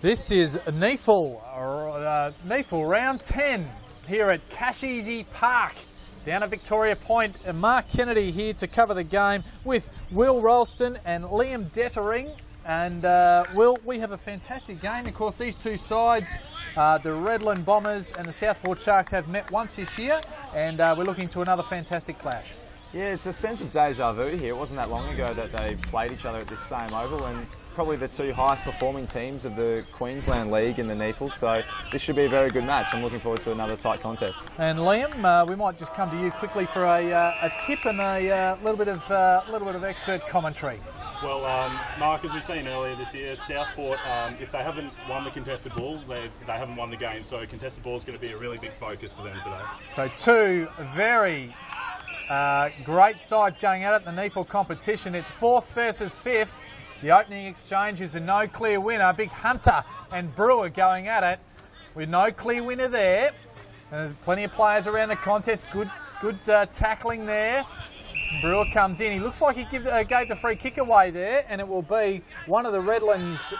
This is NEFL round 10 here at Casheezi Park down at Victoria Point. And Mark Kennedy here to cover the game with Will Ralston and Liam Dettering. And Will, we have a fantastic game. Of course, these two sides, the Redland Bombers and the Southport Sharks, have met once this year, and we're looking to another fantastic clash. Yeah, it's a sense of deja vu here. It wasn't that long ago that they played each other at this same oval, and probably the two highest performing teams of the Queensland League in the NEFL, so this should be a very good match. I'm looking forward to another tight contest. And Liam, we might just come to you quickly for a tip and a little bit of expert commentary. Well, Mark, as we've seen earlier this year, Southport, if they haven't won the contested ball, they haven't won the game, so contested ball is going to be a really big focus for them today. So two very great sides going at it in the NEFL competition. It's 4th versus 5th. The opening exchange is a no clear winner. Big Hunter and Brewer going at it with no clear winner there. And there's plenty of players around the contest. Good tackling there. Brewer comes in. He looks like he gave the free kick away there, and it will be one of the Redlands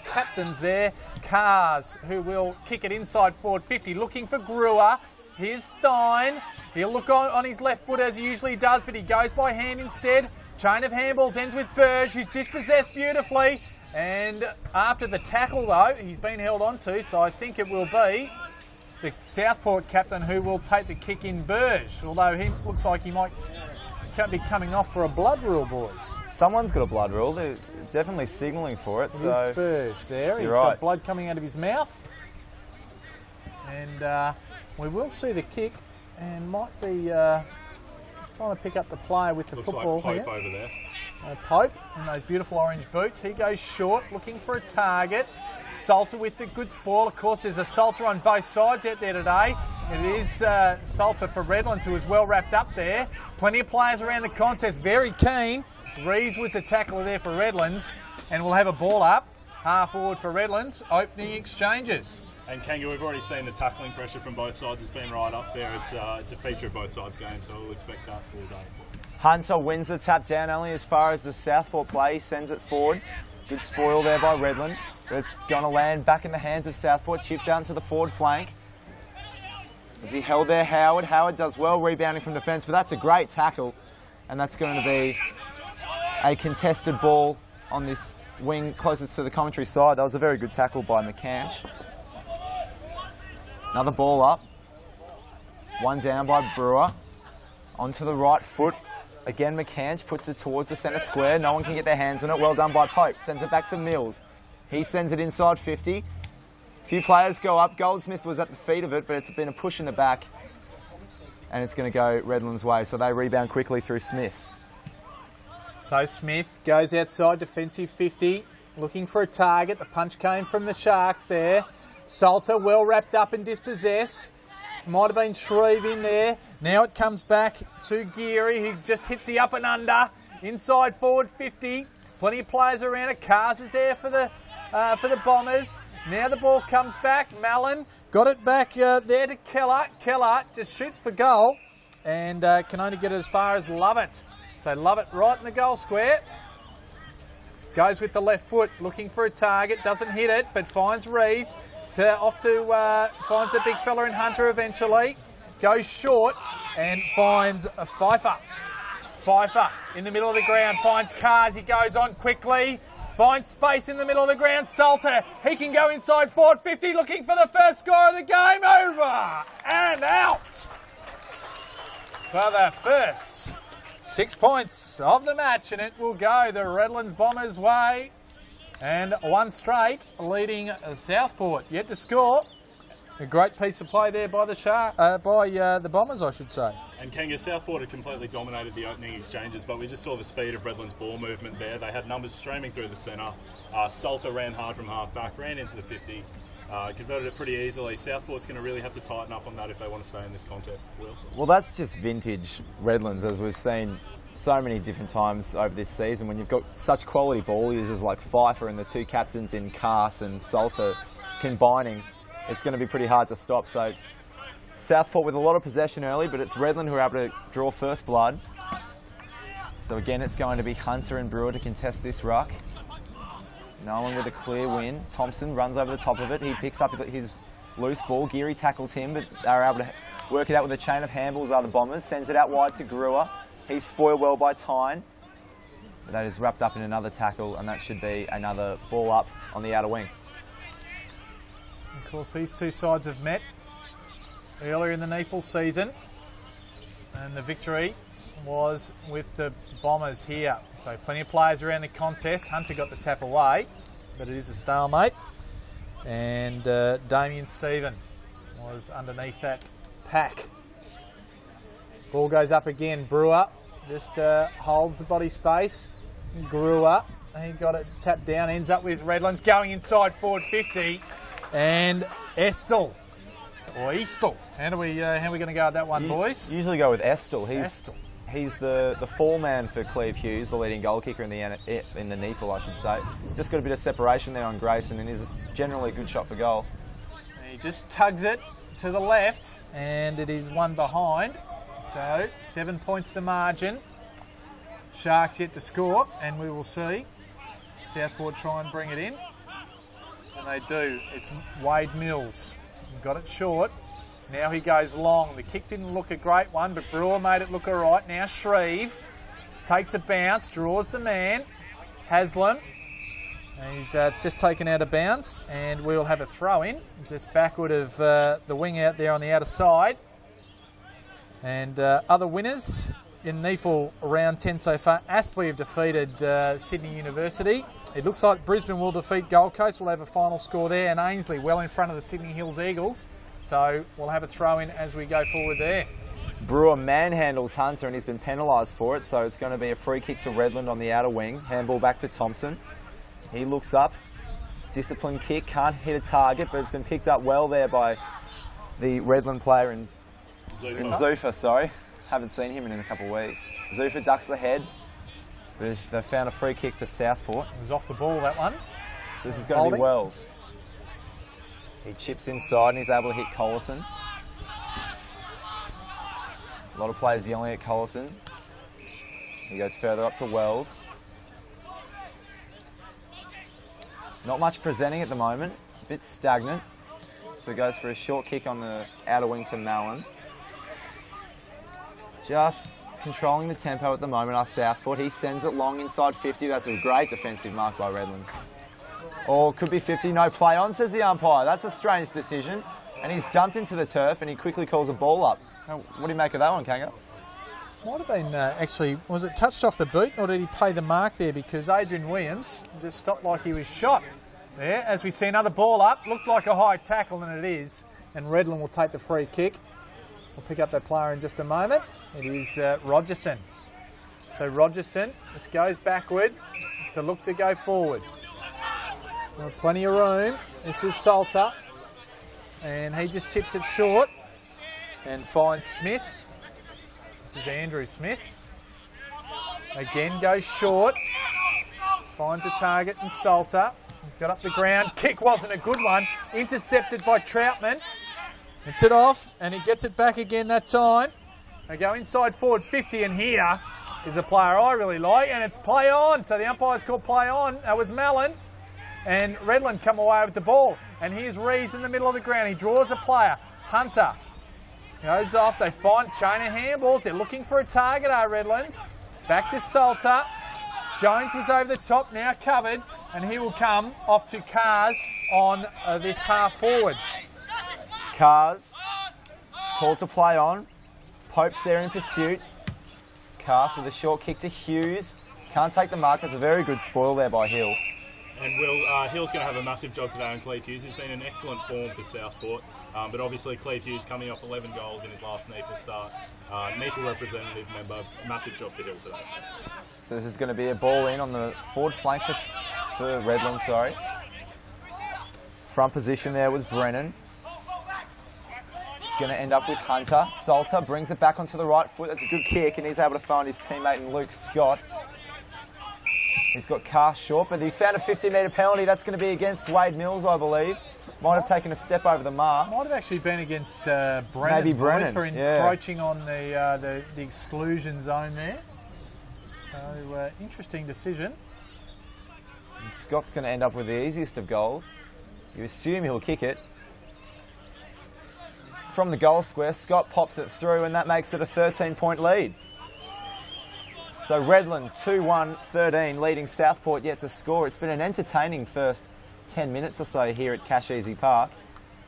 captains there, Cars, who will kick it inside forward 50, looking for Brewer. Here's Thine. He'll look on his left foot as he usually does, but he goes by hand instead. Chain of handballs ends with Burge, who's dispossessed beautifully. And after the tackle, though, he's been held onto, so I think it will be the Southport captain who will take the kick in, Burge, although he looks like he might be coming off for a blood rule, boys. Someone's got a blood rule. They're definitely signalling for it. So it is Burge there. He's right. Got blood coming out of his mouth. And we will see the kick, and might be trying to pick up the player with the football like Pope here. Over there. Pope in those beautiful orange boots. He goes short, looking for a target. Salter with the good spoil. Of course, there's a Salter on both sides out there today. It is Salter for Redlands, who is well wrapped up there. Plenty of players around the contest, very keen. Rees was the tackler there for Redlands, and we'll have a ball up, half forward for Redlands, opening exchanges. And Kanga, we've already seen the tackling pressure from both sides has been right up there. It's a feature of both sides' game, so we'll expect that all day. Hunter wins the tap down only as far as the Southport play. He sends it forward. Good spoil there by Redland. But it's going to land back in the hands of Southport. Chips out into the forward flank. As he held there, Howard. Howard does well, rebounding from defence, but that's a great tackle. And that's going to be a contested ball on this wing closest to the commentary side. That was a very good tackle by McCanch. Another ball up. One down by Brewer. Onto the right foot. Again, McCanch puts it towards the centre square. No one can get their hands on it. Well done by Pope. Sends it back to Mills. He sends it inside 50. A few players go up. Goldsmith was at the feet of it, but it's been a push in the back. And it's going to go Redland's way, so they rebound quickly through Smith. So Smith goes outside, defensive 50, looking for a target. The punch came from the Sharks there. Salter well wrapped up and dispossessed. Might have been Shreve in there. Now it comes back to Geary, who just hits the up and under. Inside forward 50. Plenty of players around it. Cars is there for the Bombers. Now the ball comes back. Mallon got it back there to Keller. Keller just shoots for goal and can only get it as far as Lovett. So Lovett right in the goal square. Goes with the left foot, looking for a target. Doesn't hit it, but finds Rees. Finds the big fella in Hunter eventually. Goes short and finds a Pfeiffer. Pfeiffer in the middle of the ground finds Cars. He goes on quickly. Finds space in the middle of the ground. Salter, he can go inside forward 50, looking for the first score of the game. Over and out for the first 6 points of the match, and it will go the Redlands Bombers' way. And one straight, leading Southport yet to score. A great piece of play there by the Bombers, I should say. And Kanga, Southport had completely dominated the opening exchanges, but we just saw the speed of Redland's ball movement there. They had numbers streaming through the centre. Salter ran hard from half back, ran into the 50, converted it pretty easily. Southport's going to really have to tighten up on that if they want to stay in this contest. Well, that's just vintage Redlands, as we've seen so many different times over this season. When you've got such quality ball users like Pfeiffer and the two captains in Cars and Salter combining, it's going to be pretty hard to stop. So Southport with a lot of possession early, but it's Redland who are able to draw first blood. So again, it's going to be Hunter and Brewer to contest this ruck. No one with a clear win. Thompson runs over the top of it. He picks up his loose ball. Geary tackles him, but they're able to work it out with a chain of handballs, are the Bombers. Sends it out wide to Brewer. He's spoiled well by Tyne. But that is wrapped up in another tackle, and that should be another ball up on the outer wing. Of course, these two sides have met earlier in the NEAFL season, and the victory was with the Bombers here. So plenty of players around the contest. Hunter got the tap away, but it is a stalemate. And Damien Stephen was underneath that pack. Ball goes up again. Brewer just holds the body space. Brewer, he got it tapped down, ends up with Redlands going inside forward 50. And Estel. Or Eastel. How are we going to go at that one, boys? Usually go with Estel. He's the fall man for Cleve Hughes, the leading goal kicker in the NEAFL, I should say. Just got a bit of separation there on Grayson, and is generally a good shot for goal. He just tugs it to the left, and it is one behind. So 7 points the margin. Sharks yet to score, and we will see Southport try and bring it in. And they do. It's Wade Mills. Got it short. Now he goes long. The kick didn't look a great one, but Brewer made it look all right. Now Shreve takes a bounce, draws the man. Haslam. He's just taken out of bounds, and we'll have a throw in, just backward of the wing out there on the outer side. And other winners in NEAFL round 10 so far. Aspley have defeated Sydney University. It looks like Brisbane will defeat Gold Coast. We'll have a final score there, and Ainsley well in front of the Sydney Hills Eagles. So we'll have a throw in as we go forward there. Brewer manhandles Hunter, and he's been penalised for it, so it's going to be a free kick to Redland on the outer wing. Handball back to Thompson. He looks up. Disciplined kick, can't hit a target, but it's been picked up well there by the Redland player in Zuffa, sorry. Haven't seen him in a couple of weeks. Zuffa ducks the head. They found a free kick to Southport. It was off the ball, that one. So this is going to be Wells. He chips inside and he's able to hit Collison. A lot of players yelling at Collison. He goes further up to Wells. Not much presenting at the moment. A bit stagnant. So he goes for a short kick on the outer wing to Mallon. Just controlling the tempo at the moment are Southport. He sends it long inside 50. That's a great defensive mark by Redland. Or could be 50. No play on, says the umpire. That's a strange decision. And he's dumped into the turf and he quickly calls a ball up. What do you make of that one, Kanga? Might have been actually, was it touched off the boot or did he pay the mark there? Because Adrian Williams just stopped like he was shot there. As we see another ball up, looked like a high tackle and it is. And Redland will take the free kick. We'll pick up that player in just a moment. It is Rogerson. So Rogerson just goes backward to look to go forward. Plenty of room. This is Salter. And he just chips it short and finds Smith. This is Andrew Smith. Again goes short. Finds a target in Salter. He's got up the ground. Kick wasn't a good one. Intercepted by Troutman. It's it off and he gets it back again that time. They go inside forward 50 and here is a player I really like and it's play on. So the umpire's called play on. That was Mallon. And Redland come away with the ball. And here's Rees in the middle of the ground. He draws a player. Hunter goes off. They find chain of handballs. They're looking for a target, are Redlands. Back to Salter. Jones was over the top, now covered. And he will come off to Cars on this half forward. Cars, called to play on. Pope's there in pursuit. Cars with a short kick to Hughes. Can't take the mark. That's a very good spoil there by Hill. And Hill's going to have a massive job today on Cleve Hughes. He's been in excellent form for Southport. But obviously Cleve Hughes coming off 11 goals in his last NEAFL start. NEAFL representative member, massive job for Hill today. So this is going to be a ball in on the forward flank for Redland, sorry. Front position there was Brennan. It's going to end up with Hunter. Salter brings it back onto the right foot. That's a good kick and he's able to find his teammate in Luke Scott. He's got Carr short, but he's found a 50-metre penalty. That's going to be against Wade Mills, I believe. Might have taken a step over the mark. Might have actually been against Brennan. Maybe Brennan, for encroaching on the exclusion zone there. So, interesting decision. Scott's going to end up with the easiest of goals. You assume he'll kick it. From the goal square, Scott pops it through, and that makes it a 13-point lead. So Redland 2-1-13, leading Southport yet to score. It's been an entertaining first 10 minutes or so here at Casheezi Park,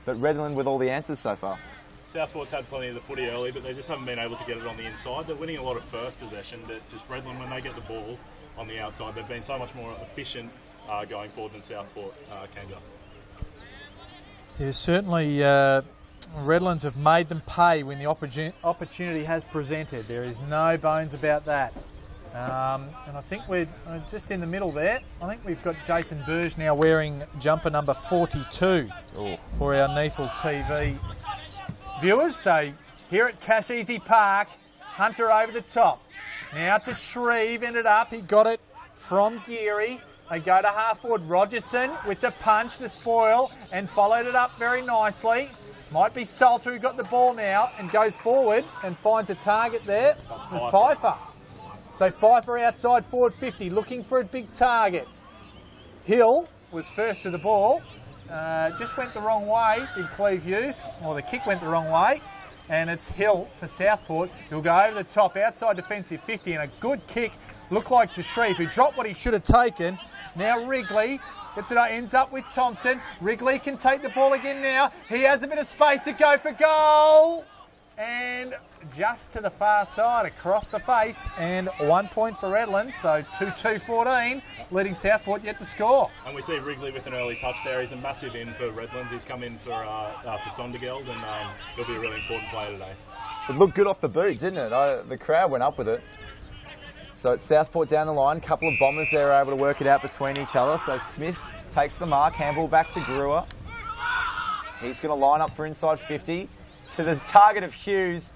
but Redland with all the answers so far. Southport's had plenty of the footy early, but they just haven't been able to get it on the inside. They're winning a lot of first possession, but just Redland, when they get the ball on the outside, they've been so much more efficient going forward than Southport can go. Yeah, certainly Redlands have made them pay when the opportunity has presented. There is no bones about that. And I think we're just in the middle there. I think we've got Jason Burge now wearing jumper number 42 for our NEFL TV viewers. So here at Casheezi Park, Hunter over the top. Now to Shreve, ended up, he got it from Geary. They go to half forward. Rogerson with the punch, the spoil, and followed it up very nicely. Might be Salter who got the ball now and goes forward and finds a target there. It's Pfeiffer. So Pfeiffer outside forward 50, looking for a big target. Hill was first to the ball. Just went the wrong way, did Cleve Hughes. Well, the kick went the wrong way. And it's Hill for Southport. He'll go over the top, outside defensive 50, and a good kick. Looked like to Shreve, who dropped what he should have taken. Now Wrigley ends up with Thompson. Wrigley can take the ball again now. He has a bit of space to go for goal. And just to the far side, across the face, and 1 point for Redland, so 2-2-14, leading Southport yet to score. And we see Wrigley with an early touch there. He's a massive in for Redlands. He's come in for Sondergeld, and he'll be a really important player today. It looked good off the boot, didn't it? The crowd went up with it. So it's Southport down the line. A couple of bombers there are able to work it out between each other. So Smith takes the mark, handball back to Brewer. He's going to line up for inside 50 to the target of Hughes.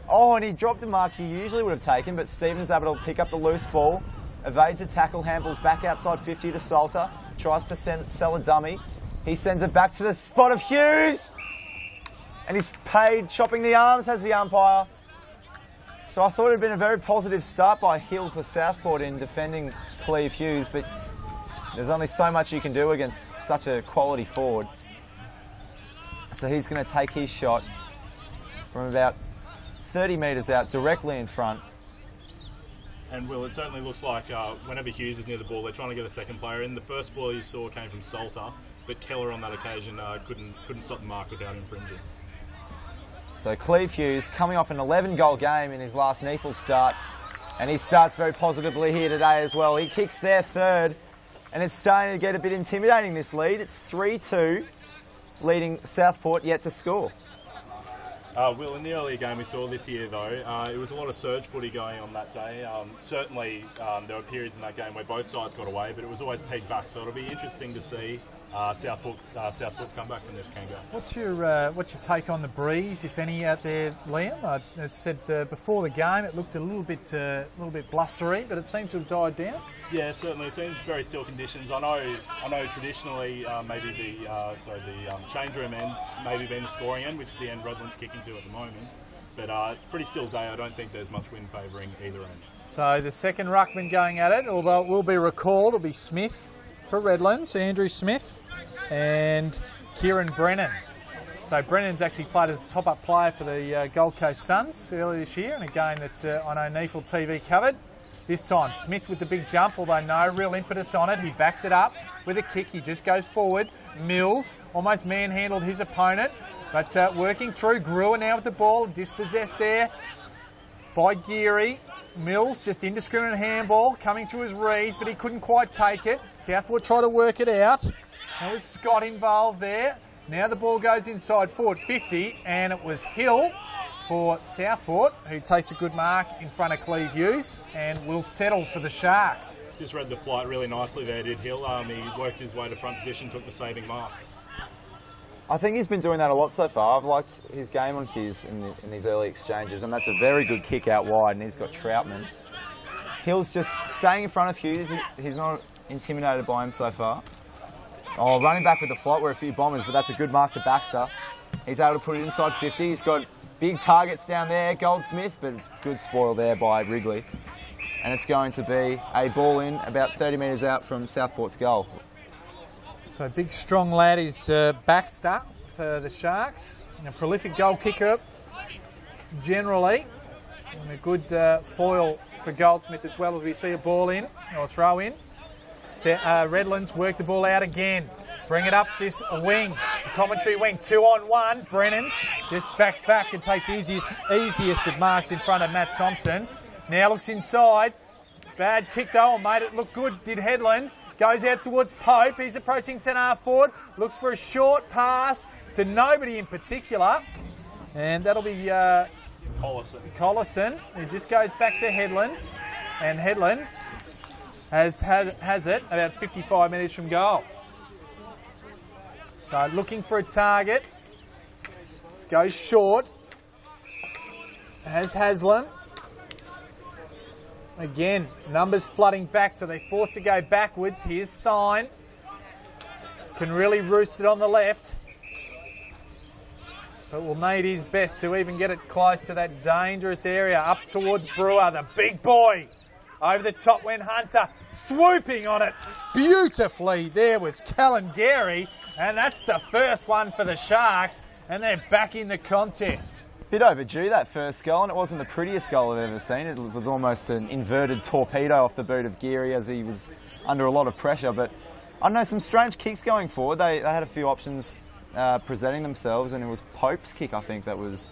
Oh, and he dropped a mark he usually would have taken, but Stevens able to pick up the loose ball, evades a tackle, handballs back outside 50 to Salter, tries to sell a dummy. He sends it back to the spot of Hughes, and he's paid, chopping the arms, has the umpire. So I thought it had been a very positive start by Hill for Southport in defending Cleve Hughes, but there's only so much you can do against such a quality forward. So he's going to take his shot from about 30 metres out, directly in front. And Will, it certainly looks like whenever Hughes is near the ball, they're trying to get a second player in. The first ball you saw came from Salter, but Keller on that occasion couldn't stop the mark without infringing. So Cleve Hughes coming off an 11-goal game in his last NEFL start, and he starts very positively here today as well. He kicks their third, and it's starting to get a bit intimidating, this lead. It's 3-2, leading Southport yet to score. Will, in the earlier game we saw this year, though, it was a lot of surge footy going on that day. Certainly, there were periods in that game where both sides got away, but it was always pegged back. So it'll be interesting to see Southport's come back from this, Kango. What's your take on the breeze, if any, out there, Liam? I said before the game it looked a little bit blustery, but it seems to have died down. Yeah, certainly. It seems very still conditions. I know traditionally maybe the change room end's maybe been the scoring end, which is the end Redland's kicking to at the moment. But pretty still day. I don't think there's much wind favouring either end. So the second ruckman going at it, although it will be recalled, will be Smith for Redlands, Andrew Smith and Kieran Brennan. So Brennan's actually played as a top-up player for the Gold Coast Suns earlier this year in a game that I know NEFL TV covered. This time Smith with the big jump, although no real impetus on it. He backs it up with a kick. He just goes forward. Mills almost manhandled his opponent, but working through. Brewer now with the ball, dispossessed there by Geary. Mills, just indiscriminate handball, coming through his reads, but he couldn't quite take it. Southport tried to work it out. There was Scott involved there. Now the ball goes inside forward 50, and it was Hill for Southport, who takes a good mark in front of Cleve Hughes and will settle for the Sharks. Just read the flight really nicely there, did Hill. He worked his way to front position, took the saving mark. I think he's been doing that a lot so far. I've liked his game on Hughes in these early exchanges, and that's a very good kick out wide, and he's got Troutman. Hill's just staying in front of Hughes. He's not intimidated by him so far. Oh, running back with the flight were a few bombers, but that's a good mark to Baxter. He's able to put it inside 50. He's got big targets down there, Goldsmith, but it's good spoil there by Wrigley. and it's going to be a ball in about 30 metres out from Southport's goal. So big strong lad is Baxter for the Sharks. A prolific goal kicker generally, and a good foil for Goldsmith as well as we see a ball in, or throw in. Redlands work the ball out again. Bring it up this wing, commentary wing, 2-on-1. Brennan just backs back and takes easiest of marks in front of Matt Thompson. Now looks inside. Bad kick though, and made it look good, did Headland. Goes out towards Pope. He's approaching centre half forward. Looks for a short pass to nobody in particular. And that'll be Collison, who just goes back to Headland. And Headland has it about 55 metres from goal. So looking for a target. Just goes short. Has Haslam. Again, numbers flooding back, so they force to go backwards. Here's Thine. Can really roost it on the left. But will need his best to even get it close to that dangerous area. Up towards Brewer, the big boy. Over the top went Hunter, swooping on it beautifully. There was Calangary, and that's the first one for the Sharks, and they're back in the contest. Bit overdue, that first goal, and it wasn't the prettiest goal I've ever seen. It was almost an inverted torpedo off the boot of Geary as he was under a lot of pressure. But I don't know, some strange kicks going forward. They had a few options presenting themselves, and it was Pope's kick, I think, that was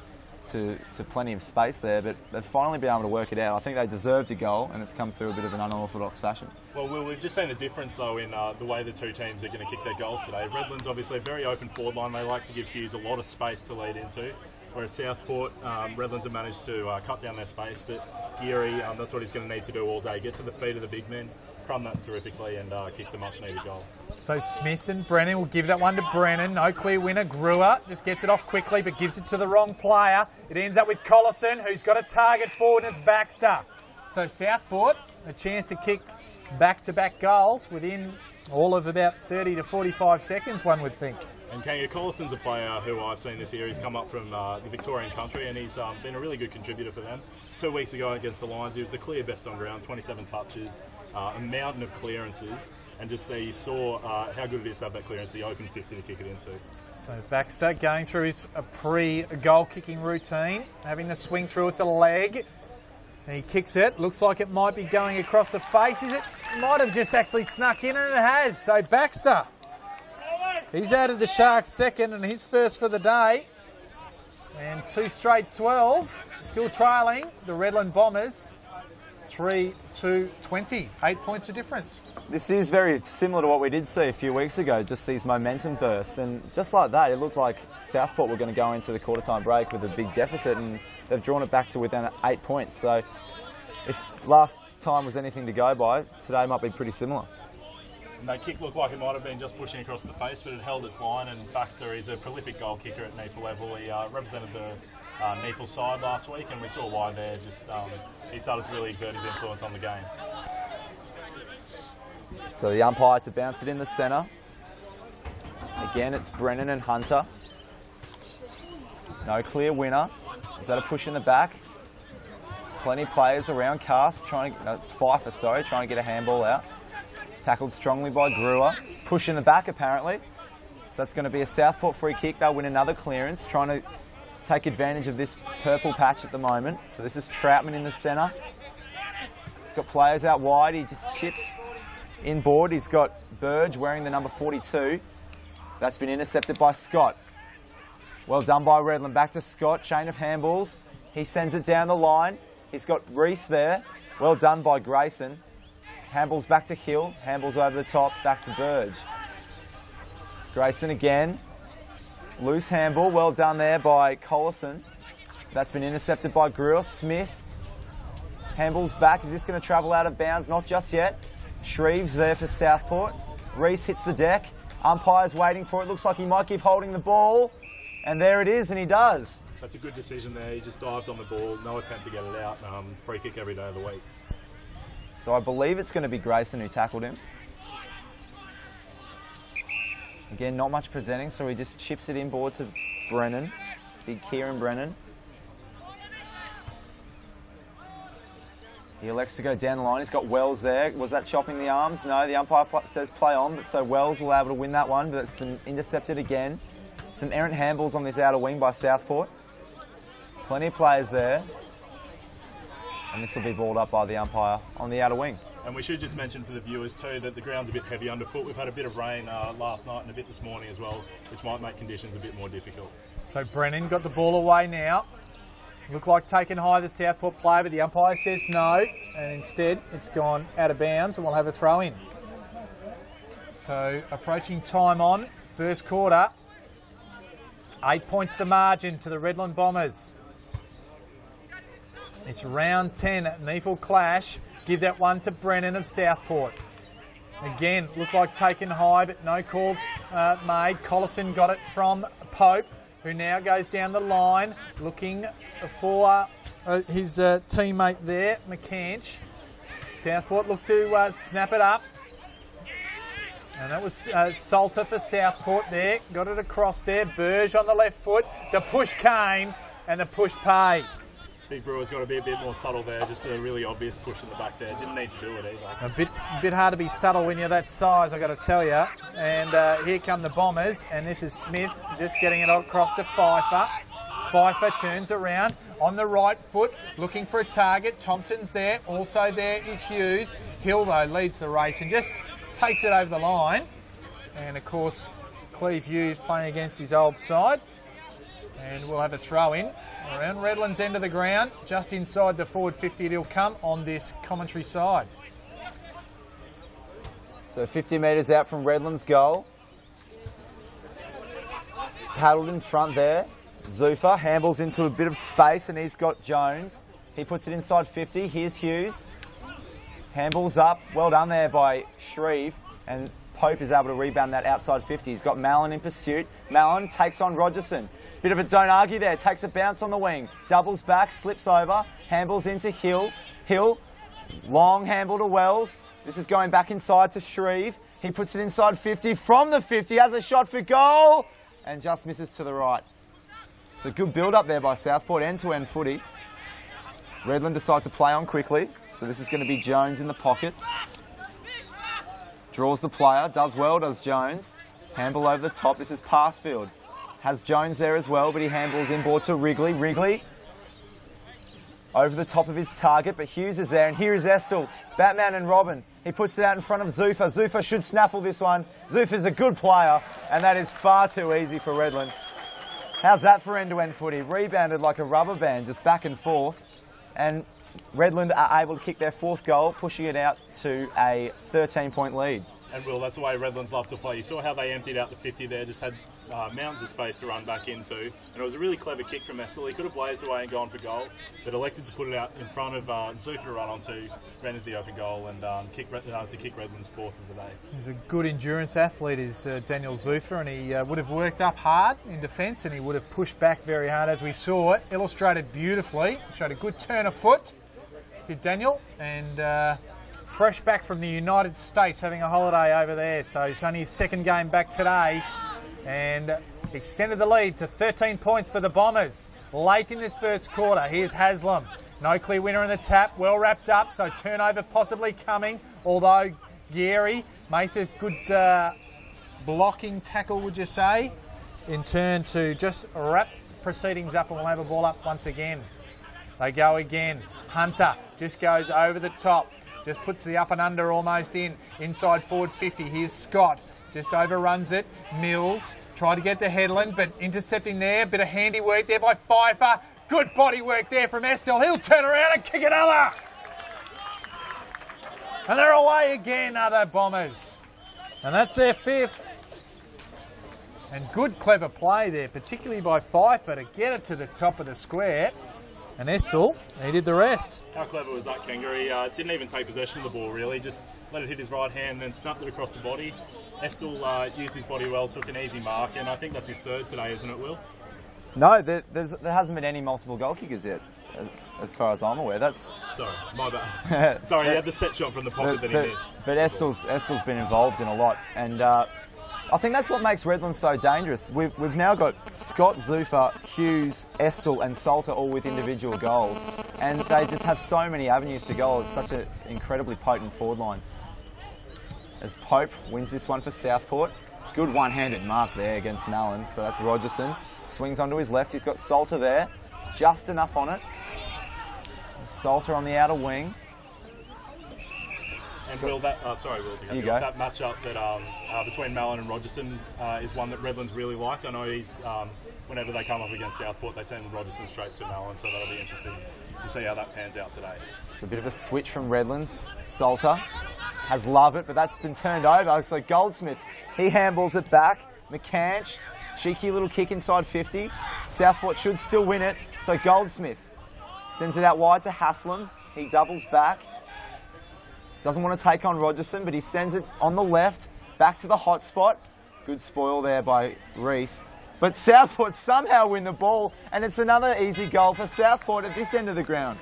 to plenty of space there. But they've finally been able to work it out. I think they deserved a goal, and it's come through a bit of an unorthodox fashion. Well, we've just seen the difference, though, in the way the two teams are going to kick their goals today. Redland's obviously a very open forward line. They like to give Hughes a lot of space to lead into. Whereas Southport, Redlands have managed to cut down their space, but Geary, that's what he's going to need to do all day. Get to the feet of the big men, crumb that terrifically, and kick the much-needed goal. So Smith and Brennan will give that one to Brennan. No clear winner. Brewer just gets it off quickly, but gives it to the wrong player. It ends up with Collison, who's got a target forward, and it's Baxter. So Southport, a chance to kick back-to-back goals within all of about 30 to 45 seconds, one would think. And Kanga Collison's a player who I've seen this year. He's come up from the Victorian country, and he's been a really good contributor for them. 2 weeks ago against the Lions, he was the clear best on ground, 27 touches, a mountain of clearances, and just there you saw how good it is to have that clearance, the open 50 to kick it into. So Baxter going through his pre-goal kicking routine, having the swing through with the leg. He kicks it, looks like it might be going across the face. Is it? Might have just actually snuck in, and it has. So Baxter, he's added the Sharks second and his first for the day. And 2 straight 12, still trailing the Redland Bombers. 3-2-20, 8 points of difference. This is very similar to what we did see a few weeks ago, just these momentum bursts. And just like that, it looked like Southport were going to go into the quarter-time break with a big deficit, and they've drawn it back to within 8 points. So if last time was anything to go by, today might be pretty similar. And that kick looked like it might have been just pushing across the face, but it held its line, and Baxter is a prolific goal kicker at NEAFL level. He represented the NEAFL side last week, and we saw why there. Just he started to really exert his influence on the game. So the umpire to bounce it in the centre. Again, it's Brennan and Hunter. No clear winner. Is that a push in the back? Plenty of players around Cast, it's Pfeiffer, sorry, trying to get a handball out. Tackled strongly by Brewer. Push in the back, apparently. So that's going to be a Southport free kick. They'll win another clearance, trying to take advantage of this purple patch at the moment. So this is Troutman in the centre. He's got players out wide. He just chips inboard. He's got Burge wearing the number 42. That's been intercepted by Scott. Well done by Redland. Back to Scott. Chain of handballs. He sends it down the line. He's got Reese there. Well done by Grayson. Handballs back to Hill. Handballs over the top. Back to Burge. Grayson again. Loose handball. Well done there by Collison. That's been intercepted by Greer. Smith. Handballs back. Is this going to travel out of bounds? Not just yet. Shreves there for Southport. Reese hits the deck. Umpire's waiting for it. Looks like he might give holding the ball. And there it is, and he does. That's a good decision there. He just dived on the ball. No attempt to get it out. Free kick every day of the week. So I believe it's going to be Grayson who tackled him. Again, not much presenting, so he just chips it inboard to Brennan. Big Kieran Brennan. He elects to go down the line. He's got Wells there. Was that chopping the arms? No, the umpire says play on, but so Wells will be able to win that one, but it's been intercepted again. Some errant handballs on this outer wing by Southport. Plenty of players there. And this will be balled up by the umpire on the outer wing. And we should just mention for the viewers too that the ground's a bit heavy underfoot. We've had a bit of rain last night and a bit this morning as well, which might make conditions a bit more difficult. So Brennan got the ball away now. Looked like taking high the Southport player, but the umpire says no, and instead it's gone out of bounds and we'll have a throw in. So approaching time on, first quarter. 8 points the margin to the Redland Bombers. It's round 10 at Neefle Clash. Give that one to Brennan of Southport. Again, looked like taken high, but no call made. Collison got it from Pope, who now goes down the line, looking for his teammate there, McCanch. Southport looked to snap it up. And that was Salter for Southport there. Got it across there. Burge on the left foot. The push came and the push paid. Big Brewer's got to be a bit more subtle there, just a really obvious push in the back there. Didn't need to do it either. A bit hard to be subtle when you're that size, I've got to tell you. And here come the Bombers, and this is Smith just getting it across to Pfeiffer. Pfeiffer turns around on the right foot, looking for a target. Thompson's there. Also there is Hughes. Hill, though, leads the race and just takes it over the line. And, of course, Cleve Hughes playing against his old side. And we'll have a throw in around Redland's end of the ground, just inside the forward 50. It'll come on this commentary side. So 50 metres out from Redland's goal. Paddled in front there. Zuffa handballs into a bit of space and he's got Jones. He puts it inside 50. Here's Hughes. Handballs up. Well done there by Shreve. And Pope is able to rebound that outside 50. He's got Mallon in pursuit. Mallon takes on Rogerson. Bit of a don't argue there. Takes a bounce on the wing. Doubles back, slips over. Handballs into Hill. Hill, long handball to Wells. This is going back inside to Shreve. He puts it inside 50. From the 50, has a shot for goal. And just misses to the right. So good build-up there by Southport. End-to-end footy. Redland decide to play on quickly. So this is going to be Jones in the pocket. Draws the player, does well, does Jones. Handball over the top, this is Passfield. Has Jones there as well, but he handballs inboard to Wrigley. Wrigley over the top of his target, but Hughes is there, and here is Estill. Batman and Robin. He puts it out in front of Zuffa. Zuffa should snaffle this one. Zuffa's a good player, and that is far too easy for Redland. How's that for end-to-end footy? Rebounded like a rubber band, just back and forth. And Redland are able to kick their fourth goal, pushing it out to a 13-point lead. And Will, that's the way Redlands love to play. You saw how they emptied out the 50 there, just had mountains of space to run back into. And it was a really clever kick from Estill. He could have blazed away and gone for goal, but elected to put it out in front of Zuffa to run onto, ran into the open goal and to kick Redland's fourth of the day. He's a good endurance athlete, is Daniel Zuffa, and he would have worked up hard in defence and he would have pushed back very hard, as we saw it. Illustrated beautifully. Showed a good turn of foot, did Daniel, and fresh back from the United States, having a holiday over there. So it's only his second game back today and extended the lead to 13 points for the Bombers. Late in this first quarter, here's Haslam. No clear winner in the tap, well wrapped up, so turnover possibly coming, although Gary Mace's good blocking tackle, would you say, in turn to just wrap proceedings up, and we'll have a ball up once again. They go again. Hunter just goes over the top. Just puts the up and under almost in. Inside forward 50. Here's Scott. Just overruns it. Mills tried to get to Headland, but intercepting there. Bit of handiwork there by Pfeiffer. Good body work there from Estill. He'll turn around and kick another. And they're away again, other Bombers. And that's their fifth. And good clever play there, particularly by Pfeiffer to get it to the top of the square. And Estill, he did the rest. How clever was that, Kangaroo? He didn't even take possession of the ball, really. Just let it hit his right hand, then snapped it across the body. Estill used his body well, took an easy mark, and I think that's his third today, isn't it, Will? No, there hasn't been any multiple goal kickers yet, as far as I'm aware. That's sorry, my bad. Sorry, he had the set shot from the pocket that he missed. But Estill's been involved in a lot, and I think that's what makes Redland so dangerous. We've now got Scott, Zufa, Hughes, Estel and Salter all with individual goals. And they just have so many avenues to goal. It's such an incredibly potent forward line. As Pope wins this one for Southport. Good one-handed mark there against Mallon. So that's Rogerson. Swings onto his left. He's got Salter there. Just enough on it. Salter on the outer wing. And Will, that that matchup that between Mallon and Rogerson is one that Redland's really like. I know he's whenever they come up against Southport, they send Rogerson straight to Mallon, so that'll be interesting to see how that pans out today. It's a bit of a switch from Redlands. Salter has loved it, but that's been turned over. So Goldsmith, he handballs it back. McCanch, cheeky little kick inside 50. Southport should still win it. So Goldsmith sends it out wide to Haslam. He doubles back. Doesn't want to take on Rogerson, but he sends it on the left, back to the hot spot. Good spoil there by Reese. But Southport somehow win the ball, and it's another easy goal for Southport at this end of the ground.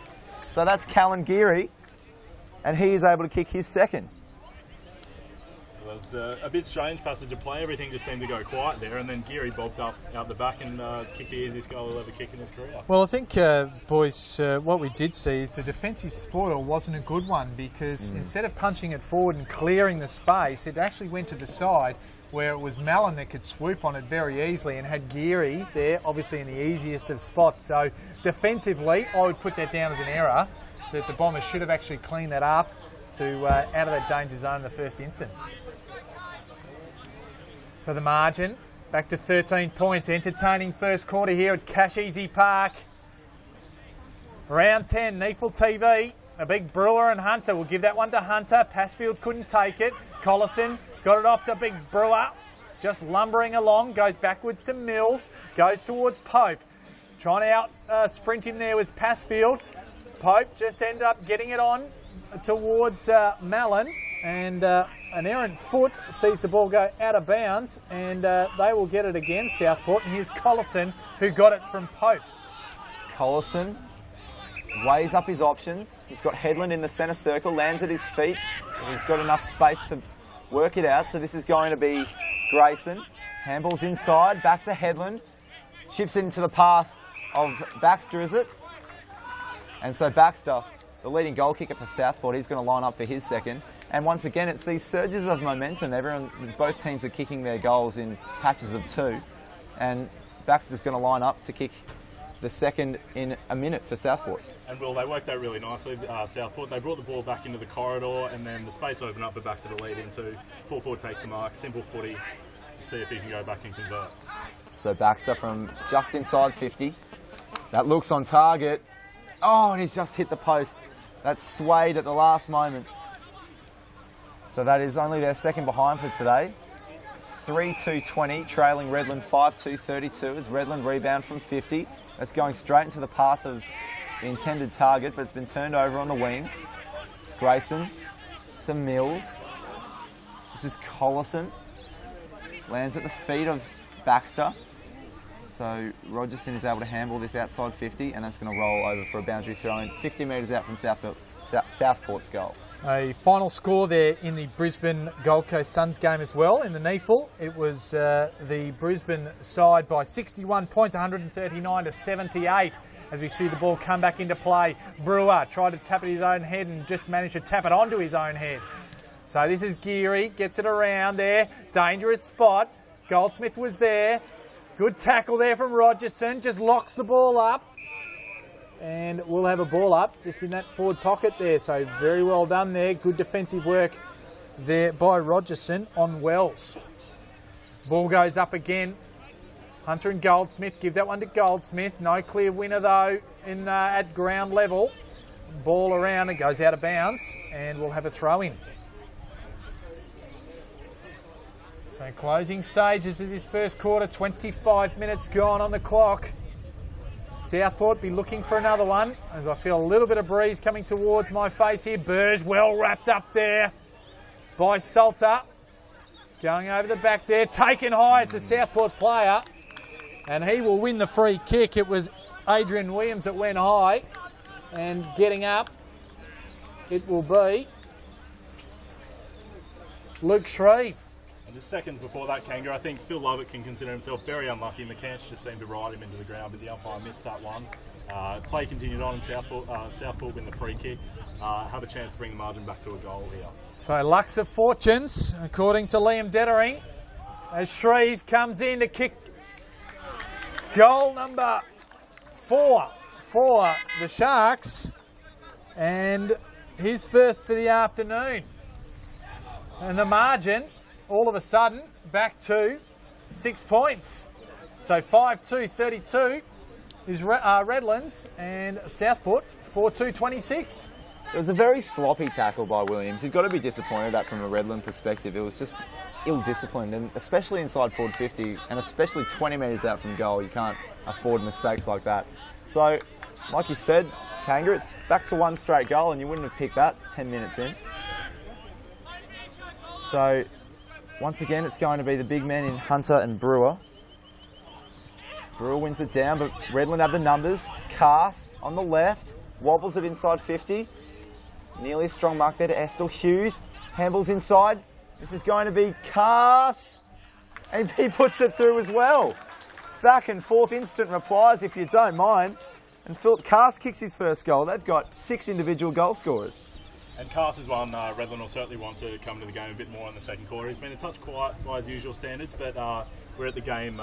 So that's Callan Geary, and he is able to kick his second. It was a bit strange passage of play. Everything just seemed to go quiet there, and then Geary bobbed up out the back and kicked the easiest goal he'll ever kick in his career. Well, I think, boys, what we did see is the defensive spoil wasn't a good one, because instead of punching it forward and clearing the space, it actually went to the side where it was Mallon that could swoop on it very easily and had Geary there, obviously in the easiest of spots. So defensively, I would put that down as an error, that the Bombers should have actually cleaned that up to out of that danger zone in the first instance. So the margin, back to 13 points. Entertaining first quarter here at Casheezi Park. Round 10, Neefle TV. A big Brewer and Hunter. We'll give that one to Hunter. Passfield couldn't take it. Collison got it off to Big Brewer. Just lumbering along. Goes backwards to Mills. Goes towards Pope. Trying to out sprint him there was Passfield. Pope just ended up getting it on towards Mallon. And an errant foot sees the ball go out of bounds, and they will get it again, Southport. And here's Collison, who got it from Pope. Collison weighs up his options. He's got Headland in the centre circle, lands at his feet, and he's got enough space to work it out. So this is going to be Grayson. Handballs inside, back to Headland. Chips into the path of Baxter, is it? And so Baxter, the leading goal kicker for Southport, he's going to line up for his second. And once again, it's these surges of momentum. Both teams are kicking their goals in patches of 2. And Baxter's going to line up to kick the second in a minute for Southport. And Will, they worked that really nicely, Southport. They brought the ball back into the corridor, and then the space opened up for Baxter to lead into. 4-4 takes the mark, simple footy. See if he can go back and convert. So Baxter from just inside 50. That looks on target. Oh, and he's just hit the post. That swayed at the last moment. So that is only their second behind for today. It's 3-2-20, trailing Redland 5-2-32 as Redland rebound from 50. That's going straight into the path of the intended target, but it's been turned over on the wing. Grayson to Mills. This is Collison. Lands at the feet of Baxter. So Rogerson is able to handball this outside 50, and that's going to roll over for a boundary throw-in 50 metres out from Southport's goal. A final score there in the Brisbane Gold Coast Suns game as well. In the Neefle, it was the Brisbane side by 61 points, 139 to 78. As we see the ball come back into play, Brewer tried to tap it his own head and just managed to tap it onto his own head. So this is Geary, gets it around there, dangerous spot. Goldsmith was there. Good tackle there from Rogerson, just locks the ball up. And we'll have a ball up just in that forward pocket there. So very well done there. Good defensive work there by Rogerson on Wells. Ball goes up again. Hunter and Goldsmith, give that one to Goldsmith. No clear winner though in at ground level. Ball around, it goes out of bounds, and we'll have a throw in. So closing stages of this first quarter, 25 minutes gone on the clock. Southport be looking for another one, as I feel a little bit of breeze coming towards my face here. Burge well wrapped up there by Salter. Going over the back there, taken high, it's a Southport player. And he will win the free kick. It was Adrian Williams that went high. And getting up, it will be Luke Shreve. Just seconds before that, Kangaroo, I think Phil Lovett can consider himself very unlucky. McCants just seemed to ride him into the ground, but the umpire missed that one. Play continued on, and Southport win the free kick. Have a chance to bring the margin back to a goal here. So lucks of fortunes, according to Liam Dettering, as Shreve comes in to kick goal number 4 for the Sharks, and his first for the afternoon. And the margin, all of a sudden, back to 6 points. So 5-2-32 is Redlands, and Southport 4-2-26. It was a very sloppy tackle by Williams. You've got to be disappointed at that from a Redland perspective. It was just ill-disciplined, and especially inside forward 50, and especially 20 metres out from goal, you can't afford mistakes like that. So, like you said, Kangaroo, it's back to 1 straight goal, and you wouldn't have picked that 10 minutes in. So, once again, it's going to be the big men in Hunter and Brewer. Brewer wins it down, but Redland have the numbers. Cass on the left, wobbles it inside 50. Nearly a strong mark there to Estel. Hughes handles inside. This is going to be Cass, and he puts it through as well. Back and forth, instant replies if you don't mind. And Philip Cass kicks his first goal. They've got 6 individual goal scorers. And Cass is one Redland will certainly want to come to the game a bit more in the second quarter. He's been a touch quiet by his usual standards, but we're at the game,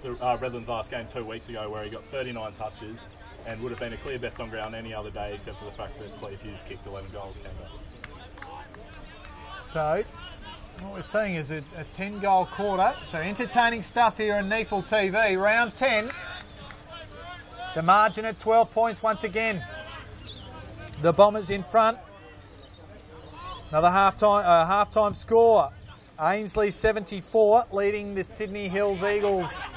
Redland's last game 2 weeks ago, where he got 39 touches and would have been a clear best on ground any other day, except for the fact that Cleve Hughes kicked 11 goals. So, what we're seeing is a 10-goal quarter. So entertaining stuff here on NEFL TV. Round 10. The margin at 12 points once again. The Bombers in front. Another half-time score. Ainsley 74 leading the Sydney Hills Eagles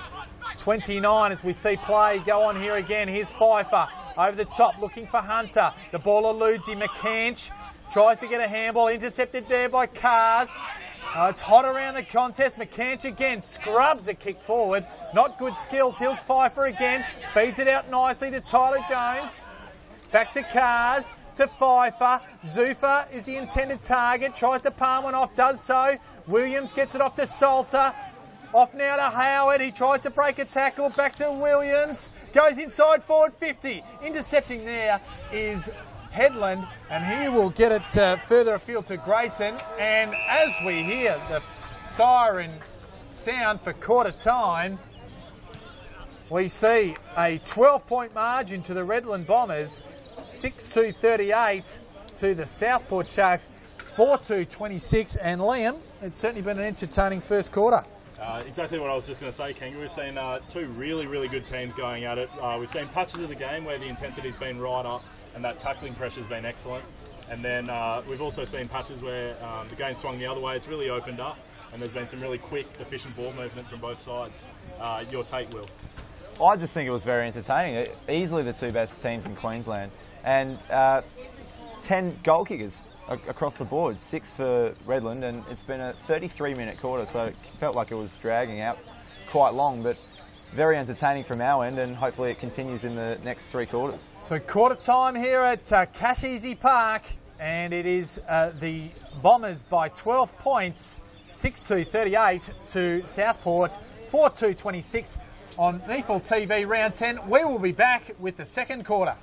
29 as we see play go on here again. Here's Pfeiffer over the top looking for Hunter. The ball eludes him. McCanch tries to get a handball, intercepted there by Cars. It's hot around the contest. McCanch again scrubs a kick forward. Not good skills. Hills Pfeiffer again. Feeds it out nicely to Tyler Jones. Back to Cars, to Pfeiffer. Zufa is the intended target. Tries to palm one off, does so. Williams gets it off to Salter. Off now to Howard. He tries to break a tackle. Back to Williams. Goes inside forward 50. Intercepting there is Headland, and he will get it further afield to Grayson. And as we hear the siren sound for quarter time, we see a 12-point margin to the Redland Bombers, 6-2-38 to the Southport Sharks, 4-2-26. And Liam, it's certainly been an entertaining first quarter. Exactly what I was just going to say, Kangaroo. We've seen 2 really, really good teams going at it. We've seen patches of the game where the intensity's been right up and that tackling pressure's been excellent. And then we've also seen patches where the game swung the other way. It's really opened up, and there's been some really quick, efficient ball movement from both sides. Your take, Will? I just think it was very entertaining. Easily the 2 best teams in Queensland. And 10 goal kickers across the board, 6 for Redland, and it's been a 33-minute quarter, so it felt like it was dragging out quite long, but very entertaining from our end, and hopefully it continues in the next 3 quarters. So quarter time here at Casheezi Park, and it is the Bombers by 12 points, 6-2-38 to Southport, 4-2-26 on NEFL TV round 10. We will be back with the second quarter.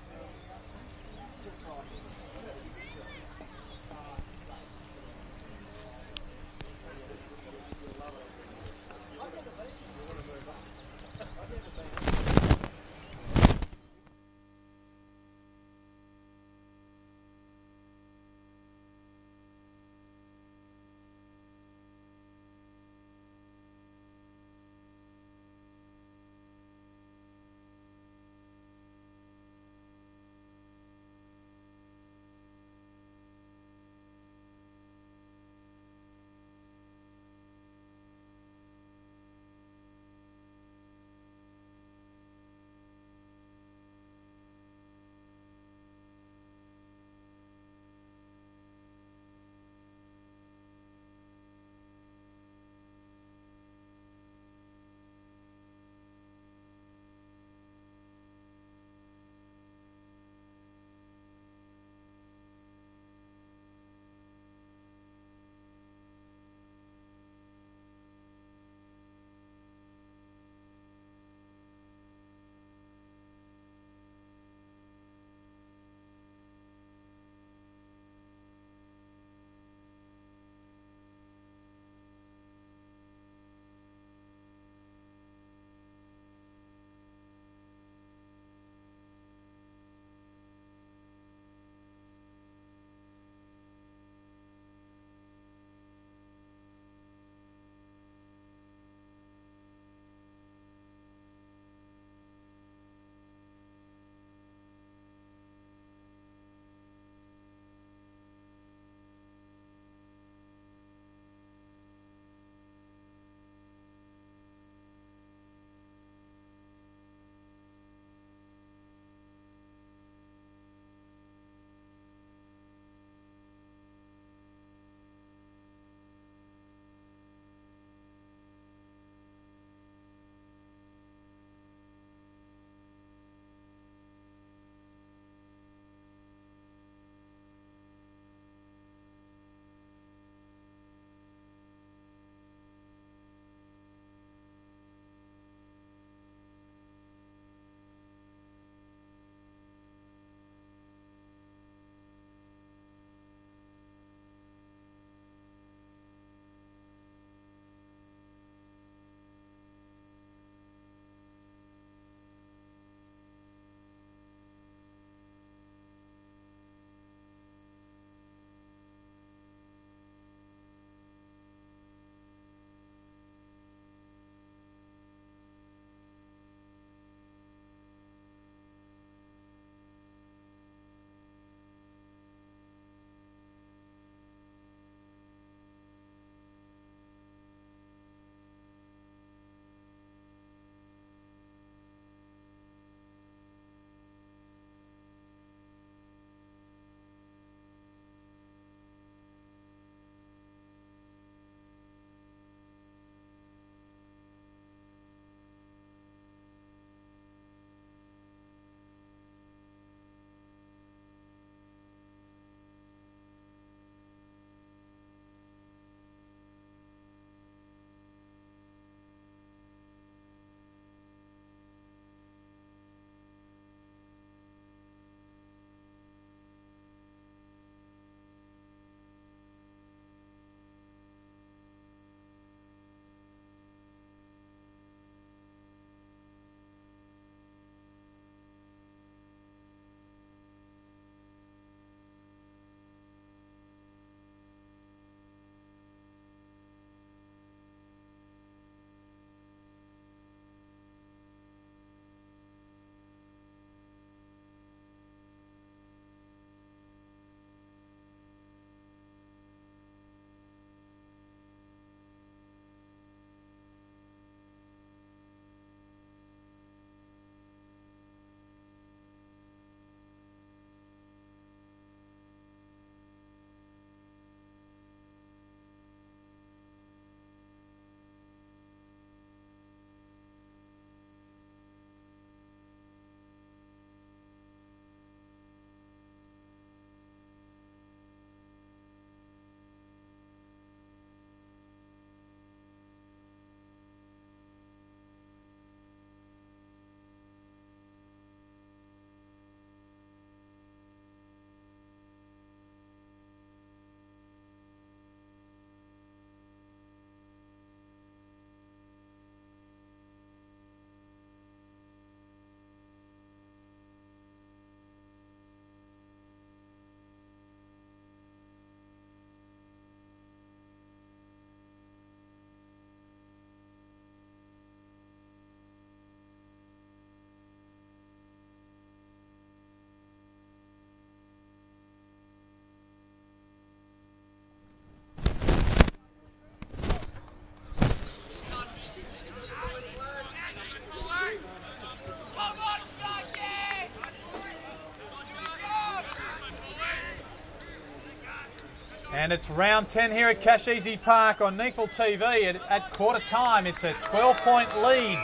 And it's round 10 here at Casheezi Park on Neefle TV. At quarter time, it's a 12-point lead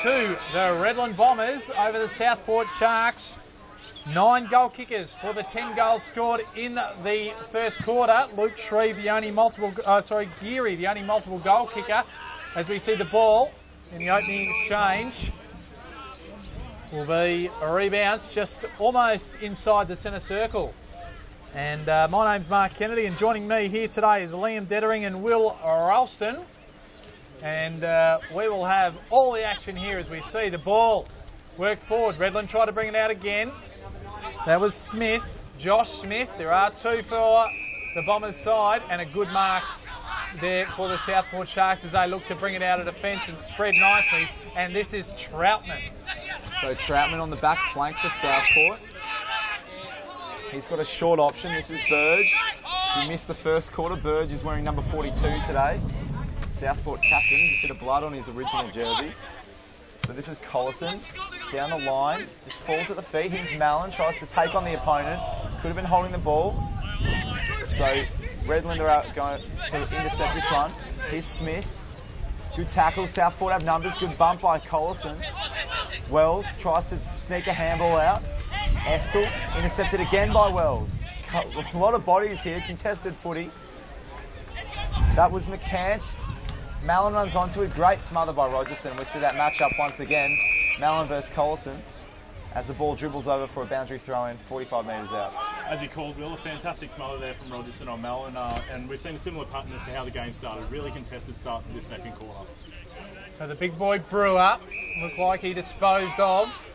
to the Redland Bombers over the Southport Sharks. 9 goal kickers for the 10 goals scored in the first quarter. Luke Shreve, Geary, the only multiple goal kicker. As we see the ball in the opening exchange, will be a rebound just almost inside the centre circle. And my name's Mark Kennedy, and joining me here today is Liam Dettering and Will Ralston. And we will have all the action here as we see the ball work forward. Redland try to bring it out again. That was Smith, Josh Smith. There are 2 for the Bombers side, and a good mark there for the Southport Sharks as they look to bring it out of defence and spread nicely. And this is Troutman. So Troutman on the back flank for Southport. He's got a short option. This is Burge. He missed the first quarter. Burge is wearing number 42 today. Southport captain, a bit of blood on his original jersey. So this is Collison down the line, just falls at the feet. Here's Mallon, tries to take on the opponent. Could have been holding the ball. So Redland are out going to intercept this one. Here's Smith. Good tackle. Southport have numbers. Good bump by Collison. Wells tries to sneak a handball out. Estel intercepted again by Wells. A lot of bodies here. Contested footy. That was McCanch. Mallon runs onto it. Great smother by Rogerson. We see that match up once again. Mallon versus Collison as the ball dribbles over for a boundary throw in 45 metres out. As you called, Will, a fantastic smother there from Rogerson on Mallon. And we've seen a similar pattern as to how the game started. Really contested start to this second quarter. So the big boy Brewer looked like he disposed of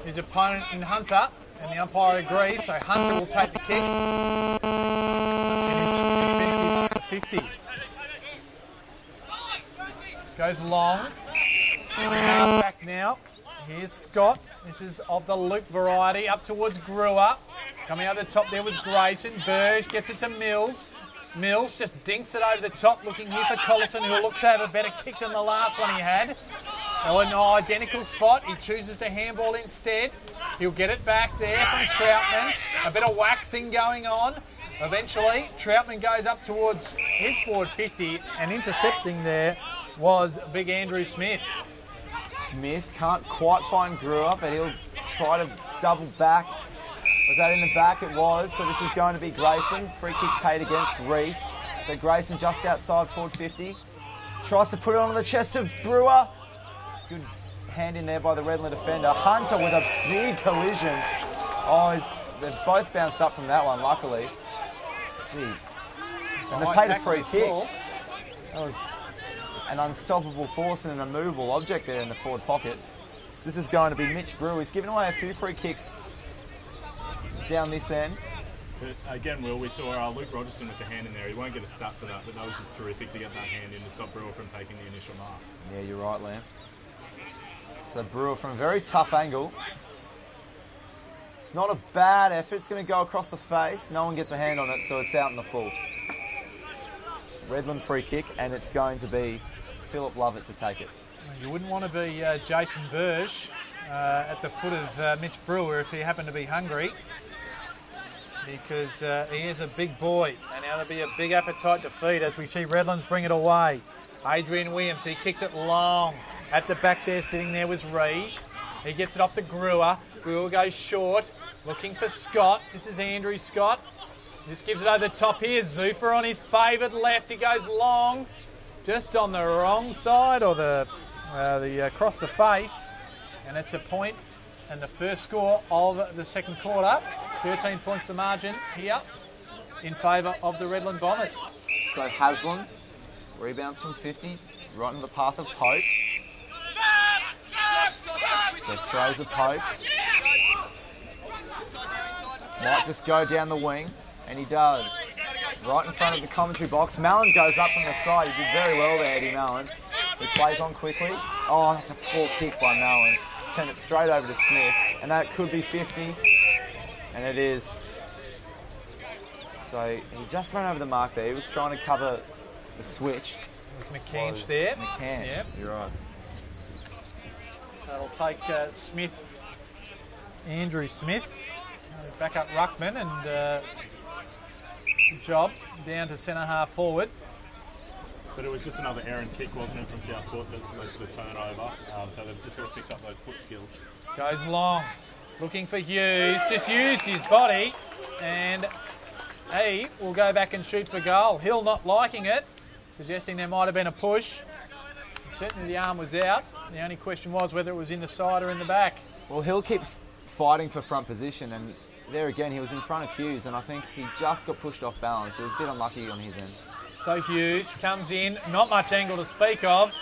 his opponent in Hunter, and the umpire agrees, so Hunter will take the kick. And he's defensive 50. Goes long. Half back now. Here's Scott. This is of the Luke variety. Up towards Brewer. Coming over the top there was Grayson. Burge gets it to Mills. Mills just dinks it over the top, looking here for Collison, who looks to have a better kick than the last one he had. Oh, an identical spot. He chooses to handball instead. He'll get it back there from Troutman. A bit of waxing going on. Eventually, Troutman goes up towards his forward 50, and intercepting there was big Andrew Smith. Smith can't quite find Brewer, but he'll try to double back. Was that in the back? It was. So this is going to be Grayson. Free kick paid against Reese. So Grayson just outside forward 50. Tries to put it on the chest of Brewer. Good hand in there by the Redland defender. Hunter with a big collision. Oh, they've both bounced up from that one, luckily. Gee. And they paid a free kick. That was an unstoppable force and an immovable object there in the forward pocket. So this is going to be Mitch Brewer. He's given away a few free kicks down this end. But again, Will, we saw Luke Rogerson with the hand in there. He won't get a stat for that, but that was just terrific to get that hand in to stop Brewer from taking the initial mark. Yeah, you're right, Lamb. So Brewer from a very tough angle. It's not a bad effort. It's going to go across the face. No one gets a hand on it, so it's out in the full. Redland free kick, and it's going to be Philip Lovett to take it. You wouldn't want to be Jason Burge at the foot of Mitch Brewer if he happened to be hungry, because he is a big boy, and now there'll be a big appetite to feed as we see Redlands bring it away. Adrian Williams, he kicks it long. At the back there, sitting there was Rees. He gets it off to Brewer. Brewer goes short, looking for Scott. This is Andrew Scott. Just gives it over the top here. Zuffer on his favoured left. He goes long, just on the wrong side, or the across the face, and it's a point. And the first score of the second quarter, 13 points the margin here in favour of the Redland Bombers. So Haslam rebounds from 50, right in the path of Pope. So throws a Pope. Might just go down the wing, and he does. Right in front of the commentary box. Mallon goes up from the side. He did very well there, Eddie Mallon. He plays on quickly. Oh, that's a poor kick by Mallon. He's turned it straight over to Smith, and that could be 50, and it is. So he just ran over the mark there. He was trying to cover the switch. With McCanch there. McCanch, yep. You're right. So it'll take Smith, Andrew Smith, back up Ruckman, and Good job. Down to centre half forward. But it was just another errant kick, wasn't it, from Southport that led to the turnover. So they've just got to fix up those foot skills. Goes long. Looking for Hughes. Just used his body. And he will go back and shoot for goal. Hill not liking it, suggesting there might have been a push. Certainly the arm was out. The only question was whether it was in the side or in the back. Well, Hill keeps fighting for front position, and there again he was in front of Hughes, and I think he just got pushed off balance. It was a bit unlucky on his end. So Hughes comes in, not much angle to speak of,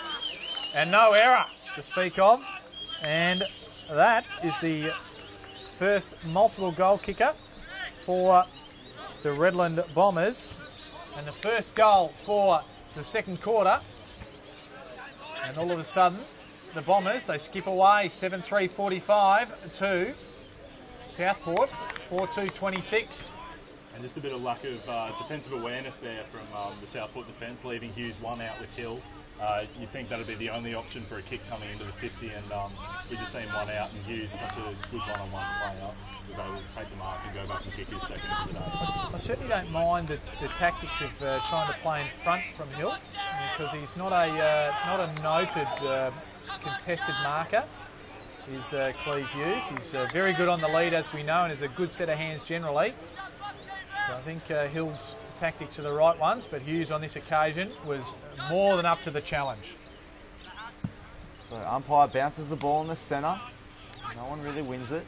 and no error to speak of. And that is the first multiple goal kicker for the Redland Bombers, and the first goal for the second quarter. And all of a sudden, the Bombers, they skip away 7-3-45 to Southport 4-2-26. And just a bit of lack of defensive awareness there from the Southport defence, leaving Hughes one out with Hill. You'd think that would be the only option for a kick coming into the 50, and we just seen one out, and Hughes, such a good one-on-one player, was able to take the mark and go back and kick his second of the day. I certainly don't mind the tactics of trying to play in front from Hill, because he's not a noted contested marker. Is Cleve Hughes. He's very good on the lead, as we know, and has a good set of hands generally. So I think Hill's tactics are the right ones, but Hughes on this occasion was more than up to the challenge. So umpire bounces the ball in the centre. No one really wins it.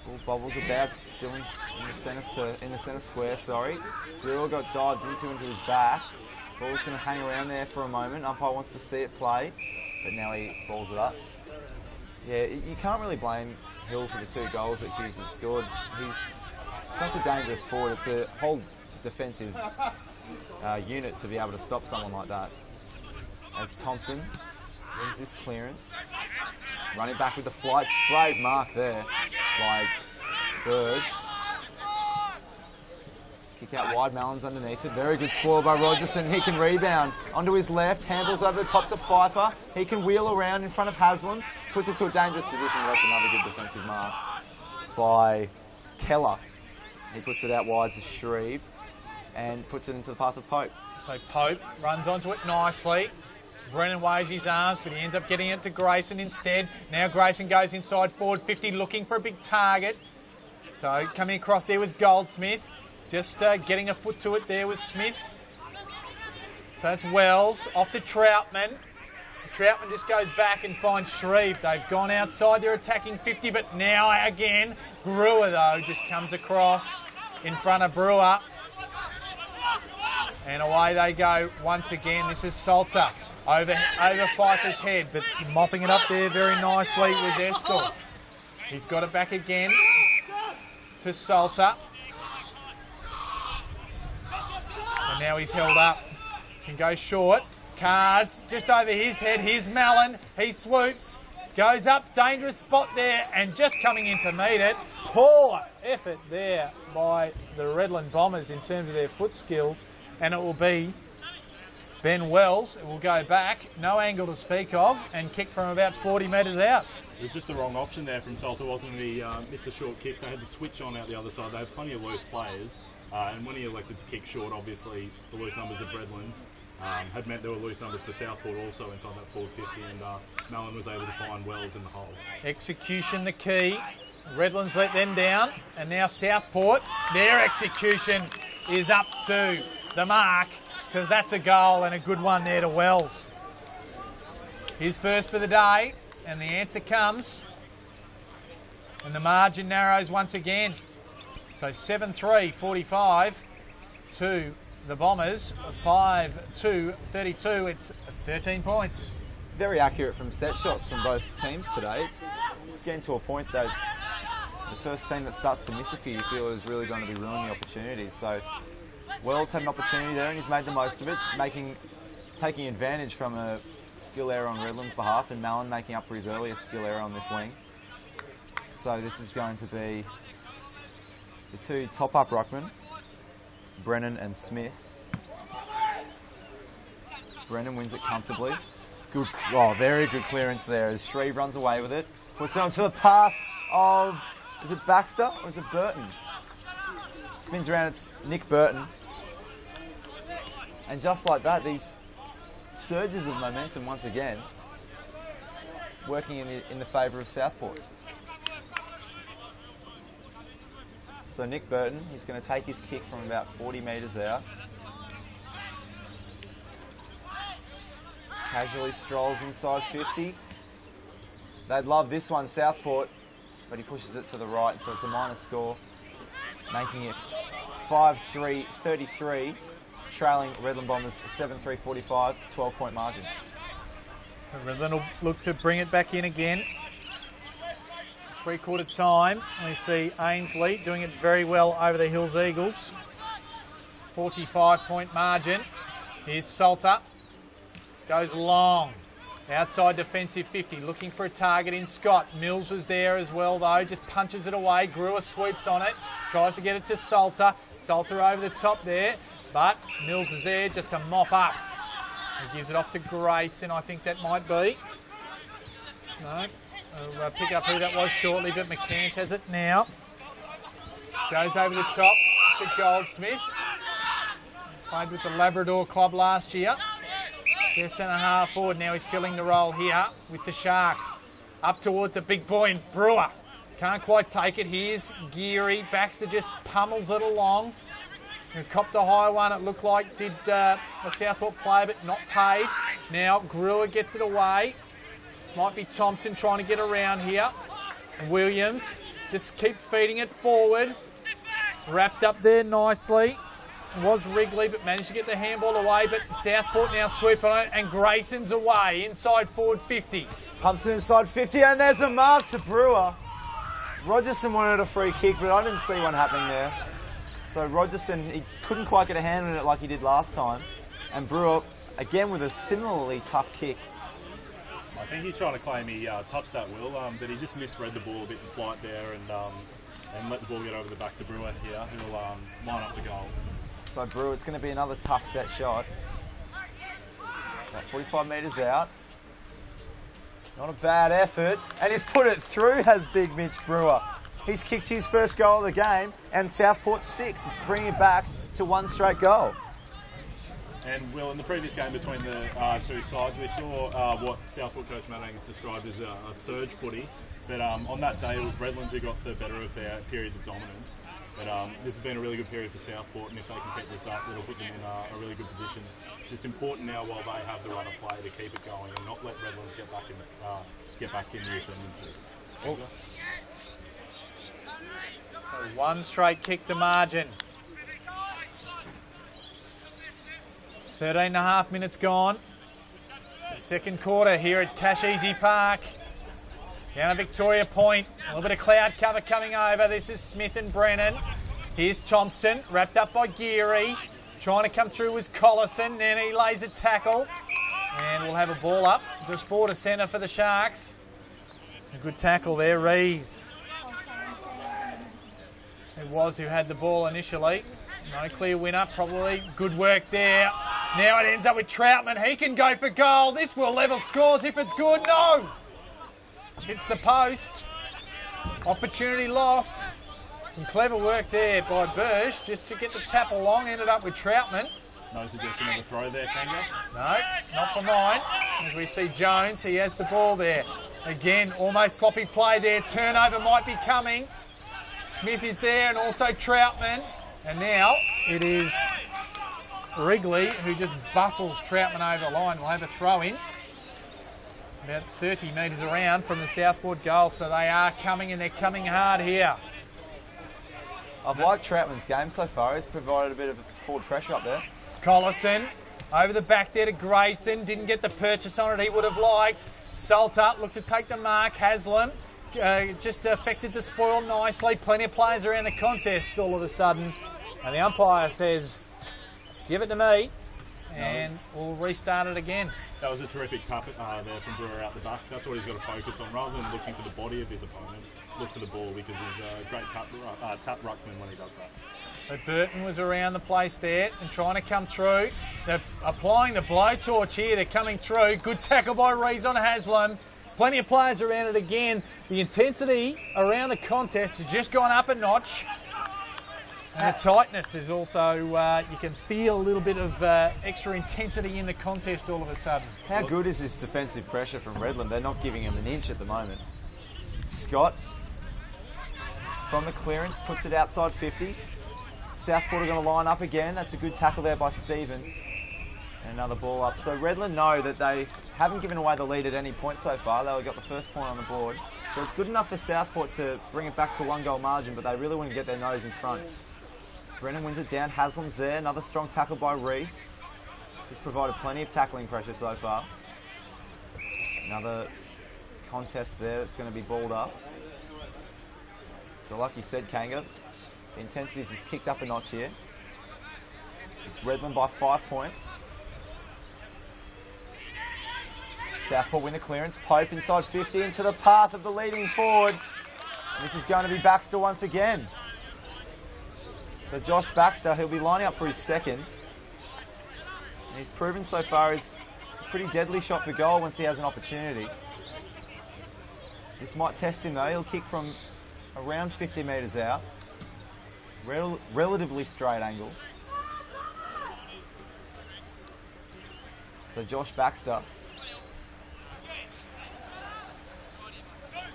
Ball bobbles about, still in the centre square. Sorry, Brewer got dived into his back. Ball's going to hang around there for a moment. Umpire wants to see it play, but now he balls it up. Yeah, you can't really blame Hill for the two goals that Hughes has scored. He's such a dangerous forward. It's a whole defensive unit to be able to stop someone like that. As Thompson wins this clearance, running back with the flight. Great mark there by Burge. Kick out wide, Mallon's underneath it. Very good spoil by Rogerson. He can rebound onto his left, handles over the top to Pfeiffer. He can wheel around in front of Haslam, puts it to a dangerous position. That's another good defensive mark by Keller. He puts it out wide to Shreve and puts it into the path of Pope. So Pope runs onto it nicely. Brennan waves his arms, but he ends up getting it to Grayson instead. Now Grayson goes inside forward 50, looking for a big target. So coming across there was Goldsmith. Just getting a foot to it there was Smith. So that's Wells. Off to Troutman. Troutman just goes back and finds Shreve. They've gone outside. They're attacking 50, but now again, Brewer, though, just comes across in front of Brewer. And away they go once again. This is Salter over Pfeiffer's head, but mopping it up there very nicely was Estill. He's got it back again to Salter. And now he's held up. Can go short. Cars just over his head. Here's Mallon. He swoops. Goes up. Dangerous spot there. And just coming in to meet it. Poor effort there by the Redland Bombers in terms of their foot skills. And it will be Ben Wells. It will go back. No angle to speak of. And kick from about 40 metres out. It was just the wrong option there from Salter, wasn't it? He missed the short kick. They had the switch on out the other side. They had plenty of loose players. And when he elected to kick short, obviously the loose numbers of Redlands had meant there were loose numbers for Southport also inside that forward 50, and Mallon was able to find Wells in the hole. Execution the key. Redlands let them down, and now Southport, their execution is up to the mark, because that's a goal and a good one there to Wells. His first for the day, and the answer comes, and the margin narrows once again. So 7-3-45 to the Bombers, 5-2-32. It's 13 points. Very accurate from set shots from both teams today. It's getting to a point that the first team that starts to miss a few, you feel, is really going to be ruining the opportunities. So Wells had an opportunity there and he's made the most of it, taking advantage from a skill error on Redland's behalf, and Mallon making up for his earlier skill error on this wing. So this is going to be the two top-up ruckmen, Brennan and Smith. Brennan wins it comfortably. Good, very good clearance there as Shreve runs away with it. Puts it onto the path of, is it Baxter or is it Burton? Spins around, it's Nick Burton. And just like that, these surges of momentum once again working in the favour of Southport. So Nick Burton, he's going to take his kick from about 40 metres out. Casually strolls inside 50. They'd love this one, Southport, but he pushes it to the right, so it's a minor score, making it 5-3-33, trailing Redland Bombers 7-3-45, 12-point margin. So Redland will look to bring it back in again. Three-quarter time. We see Ainsley doing it very well over the Hills Eagles. 45-point margin. Here's Salter. Goes long. Outside defensive 50. Looking for a target in Scott. Mills was there as well though. Just punches it away. Brewer sweeps on it. Tries to get it to Salter. Salter over the top there. But Mills is there just to mop up. He gives it off to Grayson, I think that might be. No. I'll pick up who that was shortly, but McCanch has it now. Goes over the top to Goldsmith. Played with the Labrador club last year. Their centre half forward. Now he's filling the role here with the Sharks. Up towards the big boy in Brewer. Can't quite take it. Here's Geary. Baxter just pummels it along. And copped a high one, it looked like, did the Southport player, but not paid. Now Brewer gets it away. Might be Thompson trying to get around here. And Williams just keeps feeding it forward. Wrapped up there nicely. It was Wrigley, but managed to get the handball away. But Southport now sweep on it, and Grayson's away, inside forward 50. Pumps it inside 50, and there's a mark to Brewer. Rogerson wanted a free kick, but I didn't see one happening there. So Rogerson, he couldn't quite get a hand on it like he did last time. And Brewer, again with a similarly tough kick. I think he's trying to claim he touched that, Will, but he just misread the ball a bit in flight there and let the ball get over the back to Brewer here, who'll line up the goal. So Brewer, it's going to be another tough set shot. About 45 metres out. Not a bad effort. And he's put it through, has Big Mitch Brewer. He's kicked his first goal of the game, and Southport 6, bringing it back to one straight goal. And, Will, in the previous game between the two sides, we saw what Southport coach Matt Angus described as a surge footy. But on that day, it was Redlands who got the better of their periods of dominance. But this has been a really good period for Southport, and if they can keep this up, it'll put them in a really good position. It's just important now, while they have the run of play, to keep it going and not let Redlands get back in the ascendancy. So one straight kick the margin. 13.5 minutes gone. The second quarter here at Casheezi Park. Down at Victoria Point. A little bit of cloud cover coming over. This is Smith and Brennan. Here's Thompson, wrapped up by Geary. Trying to come through was Collison. Then he lays a tackle. And we'll have a ball up. Just forward to centre for the Sharks. A good tackle there, Rees. It was who had the ball initially. No clear winner, probably. Good work there. Now it ends up with Troutman. He can go for goal. This will level scores if it's good. No! Hits the post. Opportunity lost. Some clever work there by Bursch just to get the tap along. Ended up with Troutman. No suggestion of a throw there, Kanga? No, not for mine. As we see Jones, he has the ball there. Again, almost sloppy play there. Turnover might be coming. Smith is there and also Troutman. And now it is Wrigley who just bustles Troutman over the line. We'll have a throw in. About 30 metres around from the Southport goal. So they are coming, and they're coming hard here. I've liked Troutman's game so far. He's provided a bit of forward pressure up there. Collison over the back there to Grayson. Didn't get the purchase on it he would have liked. Salter looked to take the mark. Haslam just affected the spoil nicely. Plenty of players around the contest all of a sudden. And the umpire says, give it to me. And we'll restart it again. That was a terrific tap there from Brewer out the back. That's what he's got to focus on. Rather than looking for the body of his opponent, look for the ball, because he's a great tap ruckman when he does that. But Burton was around the place there and trying to come through. They're applying the blowtorch here. They're coming through. Good tackle by Rees on Haslam. Plenty of players around it again. The intensity around the contest has just gone up a notch. And the tightness is also, you can feel a little bit of extra intensity in the contest all of a sudden. How good is this defensive pressure from Redland? They're not giving him an inch at the moment. Scott, from the clearance, puts it outside 50. Southport are going to line up again. That's a good tackle there by Stephen. And another ball up. So Redland know that they haven't given away the lead at any point so far. They got the first point on the board. So it's good enough for Southport to bring it back to 1-goal margin, but they really want to get their nose in front. Brennan wins it down. Haslam's there. Another strong tackle by Reese. He's provided plenty of tackling pressure so far. Another contest there that's going to be balled up. So like you said, Kanga, the intensity just kicked up a notch here. It's Redland by 5 points. Southport win the clearance. Pope inside 50 into the path of the leading forward. And this is going to be Baxter once again. So Josh Baxter, he'll be lining up for his second. And he's proven so far he's a pretty deadly shot for goal once he has an opportunity. This might test him though. He'll kick from around 50 metres out. Relatively straight angle. So Josh Baxter,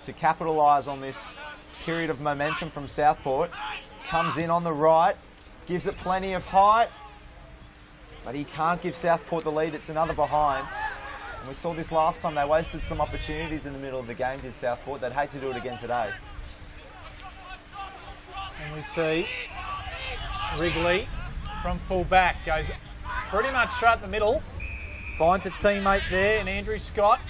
to capitalise on this period of momentum from Southport, comes in on the right, gives it plenty of height, but he can't give Southport the lead. It's another behind. And we saw this last time. They wasted some opportunities in the middle of the game, did Southport. They'd hate to do it again today. And we see Wrigley from full back goes pretty much straight up the middle, finds a teammate there in Andrew Scott.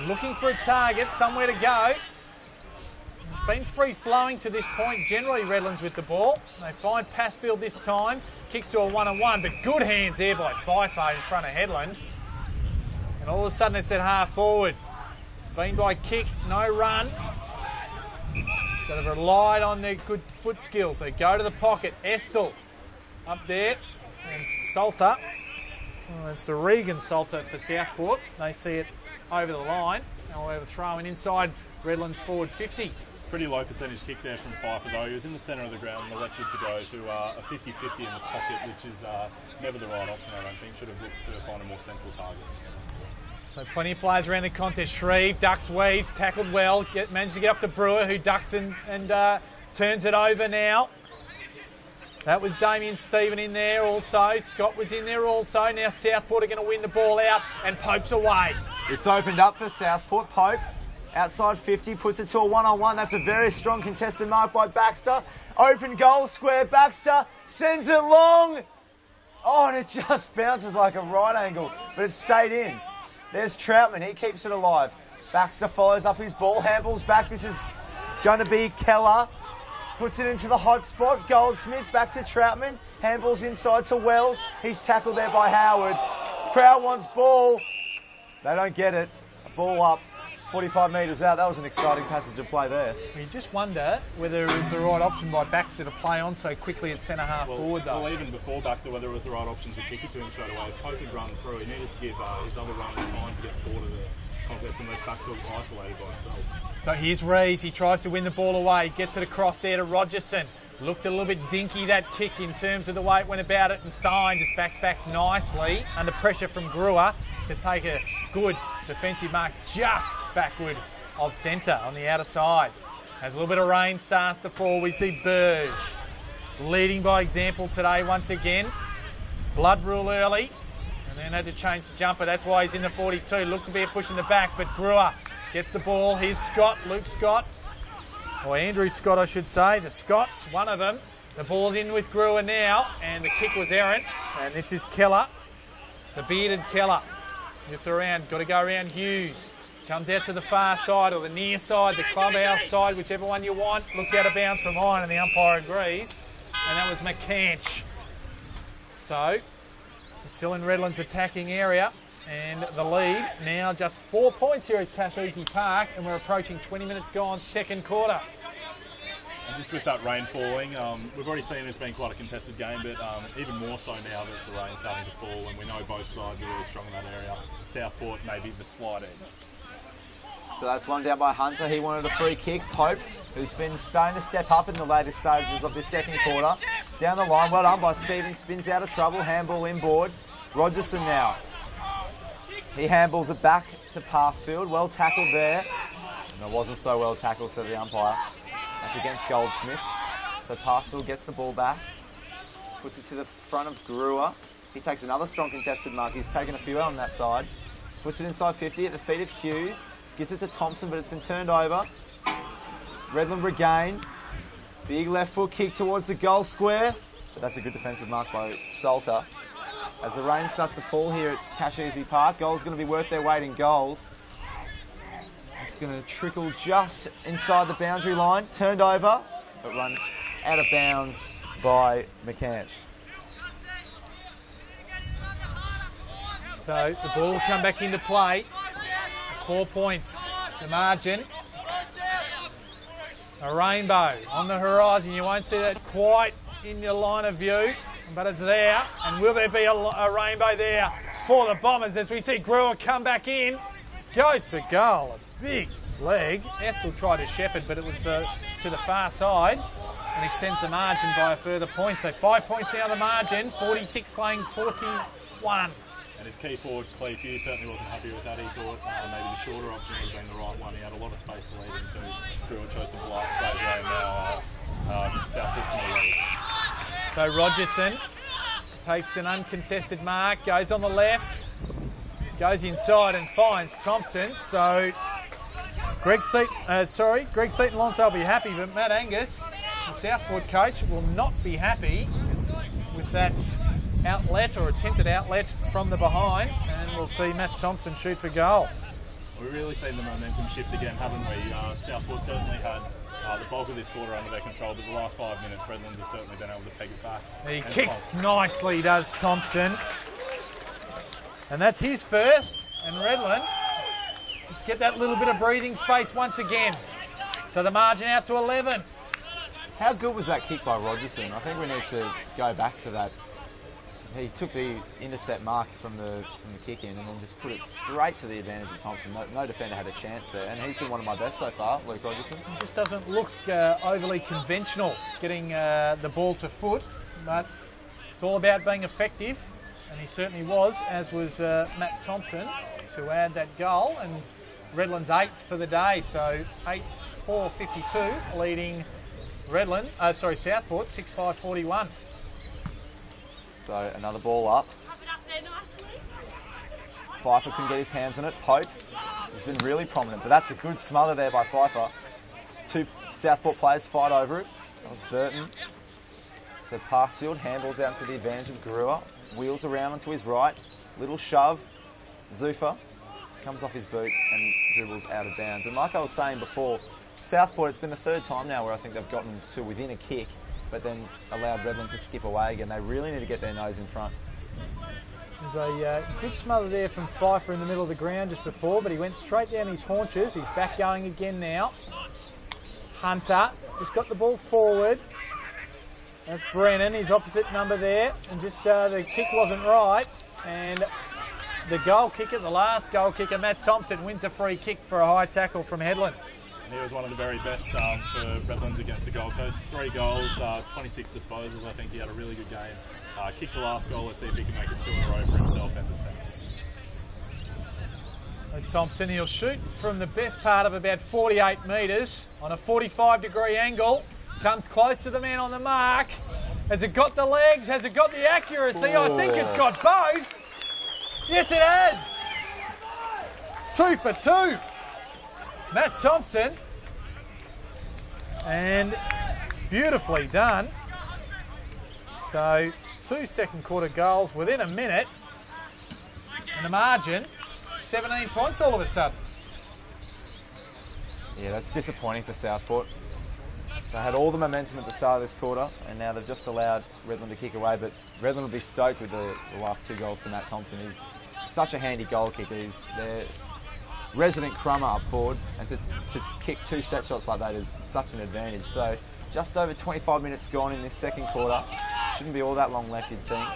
Looking for a target, somewhere to go. It's been free-flowing to this point. Generally, Redlands with the ball. They find Passfield this time. Kicks to a 1-on-1, but good hands there by Fifo in front of Headland. And all of a sudden, it's at half forward. It's been by kick, no run. So they've relied on their good foot skills. They go to the pocket. Estel up there. And Salter. Well, it's a Regan Salter for Southport. They see it over the line. However, throwing inside Redland's forward 50. Pretty low percentage kick there from Pfeiffer though. He was in the centre of the ground and elected to go to a 50-50 in the pocket, which is never the right option, I don't think. Should have looked to find a more central target. So plenty of players around the contest. Shreve ducks, weaves, tackled well, managed to get up to Brewer, who ducks and turns it over now. That was Damien Stephen in there also. Scott was in there also. Now Southport are going to win the ball out and Pope's away. It's opened up for Southport. Pope, outside 50, puts it to a 1-on-1. That's a very strong contested mark by Baxter. Open goal square. Baxter sends it long. Oh, and it just bounces like a right angle, but it stayed in. There's Troutman. He keeps it alive. Baxter follows up his ball, handballs back. This is going to be Keller. Puts it into the hot spot. Goldsmith back to Troutman. Handballs inside to Wells. He's tackled there by Howard. Crowd wants ball. They don't get it. A ball up 45 metres out. That was an exciting passage of play there. You just wonder whether it was the right option by Baxter to play on so quickly at centre half forward though. Well, even before Baxter, whether it was the right option to kick it to him straight away. If Pope had run through, he needed to give his other runners time to get forward of the contest and let Baxter isolated by himself. So here's Rees. He tries to win the ball away. Gets it across there to Rogerson. Looked a little bit dinky, that kick, in terms of the way it went about it. And Thine just backs back nicely under pressure from Brewer to take a good defensive mark just backward of centre on the outer side. As a little bit of rain starts to fall, we see Burge leading by example today once again. Blood rule early and then had to change the jumper. That's why he's in the 42. Looked to be a push in the back, but Brewer gets the ball. Here's Scott, Luke Scott. Or Andrew Scott, I should say. The Scots, one of them. The ball's in with Brewer now, and the kick was errant. And this is Keller, the bearded Keller. Gets around, got to go around Hughes. Comes out to the far side, or the near side, the clubhouse side, whichever one you want. Looked out of bounds from mine, and the umpire agrees. And that was McCanch. So, it's still in Redland's attacking area. And the lead now just 4 points here at Casheezi Park, and we're approaching 20 minutes gone, second quarter. And just with that rain falling, we've already seen it's been quite a contested game, but even more so now that the rain's starting to fall, and we know both sides are really strong in that area. Southport maybe the slight edge. So that's one down by Hunter. He wanted a free kick. Pope, who's been starting to step up in the later stages of this second quarter. Down the line, well done by Stephen. Spins out of trouble. Handball inboard. Rogerson now. He handballs it back to Passfield. Well tackled there. And it wasn't so well tackled, so the umpire. That's against Goldsmith. So Passfield gets the ball back. Puts it to the front of Brewer. He takes another strong contested mark. He's taken a few out on that side. Puts it inside 50 at the feet of Hughes. Gives it to Thompson, but it's been turned over. Redland regain. Big left foot kick towards the goal square. But that's a good defensive mark by Salter. As the rain starts to fall here at Casheezi Park, goal's going to be worth their weight in gold. It's going to trickle just inside the boundary line. Turned over, but run out of bounds by McCanch. So the ball will come back into play. 4 points, the margin. A rainbow on the horizon. You won't see that quite in your line of view, but it's there. And will there be a rainbow there for the Bombers as we see Brewer come back in? Goes for goal. A big leg. Estel tried to shepherd, but it was to the far side and extends the margin by a further point. So 5 points now the margin. 46 playing 41. And his key forward, Cleve Hughes, certainly wasn't happy with that. He thought maybe the shorter option would have been the right one. He had a lot of space to lead into. Brewer chose to block, plays away now. Southport can lead. So Rogerson takes an uncontested mark, goes on the left, goes inside and finds Thompson. So Greg Seaton Lonsdale will be happy, but Matt Angus, the Southport coach, will not be happy with that outlet or attempted outlet from the behind, and we'll see Matt Thompson shoot for goal. We've really seen the momentum shift again, haven't we? Southport certainly had the bulk of this quarter under their control, but the last 5 minutes, Redlands have certainly been able to peg it back. He kicks nicely, does Thompson. And that's his first, and Redland, let's get that little bit of breathing space once again. So the margin out to 11. How good was that kick by Rogerson? I think we need to go back to that. He took the intercept mark from the kick in and then just put it straight to the advantage of Thompson. No defender had a chance there, and he's been one of my best so far, Luke Rogerson. He just doesn't look overly conventional getting the ball to foot, but it's all about being effective, and he certainly was, as was Matt Thompson, to add that goal, and Redland's 8th for the day, so 8-4-52, leading Southport 6-5-41. So another ball up. Pfeiffer couldn't get his hands on it. Pope has been really prominent, but that's a good smother there by Pfeiffer. 2 Southport players fight over it. That was Burton. So Passfield handballs out to the advantage of Brewer. Wheels around onto his right. Little shove. Zufa comes off his boot and dribbles out of bounds. And like I was saying before, Southport, it's been the 3rd time now where I think they've gotten to within a kick, but then allowed Redland to skip away again. They really need to get their nose in front. There's a good smother there from Pfeiffer in the middle of the ground just before, but he went straight down his haunches. He's back going again now. Hunter has got the ball forward. That's Brennan, his opposite number there. And just the kick wasn't right. And the goal kicker, the last goal kicker, Matt Thompson, wins a free kick for a high tackle from Headland. He was one of the very best for Redlands against the Gold Coast. 3 goals, 26 disposals. I think he had a really good game. Kicked the last goal. Let's see if he can make it 2 in a row for himself and the team. Thompson, he'll shoot from the best part of about 48 metres on a 45-degree angle. Comes close to the man on the mark. Has it got the legs? Has it got the accuracy? I think it's got both. Yes, it has. 2 for 2. Matt Thompson, and beautifully done. So 2 second quarter goals within a minute, and the margin 17 points all of a sudden. Yeah, that's disappointing for Southport. They had all the momentum at the start of this quarter, and now they've just allowed Redland to kick away, but Redland will be stoked with the last 2 goals to Matt Thompson. He's such a handy goal kicker. He's their resident crummer up forward, and to kick 2 set shots like that is such an advantage. So just over 25 minutes gone in this second quarter. Shouldn't be all that long left, you'd think.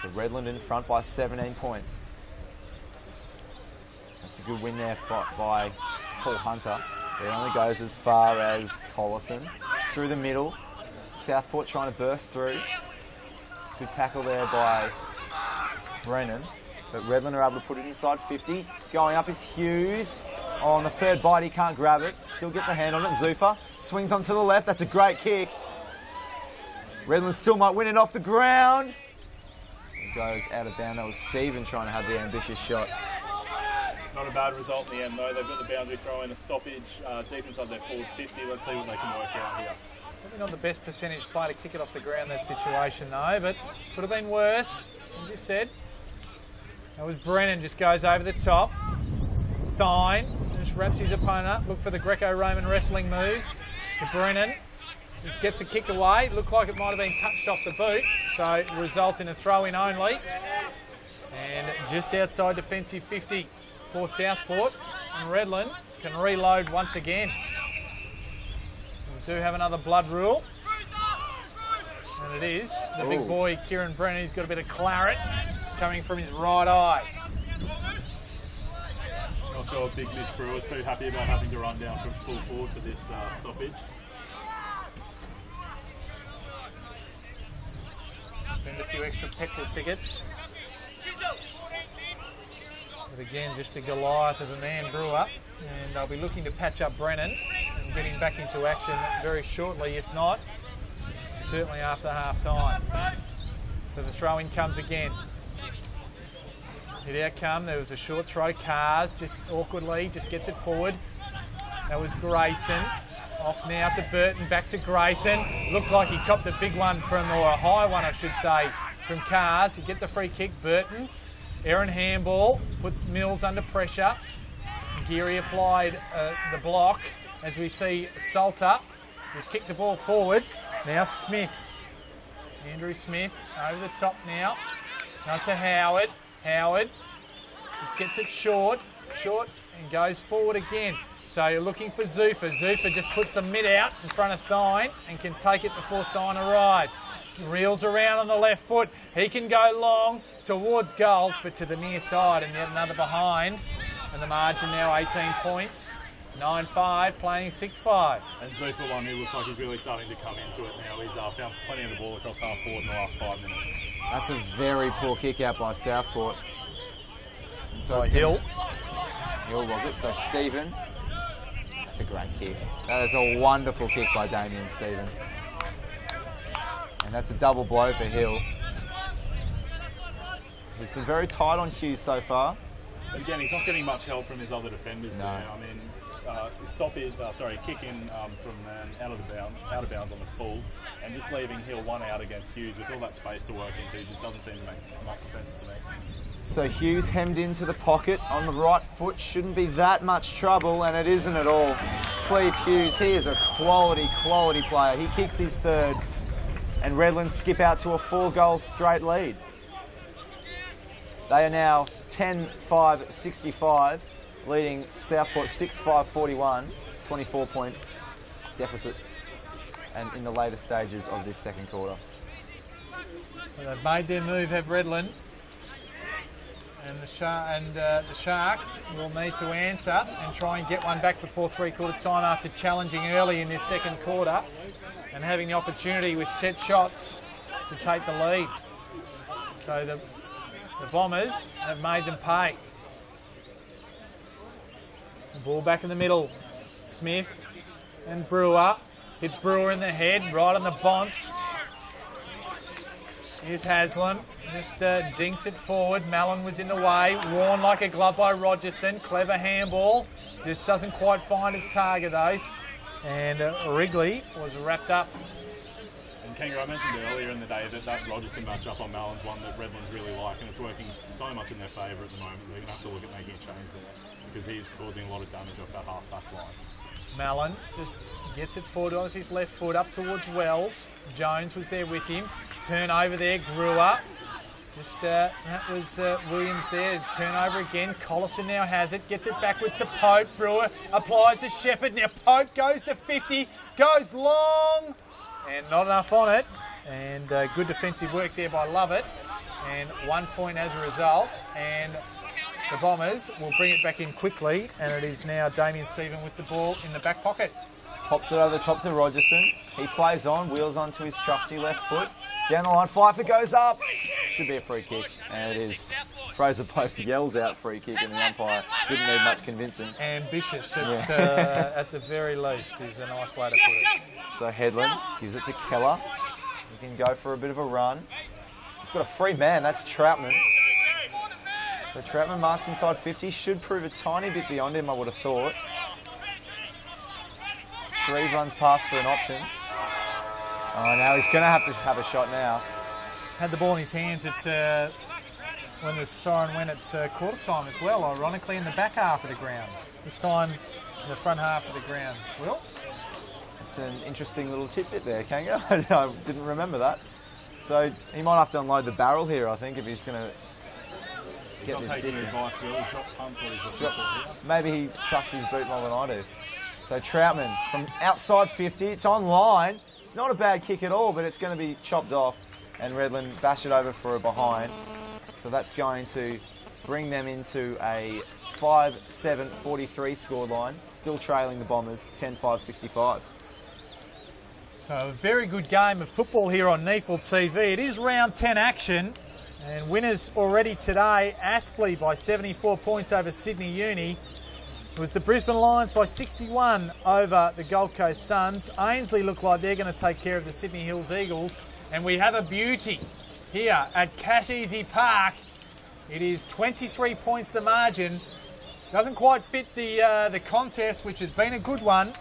So Redland in front by 17 points. It's a good win there by Paul Hunter. It only goes as far as Collison. Through the middle. Southport trying to burst through. Good tackle there by Brennan. But Redland are able to put it inside 50. Going up is Hughes. Oh, on the third bite, he can't grab it. Still gets a hand on it. Zufa swings on to the left. That's a great kick. Redland still might win it off the ground. It goes out of bounds. That was Stephen trying to have the ambitious shot. Not a bad result in the end, though. They've got the boundary throw in, a stoppage deep inside their forward 50. Let's see what they can work out here. Probably not the best percentage play to kick it off the ground, that situation, though, but could have been worse, as you said. That was Brennan, just goes over the top. Thine just wraps his opponent up. Look for the Greco-Roman wrestling moves. To Brennan. Just gets a kick away. Looked like it might have been touched off the boot, so result in a throw-in only. And just outside defensive 50 for Southport. And Redland can reload once again. We do have another blood rule. And it is the big boy, Kieran Brennan. He's got a bit of claret coming from his right eye. Not sure Big Mitch Brewer's too happy about having to run down from full forward for this stoppage. Spend a few extra petrol tickets. But again, just a Goliath of a man, Brewer. And they'll be looking to patch up Brennan and get him back into action very shortly, if not, certainly after half time. So the throw-in comes again. Hit outcome, there was a short throw. Cars just awkwardly just gets it forward. That was Grayson. Off now to Burton, back to Grayson. Looked like he copped a big one from, or a high one I should say, from Cars. He gets the free kick, Burton. Aaron handball, puts Mills under pressure. Geary applied the block as we see Salter just kick the ball forward. Now Smith. Andrew Smith over the top now. Now to Howard. Howard just gets it short, and goes forward again. So you're looking for Zufa. Zufa just puts the mid out in front of Thine and can take it before Thine arrives. Reels around on the left foot. He can go long towards goals, but to the near side, and yet another behind. And the margin now 18 points. 9-5, playing 6-5. And Zufa one who looks like he's really starting to come into it now. He's found plenty of the ball across half forward in the last 5 minutes. That's a very poor kick out by Southport. And so Hill. Hill was it? So Stephen. That's a great kick. That is a wonderful kick by Damien Stephen. And that's a double blow for Hill. He's been very tight on Hughes so far. But again, he's not getting much help from his other defenders there. I mean, kicking from out of bounds on the full, and just leaving Hill one out against Hughes with all that space to work into just doesn't seem to make much sense to me. So Hughes hemmed into the pocket on the right foot. Shouldn't be that much trouble, and it isn't at all. Cleve Hughes, he is a quality player. He kicks his third, and Redland skip out to a 4-goal straight lead. They are now 10-5-65, leading Southport 6-5-41, 24-point deficit, and in the later stages of this second quarter. So they've made their move, have Redland. And the Sharks will need to answer and try and get one back before three-quarter time after challenging early in this second quarter and having the opportunity with set shots to take the lead. So the Bombers have made them pay. The ball back in the middle. Smith and Brewer. Hit Brewer in the head, right on the bounce. Here's Haslam. Just dinks it forward. Mallon was in the way. Worn like a glove by Rogerson. Clever handball. Just doesn't quite find its target, though. And Wrigley was wrapped up. And Kenga, I mentioned earlier in the day that Rogerson matchup on Mallon's one that Redland's really like, and it's working so much in their favour at the moment. They're going to have to look at making a change there because he's causing a lot of damage off that half-back line. Mallon just gets it forward on his left foot up towards Wells. Jones was there with him. Turn over there, Brewer. Just that was Williams there. Turn over again. Collison now has it. Gets it back with the Pope. Brewer applies to Shepherd. Now Pope goes to 50. Goes long. And not enough on it. And good defensive work there by Lovett. And 1 point as a result. And the Bombers will bring it back in quickly, and it is now Damien Stephen with the ball in the back pocket. Pops it over the top to Rogerson. He plays on, wheels onto his trusty left foot. Down the line, Pfeiffer goes up. Should be a free kick, and it is. Fraser Pope yells out free kick, and the umpire didn't need much convincing. Ambitious at the very least is a nice way to put it. So Headland gives it to Keller. He can go for a bit of a run. He's got a free man, that's Troutman. So Troutman marks inside 50, should prove a tiny bit beyond him, I would have thought. Shreve runs past for an option. Oh, now he's going to have a shot now. Had the ball in his hands at when the siren went at quarter time as well, ironically in the back half of the ground. This time in the front half of the ground. Will? It's an interesting little tidbit there, Kanga. I didn't remember that. So he might have to unload the barrel here, I think, if he's going to get this distance. Advice, Will. He drops punts when he's looking for it. Maybe he trusts his boot more than I do. So Troutman from outside 50, it's on line. It's not a bad kick at all, but it's going to be chopped off, and Redland bash it over for a behind. So that's going to bring them into a 5-7-43 scoreline, still trailing the Bombers 10-5-65. So a very good game of football here on Neefle TV. It is round 10 action, and winners already today. Aspley by 74 points over Sydney Uni. It was the Brisbane Lions by 61 over the Gold Coast Suns. Ainsley look like they're going to take care of the Sydney Hills Eagles. And we have a beauty here at Casheezi Park. It is 23 points the margin. Doesn't quite fit the contest, which has been a good one.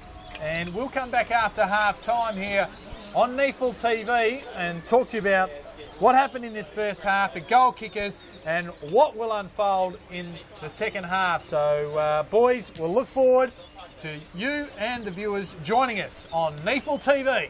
And we'll come back after half time here on Neefle TV and talk to you about what happened in this first half, the goal kickers, and what will unfold in the second half. So, boys, we'll look forward to you and the viewers joining us on Neefle TV.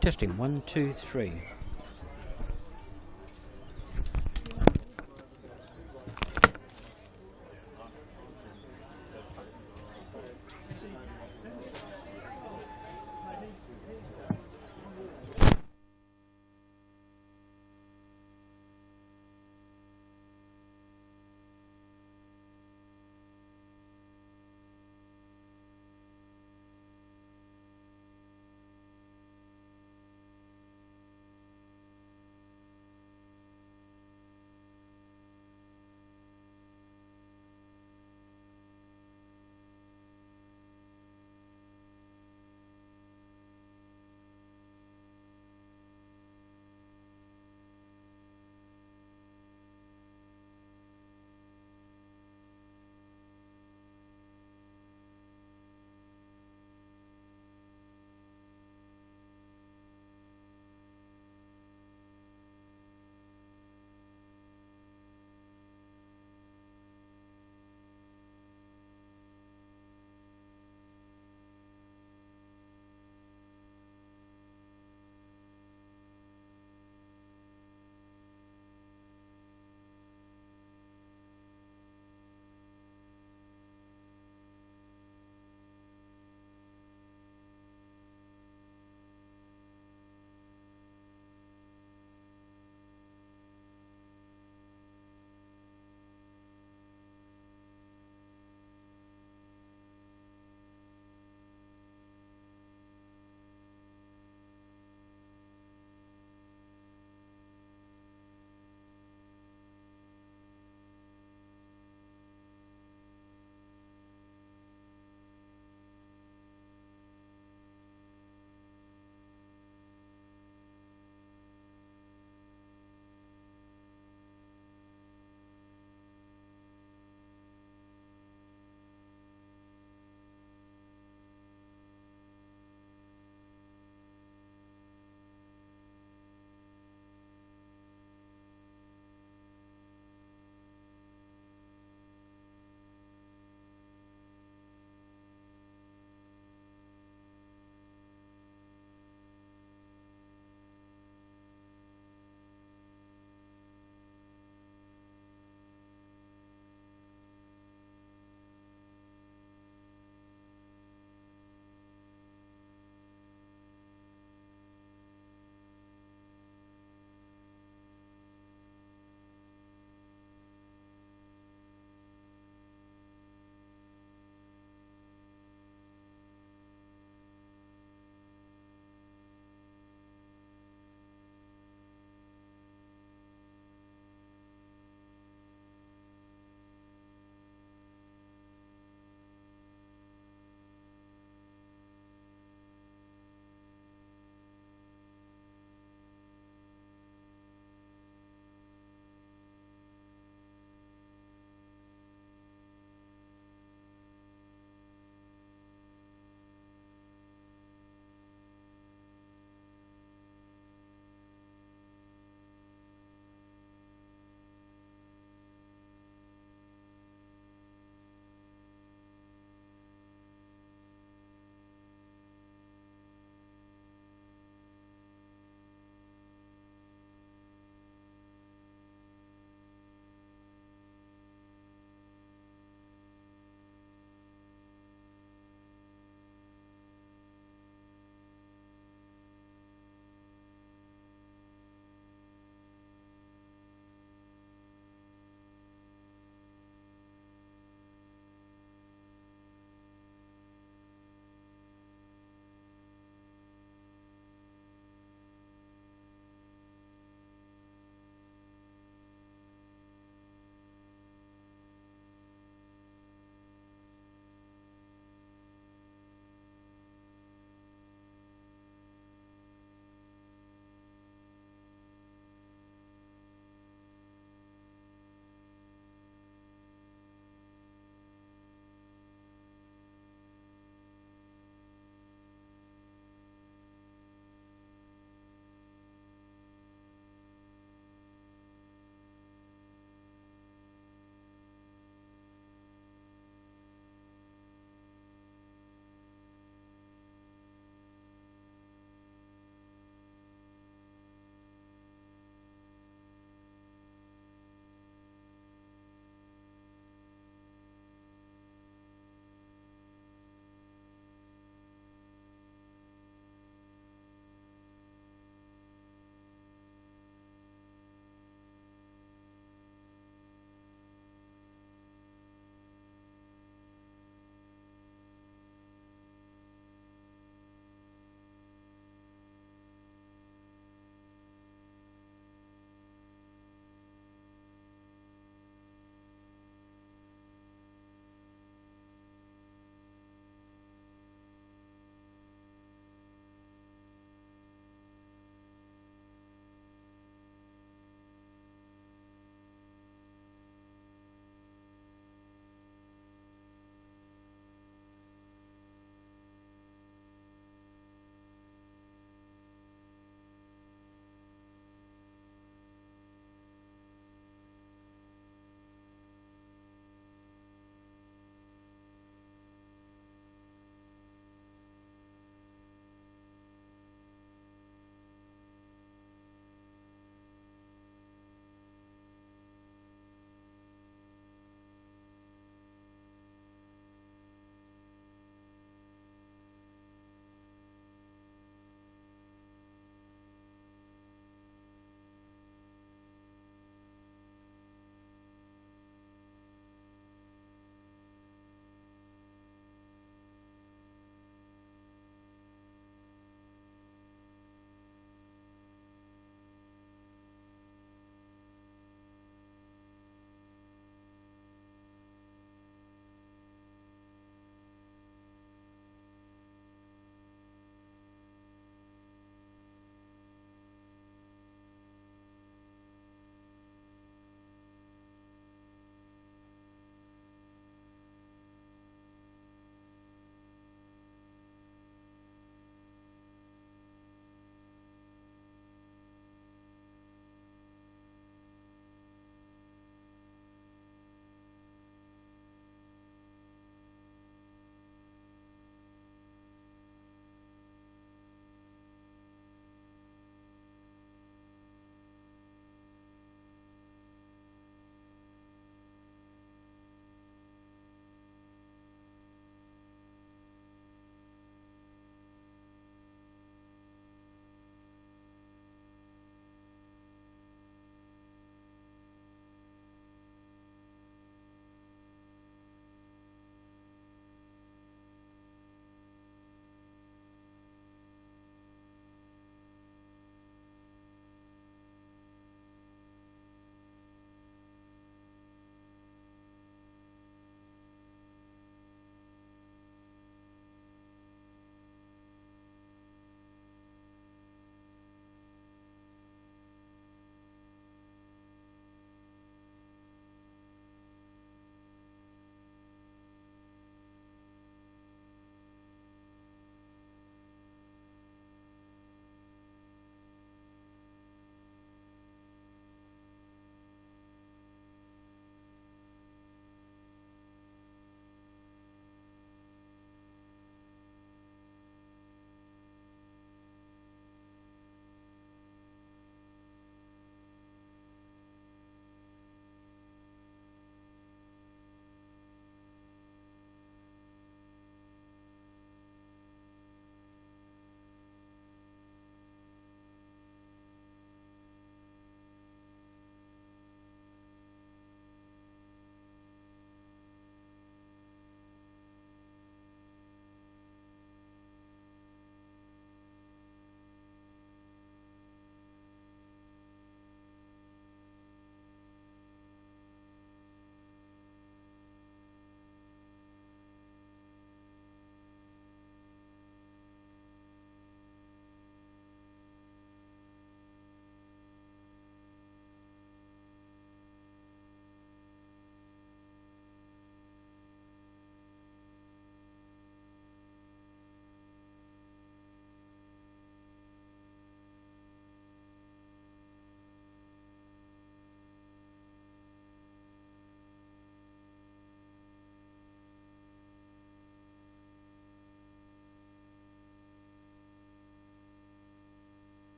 Testing 1, 2, 3.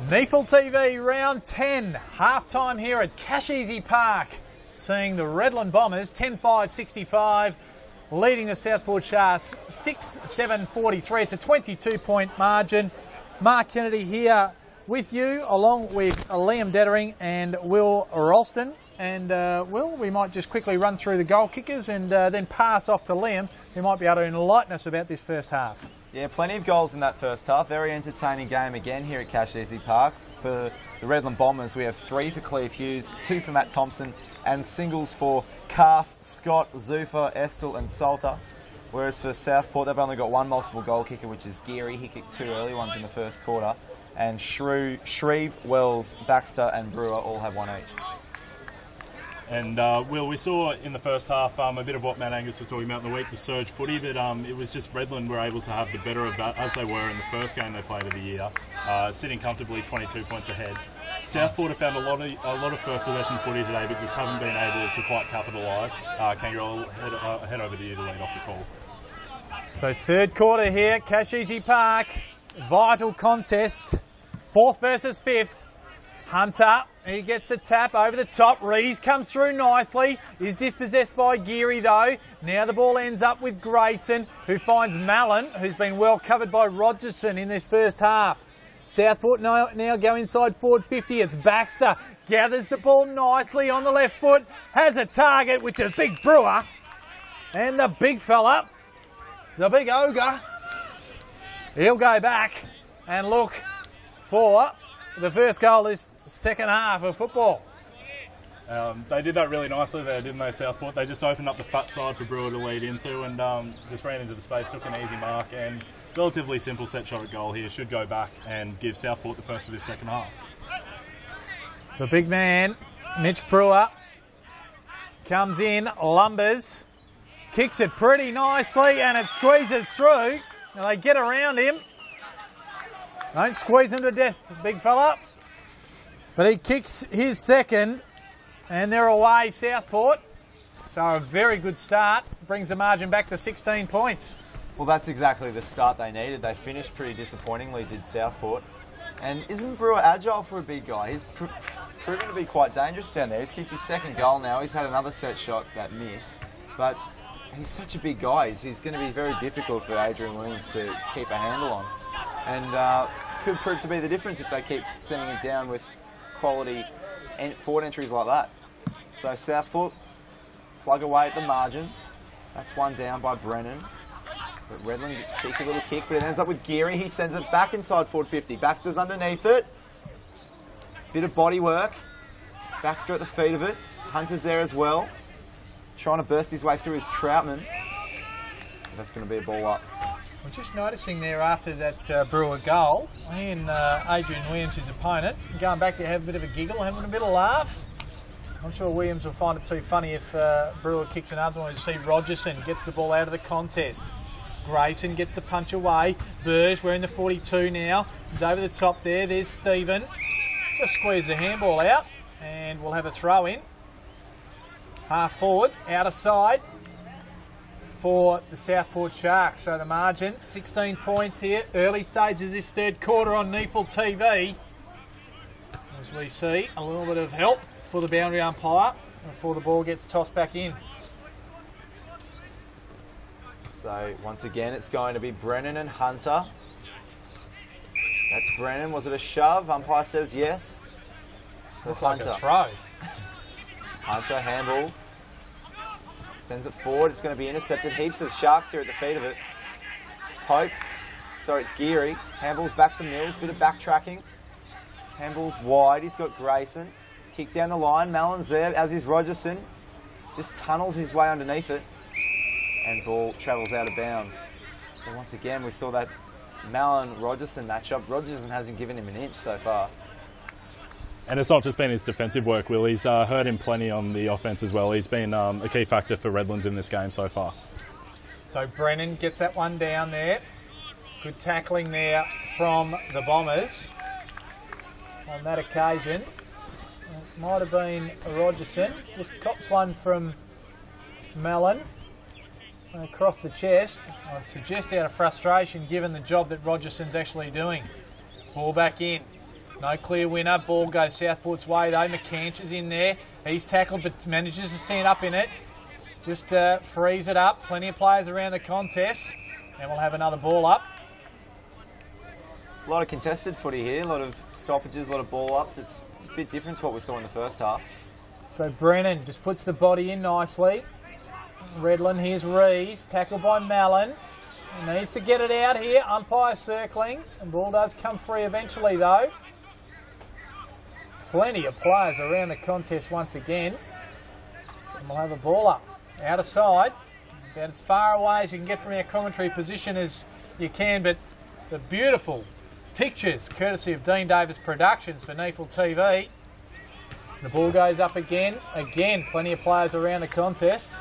Neefle TV, round 10, half-time here at Casheezi Park, seeing the Redland Bombers 10-5-65, leading the Southport Sharks 6-7-43. It's a 22-point margin. Mark Kennedy here with you, along with Liam Dettering and Will Ralston. And Will, we might just quickly run through the goal kickers and then pass off to Liam, who might be able to enlighten us about this first half. Yeah, plenty of goals in that first half. Very entertaining game again here at Casheezi Park. For the Redland Bombers, we have 3 for Cleve Hughes, 2 for Matt Thompson, and singles for Cass, Scott, Zufa, Estel and Salter. Whereas for Southport, they've only got 1 multiple goal kicker, which is Geary. He kicked 2 early ones in the first quarter. And Shreve, Wells, Baxter and Brewer all have 1 each. And Will, we saw in the first half a bit of what Matt Angus was talking about in the week, the surge footy, but it was just Redland were able to have the better of that, as they were in the first game they played of the year, sitting comfortably 22 points ahead. Southport have found a lot of first possession footy today, but just haven't been able to quite capitalise. Kangaroo, I'll head over to you to lead off the call. So third quarter here, Casheezi Park, vital contest, 4th versus 5th. Hunter, he gets the tap over the top. Rees comes through nicely. Is dispossessed by Geary though. Now the ball ends up with Grayson, who finds Mallon, who's been well covered by Rogerson in this first half. Southport now go inside forward 50. It's Baxter. Gathers the ball nicely on the left foot. Has a target, which is Big Brewer. And the big fella, the big ogre, he'll go back and look for the first goal this second half of football. They did that really nicely there, didn't they, Southport? They just opened up the fat side for Brewer to lead into and just ran into the space, took an easy mark, and relatively simple set shot at goal here. Should go back and give Southport the first of this second half. The big man, Mitch Brewer, comes in, lumbers, kicks it pretty nicely, and it squeezes through. And they get around him. Don't squeeze him to death, big fella. But he kicks his second, and they're away, Southport. So a very good start. Brings the margin back to 16 points. Well, that's exactly the start they needed. They finished pretty disappointingly, did Southport. And isn't Brewer agile for a big guy? He's proven to be quite dangerous down there. He's kicked his second goal now. He's had another set shot that missed. But he's such a big guy. He's going to be very difficult for Adrian Williams to keep a handle on. And could prove to be the difference if they keep sending it down with quality forward entries like that. So Southport plug away at the margin. That's one down by Brennan. But Redland, cheeky little kick, but it ends up with Geary. He sends it back inside forward 50. Baxter's underneath it. Bit of body work. Baxter at the feet of it. Hunter's there as well. Trying to burst his way through his Troutman. That's going to be a ball up. I'm just noticing there after that Brewer goal, he and Adrian Williams, his opponent, going back there, have a bit of a giggle, having a bit of laugh. I'm sure Williams will find it too funny if Brewer kicks another one. You see Rogerson gets the ball out of the contest. Grayson gets the punch away. Burge, we're in the 42 now. He's over the top there. There's Stephen. Just squeeze the handball out, and we'll have a throw in. Half forward, outer side for the Southport Sharks. So the margin, 16 points here. Early stages this third quarter on Neefle TV. As we see, a little bit of help for the boundary umpire before the ball gets tossed back in. So once again, it's going to be Brennan and Hunter. That's Brennan. Was it a shove? Umpire says yes. So Looked Hunter. like a throw. Hunter, handball. Sends it forward. It's going to be intercepted. Heaps of Sharks here at the feet of it. Pope. Sorry, it's Geary. Handball's back to Mills. Bit of backtracking. Handball's wide. He's got Grayson. Kick down the line. Mallon's there, as is Rogerson. Just tunnels his way underneath it. And ball travels out of bounds. So once again, we saw that Mallon-Rogerson matchup. Rogerson hasn't given him an inch so far. And it's not just been his defensive work, Will. He's hurt him plenty on the offence as well. He's been a key factor for Redlands in this game so far. So Brennan gets that one down there. Good tackling there from the Bombers on that occasion. It might have been Rogerson. Just cops one from Mallon across the chest. I'd suggest out of frustration given the job that Rogerson's actually doing. Ball back in. No clear winner. Ball goes Southport's way though. McCancher's in there. He's tackled but manages to stand up in it. Just frees it up. Plenty of players around the contest. And we'll have another ball up. A lot of contested footy here. A lot of stoppages, a lot of ball ups. It's a bit different to what we saw in the first half. So Brennan just puts the body in nicely. Redland, here's Rees. Tackled by Mallon. He needs to get it out here. Umpire circling. And ball does come free eventually though. Plenty of players around the contest once again. And we'll have a ball up. Out of side. About as far away as you can get from our commentary position as you can. But the beautiful pictures, courtesy of Dean Davis Productions for Neefle TV. The ball goes up again. Again, plenty of players around the contest.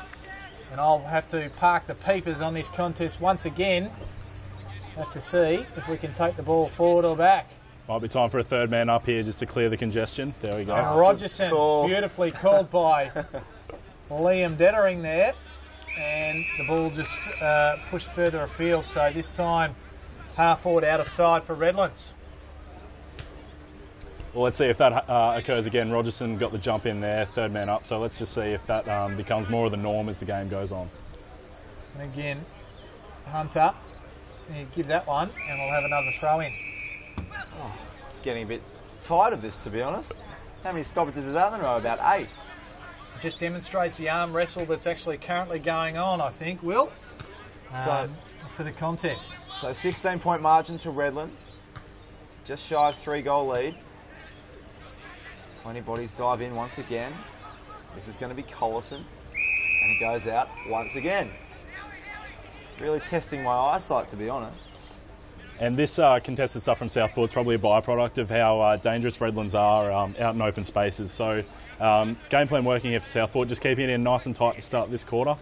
And I'll have to park the peepers on this contest once again. Have to see if we can take the ball forward or back. Might be time for a third man up here just to clear the congestion. There we go. And Rogerson, beautifully called by Liam Dettering there. And the ball just pushed further afield. So this time, half forward out of side for Redlands. Well, let's see if that occurs again. Rogerson got the jump in there, third man up. So let's just see if that becomes more of the norm as the game goes on. And again, Hunter, you give that one, and we'll have another throw in. Oh, getting a bit tired of this, to be honest. How many stoppages is that in a row? About 8. Just demonstrates the arm wrestle that's actually currently going on, I think, Will, for the contest. So 16-point margin to Redland. Just shy of 3-goal lead. 20 bodies dive in once again. This is going to be Collison. And he goes out once again. Really testing my eyesight, to be honest. And this contested stuff from Southport is probably a byproduct of how dangerous Redlands are out in open spaces. So game plan working here for Southport, just keeping it in nice and tight to start this quarter.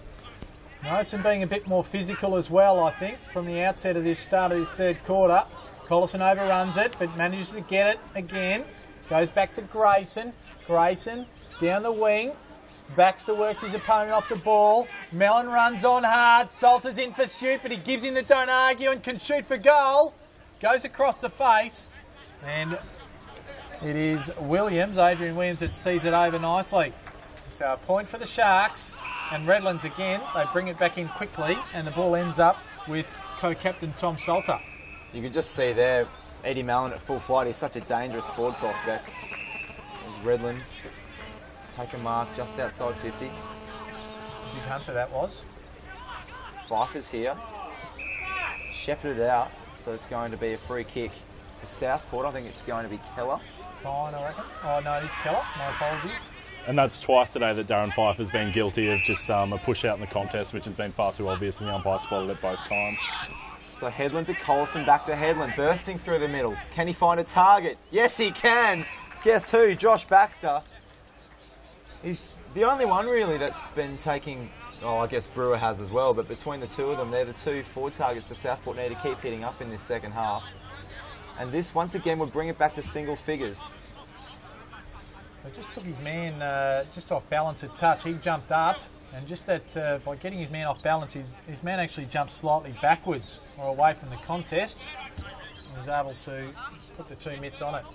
Nice and being a bit more physical as well, I think, from the outset of this start of this third quarter. Collison overruns it, but manages to get it again. Goes back to Grayson. Grayson down the wing. Baxter works his opponent off the ball. Mellon runs on hard. Salter's in pursuit, but he gives him the don't argue and can shoot for goal. Goes across the face. And it is Williams, Adrian Williams, that sees it over nicely. So a point for the Sharks. And Redlands again, they bring it back in quickly. And the ball ends up with co-captain Tom Salter. You can just see there, Eddie Mallon at full flight. He's such a dangerous forward prospect. There's Redland. Take a mark just outside 50. Big Hunter that was. Pfeiffer's here. Shepherded out, so it's going to be a free kick to Southport. I think it's going to be Keller. Fine, I reckon. Oh, no, it is Keller. My apologies. And that's twice today that Darren Pfeiffer's been guilty of just a push out in the contest, which has been far too obvious, and the umpire spotted it both times. So Headland to Collison, back to Headland, bursting through the middle. Can he find a target? Yes, he can. Guess who? Josh Baxter. He's the only one really that's been taking, oh, I guess Brewer has as well, but between the two of them, they're the two forward targets that Southport need to keep hitting up in this second half. And this, once again, would bring it back to single figures. So just took his man just off balance a touch. He jumped up, and just that by getting his man off balance, his man actually jumped slightly backwards or away from the contest. He was able to put the 2 mitts on it.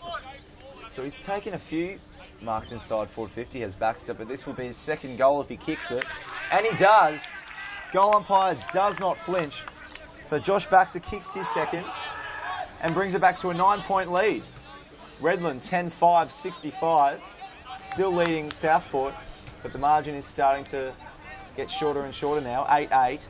So he's taken a few marks inside forward 50, has Baxter, but this will be his second goal if he kicks it. And he does. Goal umpire does not flinch. So Josh Baxter kicks his second and brings it back to a 9-point lead. Redland 10-5-65, still leading Southport, but the margin is starting to get shorter and shorter now, 8-8.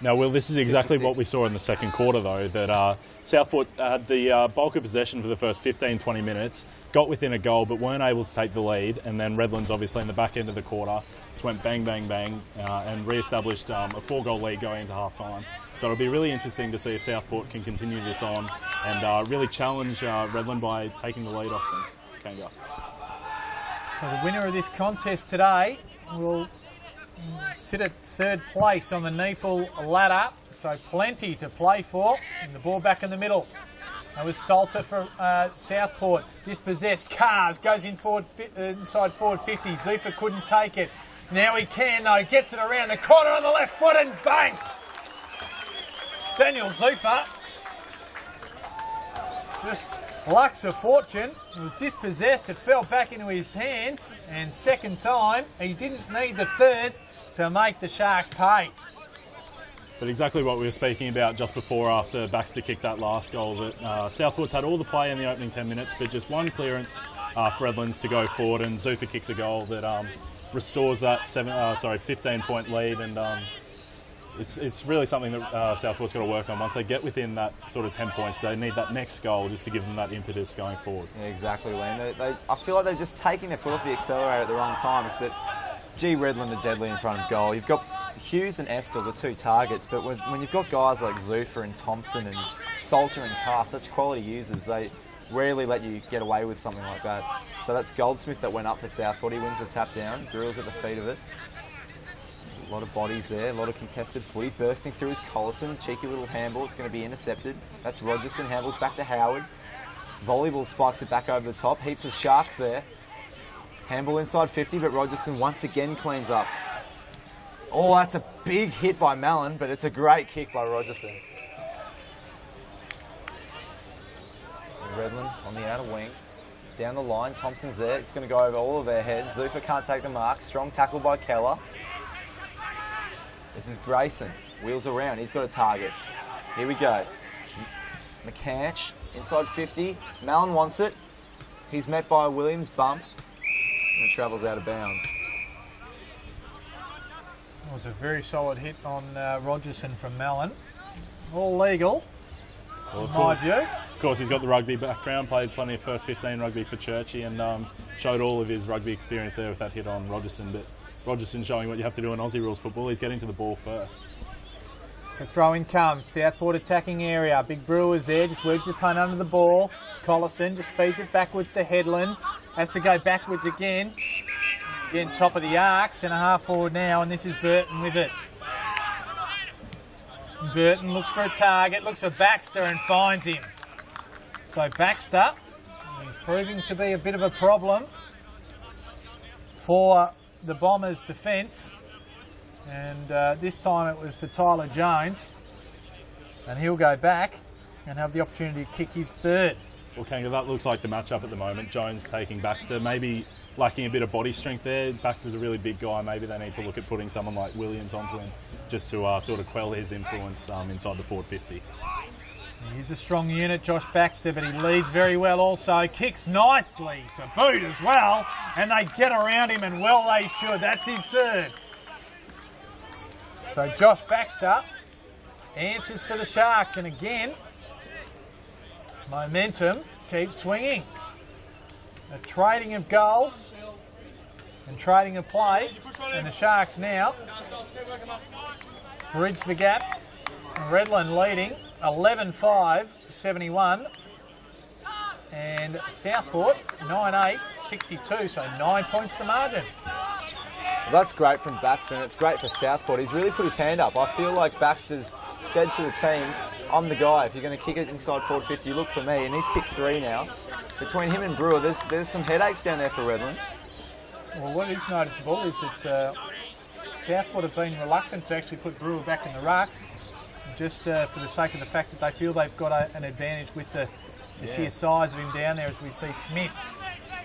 Now, Will, this is exactly what we saw in the second quarter, though, that Southport had the bulk of possession for the first 15-20 minutes, got within a goal, but weren't able to take the lead, and then Redlands, obviously, in the back end of the quarter, just went bang, bang, bang, and re-established a 4-goal lead going into half-time. So it'll be really interesting to see if Southport can continue this on and really challenge Redland by taking the lead off them. Kanga. So the winner of this contest today will sit at third place on the Neefle ladder, so plenty to play for. And the ball back in the middle. That was Salter for Southport. Dispossessed. Cars goes in forward, inside forward 50. Zufa couldn't take it. Now he can though. Gets it around the corner on the left foot and bang! Daniel Zufa just lucks of fortune. It was dispossessed, it fell back into his hands, and second time, he didn't need the third to make the Sharks pay. But exactly what we were speaking about just before, after Baxter kicked that last goal, that Southport's had all the play in the opening 10 minutes, but just one clearance for Redlands to go forward, and Zuffa kicks a goal that restores that 15-point lead, and it's really something that Southport's got to work on. Once they get within that sort of 10 points, they need that next goal just to give them that impetus going forward. Yeah, exactly, Liam. I feel like they're just taking their foot off the accelerator at the wrong times, but gee, Redland are deadly in front of goal. You've got Hughes and Estel, the two targets, but when you've got guys like Zuffa and Thompson and Salter and Carr, such quality users, they rarely let you get away with something like that. So that's Goldsmith that went up for Southport. He wins the tap down. Grill's at the feet of it. A lot of bodies there, a lot of contested footy. Bursting through is Collison. Cheeky little handball. It's going to be intercepted. That's Rogerson. Handballs back to Howard. Volleyball spikes it back over the top. Heaps of Sharks there. Handball inside 50, but Rogerson once again cleans up. Oh, that's a big hit by Mallon, but it's a great kick by Rogerson. So Redland on the outer wing. Down the line, Thompson's there. It's going to go over all of their heads. Zuffa can't take the mark. Strong tackle by Keller. This is Grayson. Wheels around. He's got a target. Here we go. McCanch, inside 50. Mallon wants it. He's met by a Williams bump. And it travels out of bounds. It was a very solid hit on Rogerson from Mallon. All legal, well, in my view. Of course, he's got the rugby background, played plenty of first 15 rugby for Churchy, and showed all of his rugby experience there with that hit on Rogerson. But Rogerson showing what you have to do in Aussie rules football. He's getting to the ball first. So throw in comes, Southport attacking area. Big Brewers there, just wedges the punt under the ball. Collison just feeds it backwards to Headland. Has to go backwards again. Again, top of the arc, centre half forward now, and this is Burton with it. Burton looks for a target, looks for Baxter and finds him. So Baxter, he's proving to be a bit of a problem for the Bombers' defence. And this time it was for Tyler Jones. And he'll go back and have the opportunity to kick his third. Well, Kanga, that looks like the matchup at the moment. Jones taking Baxter, maybe lacking a bit of body strength there. Baxter's a really big guy. Maybe they need to look at putting someone like Williams onto him just to sort of quell his influence inside the forward 50. He's a strong unit, Josh Baxter, but he leads very well also. Kicks nicely to boot as well. And they get around him, and well they should. That's his third. So Josh Baxter answers for the Sharks, and again, momentum keeps swinging. A trading of goals and trading of play, and the Sharks now bridge the gap. Redland leading 11-5-71, and Southport 9-8-62, so 9 points the margin. Well, that's great from Baxter, and it's great for Southport. He's really put his hand up. I feel like Baxter's said to the team, I'm the guy. If you're going to kick it inside forward 50, look for me. And he's kicked 3 now. Between him and Brewer, there's some headaches down there for Redland. Well, what is noticeable is that Southport have been reluctant to actually put Brewer back in the ruck, just for the sake of the fact that they feel they've got an advantage with the sheer size of him down there, as we see Smith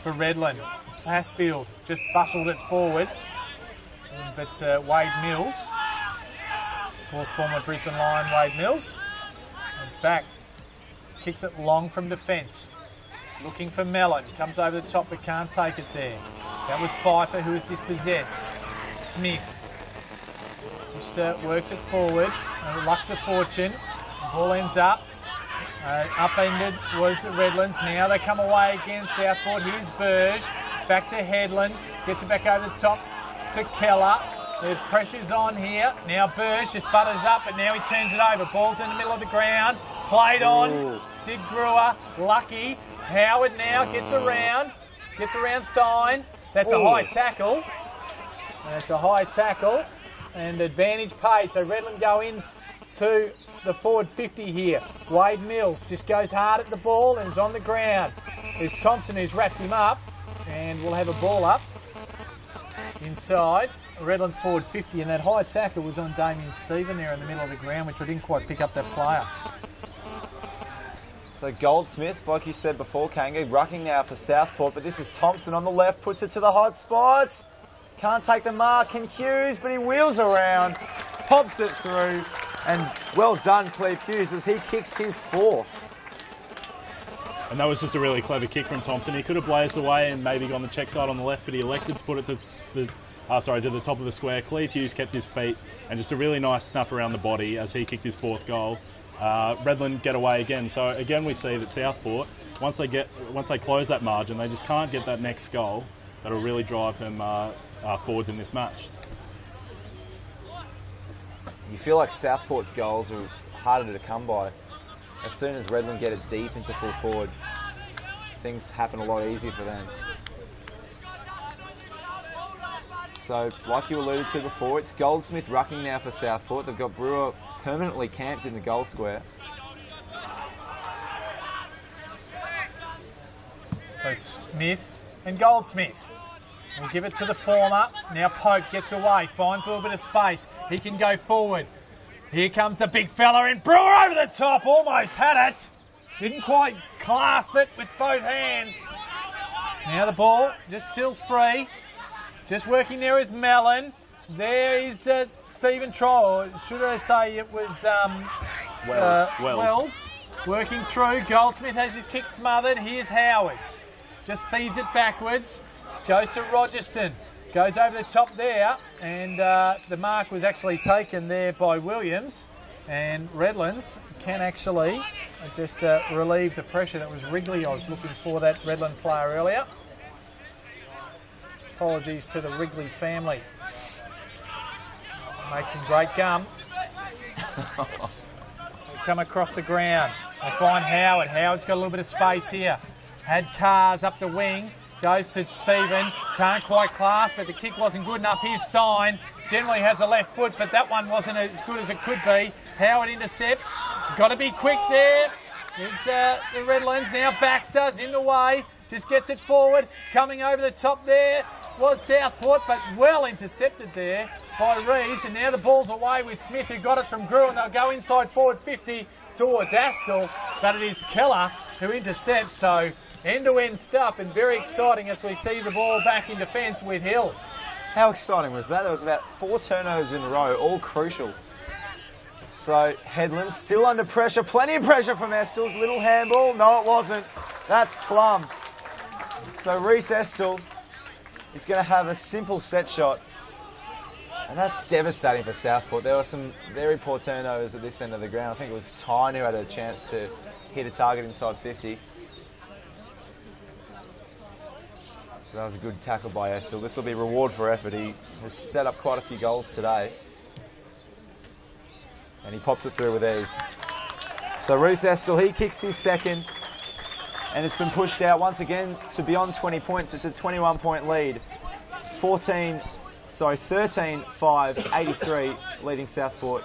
for Redland. Hasfield just bustled it forward, but Wade Mills, of course former Brisbane Lion Wade Mills, it's back, kicks it long from defence, looking for Mellon, comes over the top but can't take it there. That was Pfeiffer who was dispossessed. Smith just works it forward, lucks of fortune, the ball ends up, upended was the Redlands, now they come away again, Southport, here's Burge, back to Headland, gets it back over the top to Keller. The pressure's on here. Now Burge just butters up, but now he turns it over. Ball's in the middle of the ground. Played on. Did Brewer. Lucky. Howard now gets around. Gets around Thine. That's a high tackle. That's a high tackle. And advantage paid. So Redland go in to the forward 50 here. Wade Mills just goes hard at the ball and is on the ground. There's Thompson who's wrapped him up. And we'll have a ball up inside Redland's forward 50, and that high tackle was on Damien Stephen there in the middle of the ground, which I didn't quite pick up that player. So Goldsmith, like you said before, Kanga, rucking now for Southport, but this is Thompson on the left, puts it to the hot spot. Can't take the mark, can Hughes, but he wheels around, pops it through, and well done, Cleve Hughes, as he kicks his fourth. And that was just a really clever kick from Thompson. He could have blazed away and maybe gone the check side on the left, but he elected to put it to the top of the square. Cleve Hughes kept his feet, and just a really nice snap around the body as he kicked his fourth goal. Redland get away again. So again, we see that Southport, once they close that margin, they just can't get that next goal that'll really drive them forwards in this match. You feel like Southport's goals are harder to come by. As soon as Redland get it deep into full forward, things happen a lot easier for them. So, like you alluded to before, it's Goldsmith rucking now for Southport. They've got Brewer permanently camped in the goal square. So Smith and Goldsmith will give it to the former. Now Pope gets away, finds a little bit of space. He can go forward. Here comes the big fella in. Brewer over the top, almost had it. Didn't quite clasp it with both hands. Now the ball just still's free. Just working there is Mellon. There is Stephen Troll. Should I say it was Wells. Working through. Goldsmith has his kick smothered. Here's Howard. Just feeds it backwards. Goes to Rogerson. Goes over the top there. And the mark was actually taken there by Williams. And Redlands can actually just relieve the pressure. That was Wrigley. I was looking for that Redland player earlier. Apologies to the Wrigley family. Make some great gum. Come across the ground. They find Howard. Howard's got a little bit of space here. Had Cars up the wing. Goes to Stephen. Can't quite clasp, but the kick wasn't good enough. Here's Thine. Generally has a left foot, but that one wasn't as good as it could be. Howard intercepts. Got to be quick there. There's the Redlands now. Baxter's in the way. Just gets it forward. Coming over the top there was Southport, but well intercepted there by Rees. And now the ball's away with Smith, who got it from Gruen. They'll go inside forward 50 towards Astle, but it is Keller who intercepts. So end-to-end stuff, and very exciting as we see the ball back in defence with Hill. How exciting was that? There was about 4 turnovers in a row, all crucial. So Headland still under pressure, plenty of pressure from Estel. Little handball, no it wasn't. That's Plum. So Reese Estel is going to have a simple set shot. And that's devastating for Southport. There were some very poor turnovers at this end of the ground. I think it was Tyne who had a chance to hit a target inside 50. So that was a good tackle by Estel. This will be reward for effort. He has set up quite a few goals today. And he pops it through with ease. So Reese Estel, he kicks his second. And it's been pushed out once again to beyond 20 points. It's a 21-point lead. 13-5, 83, leading Southport.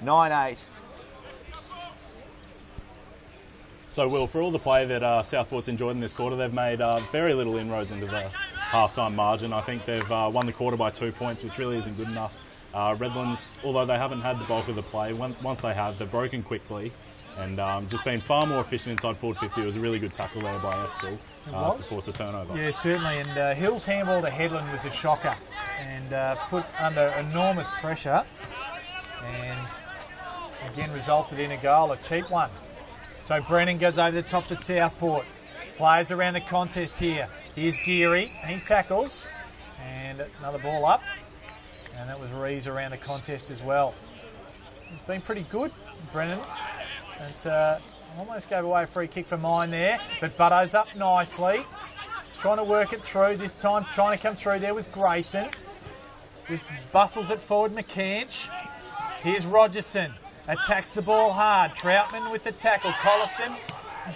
9-8. So, Will, for all the play that Southport's enjoyed in this quarter, they've made very little inroads into the half-time margin. I think they've won the quarter by 2 points, which really isn't good enough. Redlands, although they haven't had the bulk of the play, once they have, they've broken quickly and just been far more efficient inside forward 50. It was a really good tackle there by Estel to force the turnover. Yeah, certainly. And Hill's handball to Headland was a shocker and put under enormous pressure and again resulted in a goal, a cheap one. So Brennan goes over the top for Southport. Players around the contest here. Here's Geary. He tackles. And another ball up. And that was Rees around the contest as well. It's been pretty good, Brennan. And almost gave away a free kick for mine there. But Butto's up nicely. He's trying to work it through. This time trying to come through. There was Grayson. Just bustles it forward, McCanch. Here's Rogerson. Attacks the ball hard. Troutman with the tackle. Collison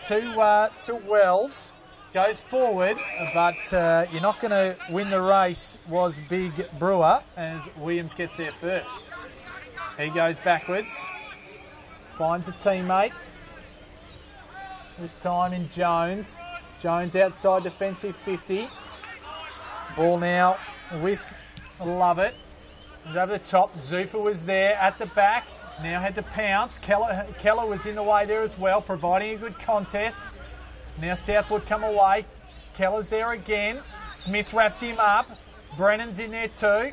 to Wells. Goes forward, but you're not going to win the race, was Big Brewer, as Williams gets there first. He goes backwards. Finds a teammate. This time in Jones. Jones outside defensive 50. Ball now with Lovett. He's over the top. Zufa was there at the back. now had to pounce. Keller was in the way there as well, providing a good contest. Now Southport come away. Keller's there again. Smith wraps him up. Brennan's in there too.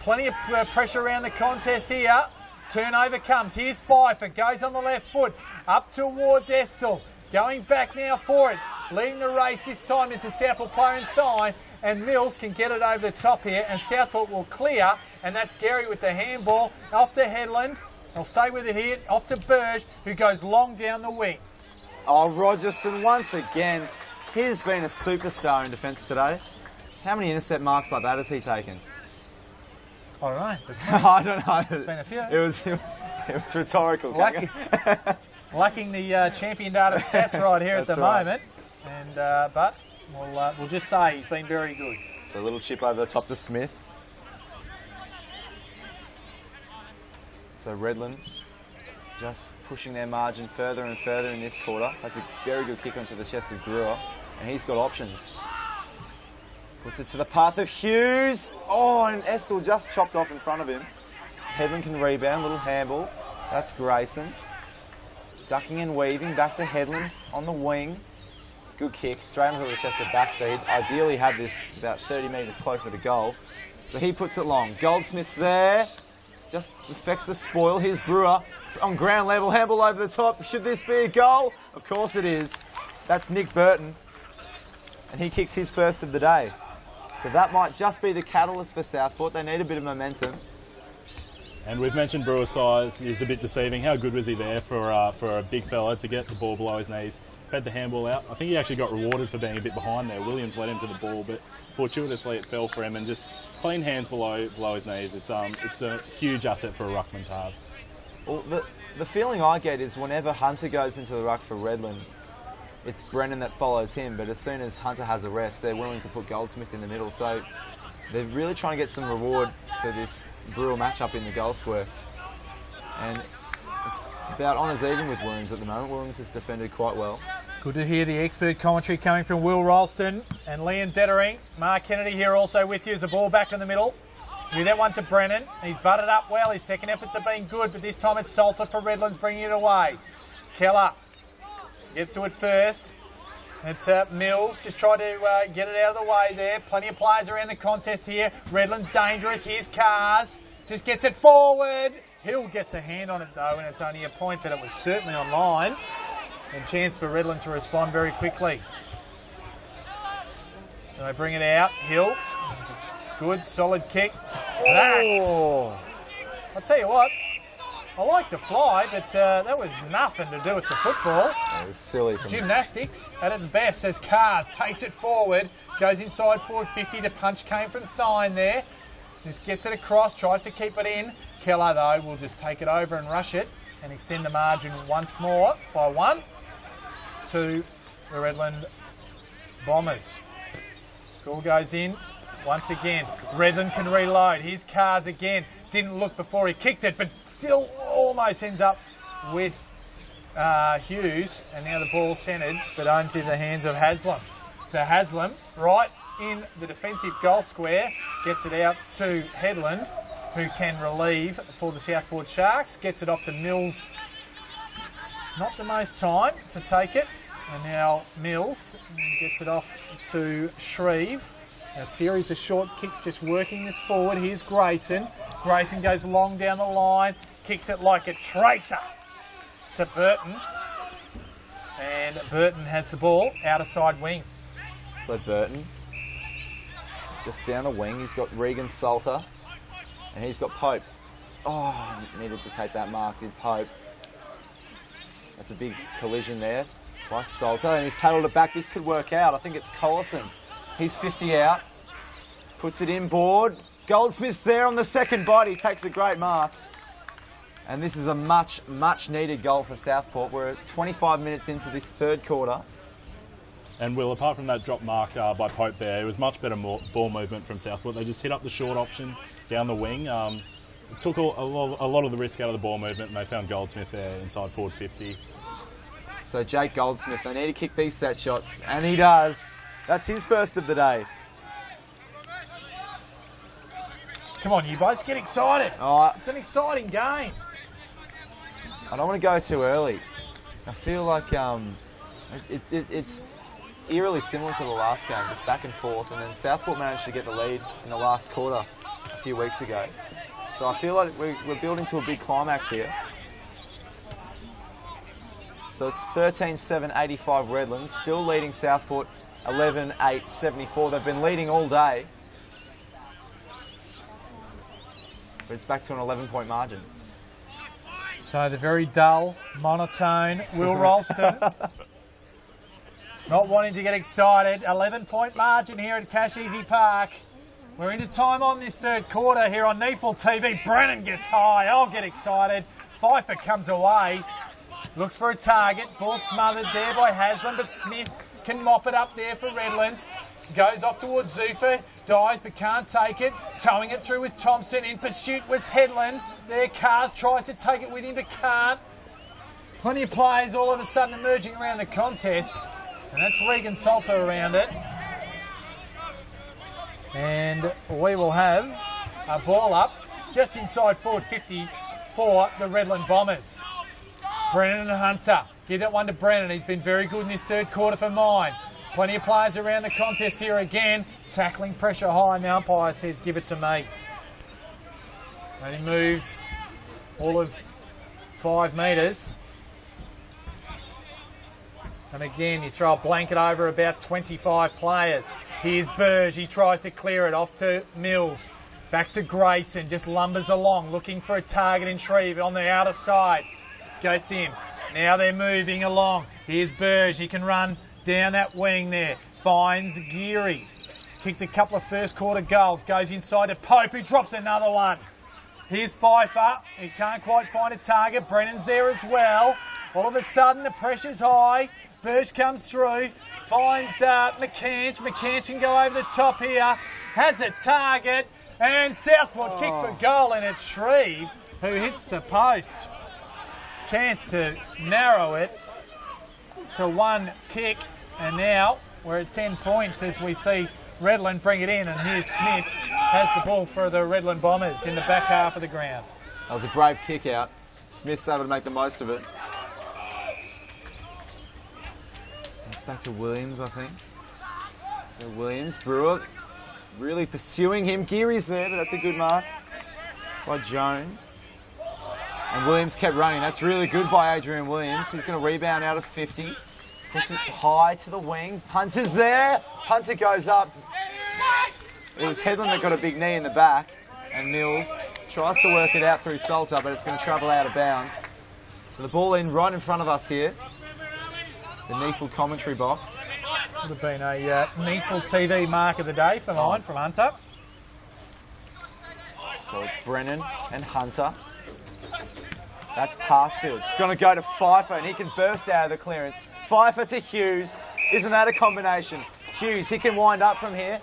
Plenty of pressure around the contest here. Turnover comes. Here's Pfeiffer. Goes on the left foot. Up towards Estill. Going back now for it. Leading the race this time is the Southport player in Thine. And Mills can get it over the top here. And Southport will clear. And that's Gary with the handball. Off to Headland. They'll stay with it here. Off to Burge, who goes long down the wing. Oh, Rogerson once again. He's been a superstar in defence today. How many intercept marks like that has he taken? I don't know. I don't know. Been a few. It was rhetorical. Lacking the champion data stats right here at the right. moment. And but we'll just say he's been very good. So a little chip over the top to Smith. So Redland just pushing their margin further and further in this quarter. That's a very good kick onto the chest of Brewer. And he's got options. Puts it to the path of Hughes. Oh, and Estill just chopped off in front of him. Headland can rebound, little handball. That's Grayson. Ducking and weaving, back to Headland on the wing. Good kick, straight onto the chest of Backsteed. Ideally had this about 30 metres closer to goal. So he puts it long. Goldsmith's there. Just affects the spoil. Here's Brewer on ground level. Handball over the top. Should this be a goal? Of course it is. That's Nick Burton. And he kicks his first of the day. So that might just be the catalyst for Southport. They need a bit of momentum. And we've mentioned Brewer's size is a bit deceiving. How good was he there for a big fella to get the ball below his knees? Fed the handball out. I think he actually got rewarded for being a bit behind there. Williams led him to the ball, but fortuitously it fell for him, and just clean hands below his knees. It's a huge asset for a ruckman to have. Well, the feeling I get is whenever Hunter goes into the ruck for Redland, it's Brennan that follows him, but as soon as Hunter has a rest, they're willing to put Goldsmith in the middle. So they're really trying to get some reward for this Brewer matchup in the goal square. And it's about honours even with Williams at the moment. Williams has defended quite well. Good to hear the expert commentary coming from Will Ralston and Leon Dettering. Mark Kennedy here also with you as the ball back in the middle. With that one to Brennan. He's butted up well. His second efforts have been good, but this time it's Salter for Redlands bringing it away. Keller gets to it first. It's Mills just try to get it out of the way there. Plenty of players around the contest here. Redland's dangerous. Here's Cars. Just gets it forward. Hill gets a hand on it though, and it's only a point, but it was certainly on line. And chance for Redland to respond very quickly. And they bring it out. Hill. It's a good, solid kick. Oh. I'll tell you what. I like the fly, but that was nothing to do with the football. It was silly from Gymnastics at its best as Cars takes it forward, goes inside forward 50. The punch came from Thine there. Just gets it across, tries to keep it in. Keller, though, will just take it over and rush it and extend the margin once more by 1 to the Redland Bombers. Goal goes in. Once again, Redland can reload. Here's Cars again. Didn't look before he kicked it, but still almost ends up with Hughes. And now the ball centred, but onto the hands of Haslam. So Haslam, right in the defensive goal square, gets it out to Headland, who can relieve for the Southport Sharks. Gets it off to Mills. Not the most time to take it. And now Mills gets it off to Shreve. A series of short kicks just working this forward. Here's Grayson. Grayson goes long down the line, kicks it like a tracer to Burton. And Burton has the ball out of side wing. So Burton, just down the wing, he's got Regan Salter, and he's got Pope. Oh, needed to take that mark, did Pope. That's a big collision there by Salter, and he's paddled it back. This could work out. I think it's Collison. He's 50 out, puts it inboard. Goldsmith's there on the second bite. He takes a great mark. And this is a much, much needed goal for Southport. We're 25 minutes into this third quarter. And Will, apart from that drop mark by Pope there, it was much better ball movement from Southport. They just hit up the short option down the wing. Took a lot of the risk out of the ball movement, and they found Goldsmith there inside forward 50. So Jake Goldsmith, they need to kick these set shots, and he does. That's his first of the day. Come on, you boys, get excited. Oh, It's an exciting game. I don't want to go too early. I feel like it's eerily similar to the last game, just back and forth, and then Southport managed to get the lead in the last quarter a few weeks ago. So I feel like we're building to a big climax here. So it's 13-7-85 Redland, still leading Southport 11-8-74. They've been leading all day. But it's back to an 11-point margin. So the very dull, monotone Will Ralston. Not wanting to get excited. 11-point margin here at Casheezi Park. We're into time on this third quarter here on Neefel TV. Brennan gets high. I'll get excited. Pfeiffer comes away. Looks for a target. Ball smothered there by Haslam, but Smith can mop it up there for Redlands. Goes off towards Zuffa. Dives but can't take it. Towing it through with Thompson. In pursuit was Headland. There, Cars tries to take it with him but can't. Plenty of players all of a sudden emerging around the contest. And that's Regan Salter around it. And we will have a ball up just inside forward 50 for the Redland Bombers. Brennan and Hunter. Give that one to Brennan. He's been very good in this third quarter for mine. Plenty of players around the contest here again. Tackling pressure high. And the umpire says, give it to me. And he moved all of 5 metres. And again, you throw a blanket over about 25 players. Here's Burge. He tries to clear it off to Mills. Back to Grayson. Just lumbers along, looking for a target in Shreve on the outer side. Goes in. Now they're moving along. Here's Burge. He can run down that wing there. Finds Geary. Kicked a couple of first quarter goals. Goes inside to Pope, who drops another one. Here's Pfeiffer. He can't quite find a target. Brennan's there as well. All of a sudden, the pressure's high. Burge comes through. Finds McCanch. McCanch can go over the top here. Has a target. And Southport kick for goal. And it's Shreve who hits the post. Chance to narrow it to 1 kick. And now we're at 10 points as we see Redland bring it in. And here's Smith has the ball for the Redland Bombers in the back half of the ground. That was a brave kick out. Smith's able to make the most of it. So it's back to Williams, I think. So Williams, Brewer really pursuing him. Geary's there, but that's a good mark by Jones. And Williams kept running. That's really good by Adrian Williams. He's going to rebound out of 50. Puts it high to the wing. Hunter's there. Hunter goes up. It was Headland that got a big knee in the back. And Mills tries to work it out through Salter, but it's going to travel out of bounds. So the ball in right in front of us here. The Neefel commentary box. Would have been a Neefel TV mark of the day for mine from Hunter. So it's Brennan and Hunter. That's Passfield. It's going to go to Pfeiffer, and he can burst out of the clearance. Pfeiffer to Hughes. Isn't that a combination? Hughes, he can wind up from here.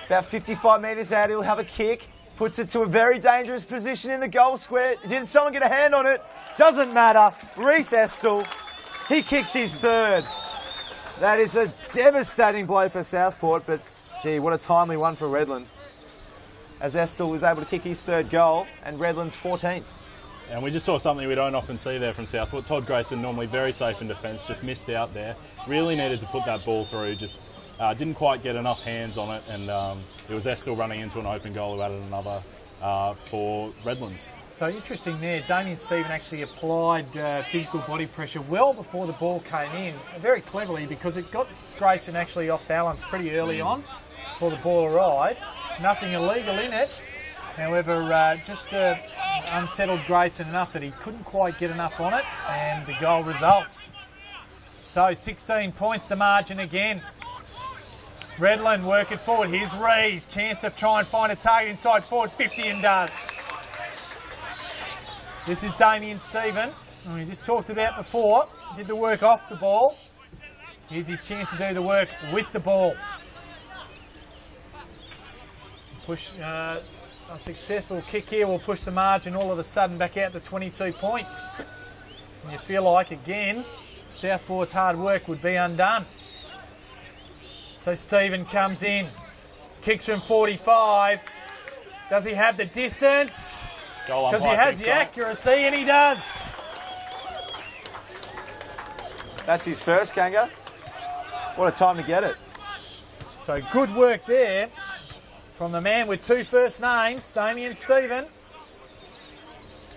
About 55 metres out, he'll have a kick. Puts it to a very dangerous position in the goal square. Did someone get a hand on it? Doesn't matter. Reece Estel, he kicks his third. That is a devastating blow for Southport, but gee, what a timely one for Redland. As Estel was able to kick his third goal, and Redland's 14th. And we just saw something we don't often see there from Southport. Todd Grayson, normally very safe in defence, just missed out there. Really needed to put that ball through, just didn't quite get enough hands on it, and it was Estel running into an open goal who added another for Redlands. So interesting there, Damien Stephen actually applied physical body pressure well before the ball came in, very cleverly, because it got Grayson actually off balance pretty early on before the ball arrived. Nothing illegal in it. However, just unsettled Grayson enough that he couldn't quite get enough on it, and the goal results. So 16 points the margin again. Redland work it forward. Here's Rees. Chance to try and find a target inside forward 50 and does. This is Damien Stephen, who we just talked about before. Did the work off the ball. Here's his chance to do the work with the ball. Push. A successful kick here will push the margin all of a sudden back out to 22 points. And you feel like, again, Southport's hard work would be undone. So Stephen comes in, kicks from 45. Does he have the distance? Because he has the accuracy, and he does. That's his first, Kanga. What a time to get it. So good work there from the man with 2 first names, Damien Stephen.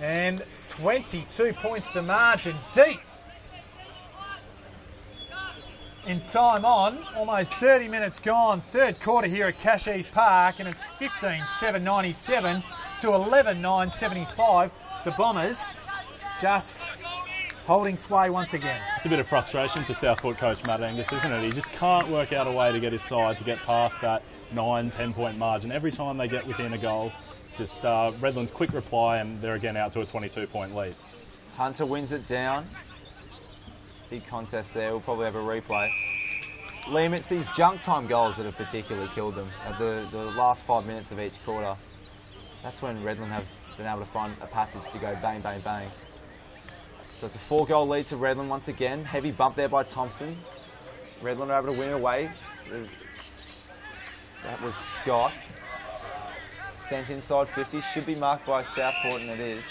And 22 points the margin, deep in time on. Almost 30 minutes gone. Third quarter here at Casheezi Park, and it's 15-7-97 to 11-9-75. The Bombers just holding sway once again. It's a bit of frustration for Southport coach Matt Angus, isn't it? He just can't work out a way to get his side to get past that 9-10 point margin. Every time they get within a goal, just Redland's quick reply, and they're again out to a 22-point lead. Hunter wins it down. Big contest there. We'll probably have a replay. Liam, it's these junk time goals that have particularly killed them at the last 5 minutes of each quarter. That's when Redland have been able to find a passage to go bang, bang, bang. So it's a 4-goal lead to Redland once again. Heavy bump there by Thompson. Redland are able to win it away. That was Scott. Sent inside 50. Should be marked by Southport, and it is.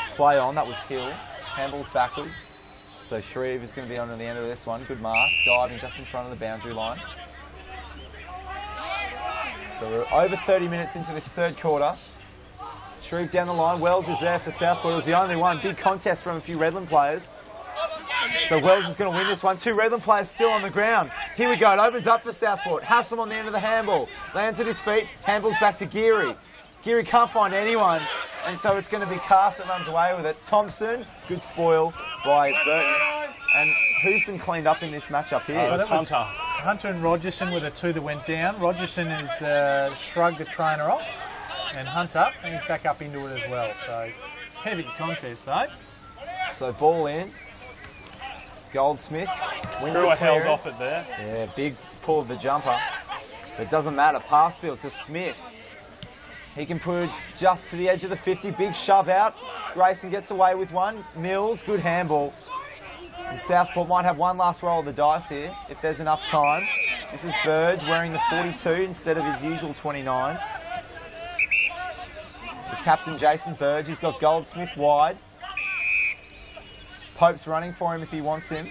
Play on. That was Hill. Handballs backwards. So Shreve is going to be on at the end of this one. Good mark. Diving just in front of the boundary line. So we're over 30 minutes into this third quarter. Shreve down the line. Wells is there for Southport. It was the only one. Big contest from a few Redland players. So Wells is going to win this one. 2 Redland players still on the ground. Here we go. It opens up for Southport. Haslam on the end of the handball. Lands at his feet. Handballs back to Geary. Geary can't find anyone. And so it's going to be Cass that runs away with it. Thompson. Good spoil by Burton. And who's been cleaned up in this matchup here? So that was Hunter and Rogerson were the 2 that went down. Rogerson has shrugged the trainer off. And Hunter, and he's back up into it as well. So heavy contest though. So ball in. Goldsmith wins the clearance. Held off it there. Yeah, big pull of the jumper. But it doesn't matter. Pass field to Smith. He can put it just to the edge of the 50. Big shove out. Grayson gets away with one. Mills, good handball. And Southport might have one last roll of the dice here if there's enough time. This is Burge wearing the 42 instead of his usual 29. The captain, Jason Burge, he's got Goldsmith wide. Pope's running for him if he wants him.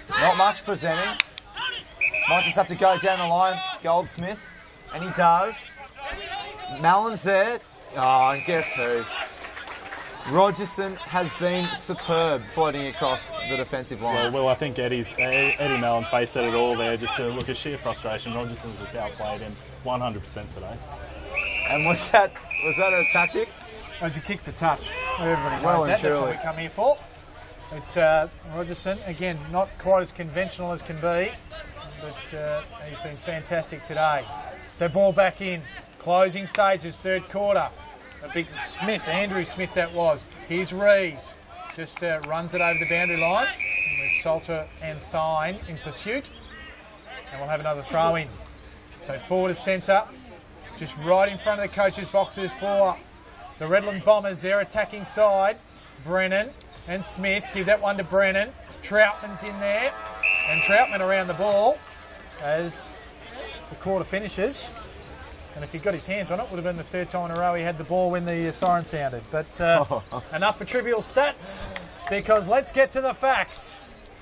Not much presenting. Might just have to go down the line, Goldsmith. And he does. Mallon's there. Oh, and guess who? Rogerson has been superb floating across the defensive line. Well, I think Eddie Mallon's face said it all there, just to look at sheer frustration. Rogerson's just outplayed him 100% today. And was that a tactic? It was a kick for touch. Everybody knows Well that. That's what we come here for. But Rogerson, again, not quite as conventional as can be, but he's been fantastic today. So ball back in. Closing stages, third quarter. A big Smith, Andrew Smith that was. Here's Rees. Just runs it over the boundary line. With Salter and Thine in pursuit. And we'll have another throw in. So forward to centre. Just right in front of the coach's boxes for the Redland Bombers. Their attacking side. Brennan and Smith. Give that one to Brennan. Troutman's in there. And Troutman around the ball as the quarter finishes. And if he got his hands on it, would have been the 3rd time in a row he had the ball when the siren sounded. But enough for trivial stats, because let's get to the facts.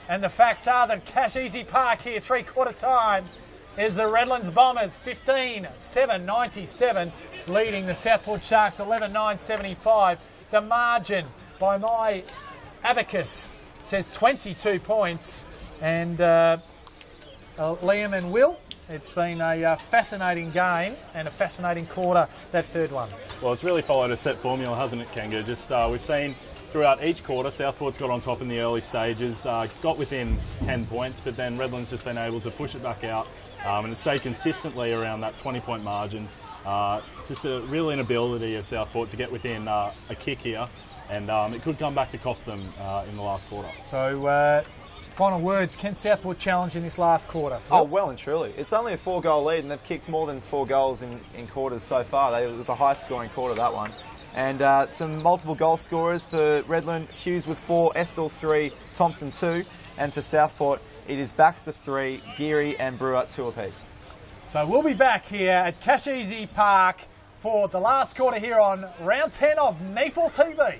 And the facts are that Casheezi Park here, 3-quarter time, is the Redlands Bombers 15-7-97, leading the Southport Sharks 11-9-75. The margin by my abacus says 22 points. And Liam and Will, it's been a fascinating game and a fascinating quarter, that third one. Well, it's really followed a set formula, hasn't it, Kanga? Just we've seen throughout each quarter, Southport's got on top in the early stages, got within 10 points, but then Redland's just been able to push it back out and stay consistently around that 20-point margin. Just a real inability of Southport to get within a kick here, and it could come back to cost them in the last quarter. So, final words, can Southport challenge in this last quarter? Oh, well and truly. It's only a 4-goal lead, and they've kicked more than 4 goals in quarters so far. It was a high-scoring quarter, that one. And some multiple goal scorers for Redland. Hughes with 4, Estill 3, Thompson 2. And for Southport, it is Baxter 3, Geary and Brewer 2 apiece. So we'll be back here at Casheezi Park for the last quarter here on round 10 of NAFL TV.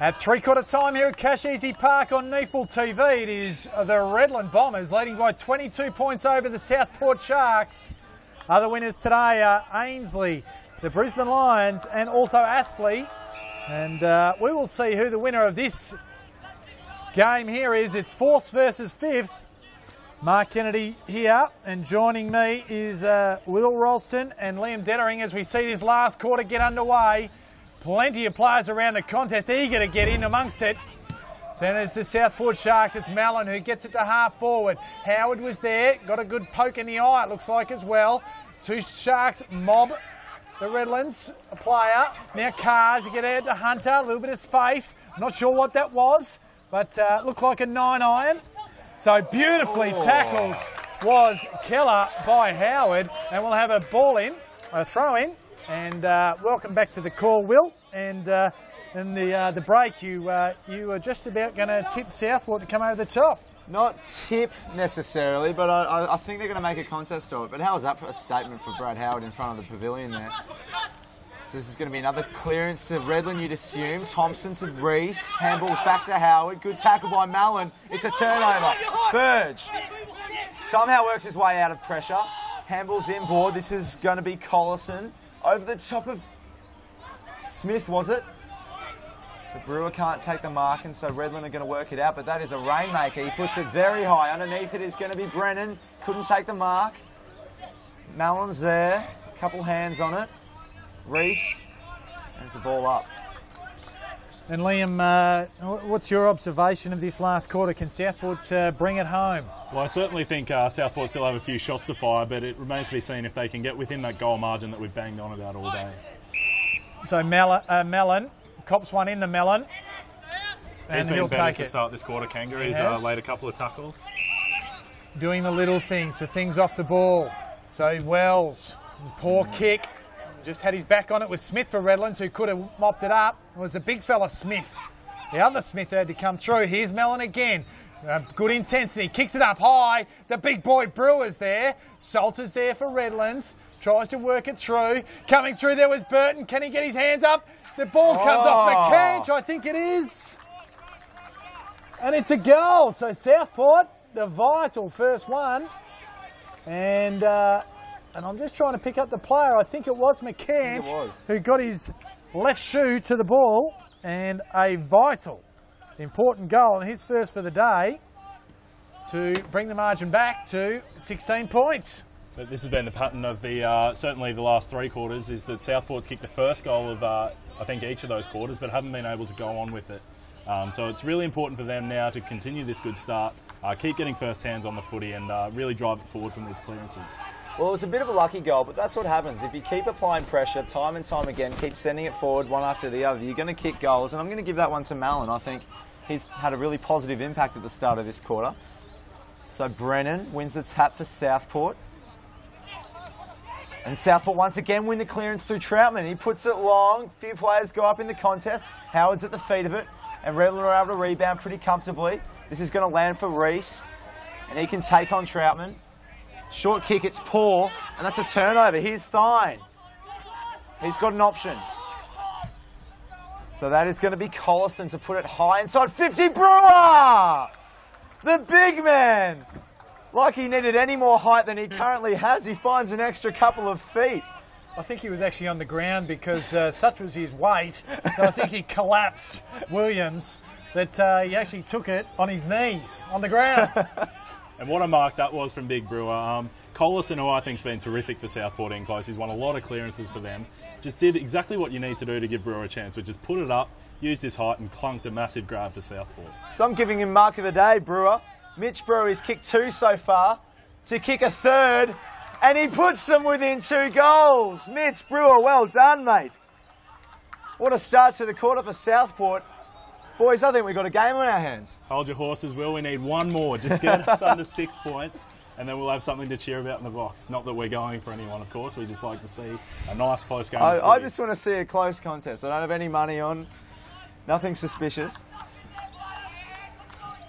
At three-quarter time here at Casheezi Park on Neefle TV, it is the Redland Bombers leading by 22 points over the Southport Sharks. Other winners today are Ainsley, the Brisbane Lions and also Aspley. And we will see who the winner of this game here is. It's 4th versus 5th. Mark Kennedy here, and joining me is Will Ralston and Liam Dettering as we see this last quarter get underway. Plenty of players around the contest eager to get in amongst it. So then it's the Southport Sharks. It's Mallon who gets it to half forward. Howard was there, got a good poke in the eye it looks like as well. Two Sharks mob the Redlands, a player. Now Cars, you get out to Hunter, a little bit of space. Not sure what that was, but looked like a 9-iron. So beautifully tackled was Keller by Howard, and we'll have a ball in, a throw in. And welcome back to the call, Will. And in the break, you were just about going to tip Southport to come over the top. Not tip necessarily, but I think they're going to make a contest of it. But how was that for a statement for Brad Howard in front of the pavilion there? So this is going to be another clearance to Redland, you'd assume. Thompson to Reese. Handballs back to Howard. Good tackle by Mallon. It's a turnover. Burge somehow works his way out of pressure. Handballs inboard. This is going to be Collison. Over the top of Smith, was it? The Brewer can't take the mark, and so Redland are going to work it out, but that is a rainmaker. He puts it very high. Underneath it is going to be Brennan. Couldn't take the mark. Mallon's there. A couple hands on it. Reese. There's the ball up. And Liam, what's your observation of this last quarter? Can Southport bring it home? Well, I certainly think Southport still have a few shots to fire, but it remains to be seen if they can get within that goal margin that we've banged on about all day. So Mallon cops one in the Melon, and he'll take to it. Start this quarter, Kangaroo. He's laid a couple of tackles. Doing the little things, so things off the ball. So Wells, poor kick. Just had his back on it with Smith for Redlands, who could have mopped it up. It was the big fella Smith. The other Smith had to come through. Here's Mellon again. Good intensity. Kicks it up high. The big boy Brewer's there. Salter's there for Redlands. Tries to work it through. Coming through there was Burton. Can he get his hands up? The ball comes off McCanch, I think it is. And it's a goal. So Southport, the vital first one. And I'm just trying to pick up the player. I think it was McCanch who got his left shoe to the ball, and a vital, important goal, and his first for the day to bring the margin back to 16 points. But this has been the pattern of the certainly the last three quarters, is that Southport's kicked the first goal of I think each of those quarters, but haven't been able to go on with it. So it's really important for them now to continue this good start, keep getting first hands on the footy, and really drive it forward from these clearances. Well, it was a bit of a lucky goal, but that's what happens. If you keep applying pressure time and time again, keep sending it forward one after the other, you're going to kick goals. And I'm going to give that one to Mallon. I think he's had a really positive impact at the start of this quarter. So Brennan wins the tap for Southport. And Southport once again win the clearance through Troutman. He puts it long. A few players go up in the contest. Howard's at the feet of it. And Redland are able to rebound pretty comfortably. This is going to land for Reese. And he can take on Troutman. Short kick, it's poor, and that's a turnover. Here's Thine. He's got an option. So that is going to be Collison to put it high inside 50. Brewer! The big man! Like he needed any more height than he currently has, he finds an extra couple of feet. I think he was actually on the ground because such was his weight that I think he collapsed Williams, that he actually took it on his knees on the ground. And what a mark that was from Big Brewer. Collison, who I think has been terrific for Southport in close, he's won a lot of clearances for them. Just did exactly what you need to do to give Brewer a chance, which is put it up, used his height, and clunked a massive grab for Southport. So I'm giving him mark of the day, Brewer. Mitch Brewer has kicked 2 so far, to kick a 3rd, and he puts them within 2 goals. Mitch Brewer, well done, mate. What a start to the quarter for Southport. Boys, I think we've got a game on our hands. Hold your horses, Will. We need one more. Just get us under 6 points, and then we'll have something to cheer about in the box. Not that we're going for anyone, of course. We just like to see a nice, close game. I just want to see a close contest. I don't have any money on. Nothing suspicious.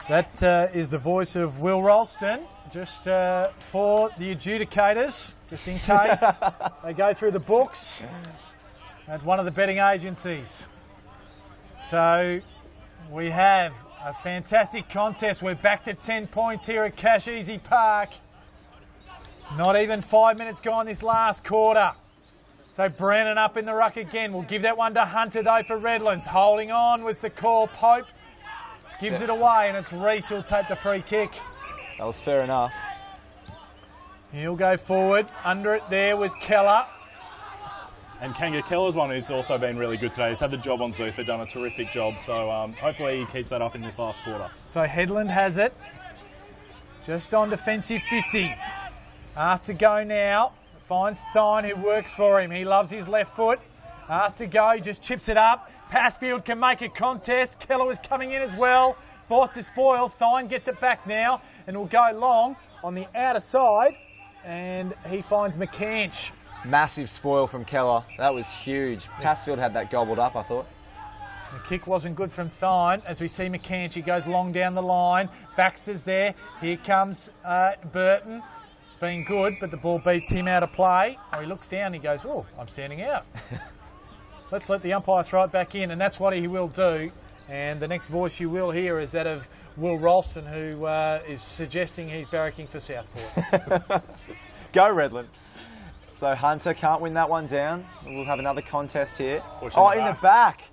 That is the voice of Will Ralston, just for the adjudicators, just in case they go through the books at one of the betting agencies. So We have a fantastic contest. We're back to 10 points here at Casheezi Park. Not even 5 minutes gone this last quarter. So Brennan up in the ruck again. We'll give that one to Hunter though for Redlands. Holding on was the call. Pope gives it away, and it's Reese who'll take the free kick. That was fair enough. He'll go forward. Under it there was Keller. And Kanga Keller's one who's also been really good today. He's had the job on Zuffa, done a terrific job. So hopefully he keeps that up in this last quarter. So Headland has it. Just on defensive 50. Asked to go now. Finds Thine who works for him. He loves his left foot. Asked to go, just chips it up. Passfield can make a contest. Keller was coming in as well. Forced to spoil. Thine gets it back now and will go long on the outer side. And he finds McCanch. Massive spoil from Keller. That was huge. Passfield had that gobbled up, I thought. The kick wasn't good from Thine. As we see McCanch, he goes long down the line. Baxter's there. Here comes Burton. It's been good, but the ball beats him out of play. Oh, he looks down, he goes, oh, I'm standing out. Let's let the umpire throw it back in, and that's what he will do. And the next voice you will hear is that of Will Ralston, who is suggesting he's barracking for Southport. Go Redland. So Hunter can't win that one down. We'll have another contest here. In the back.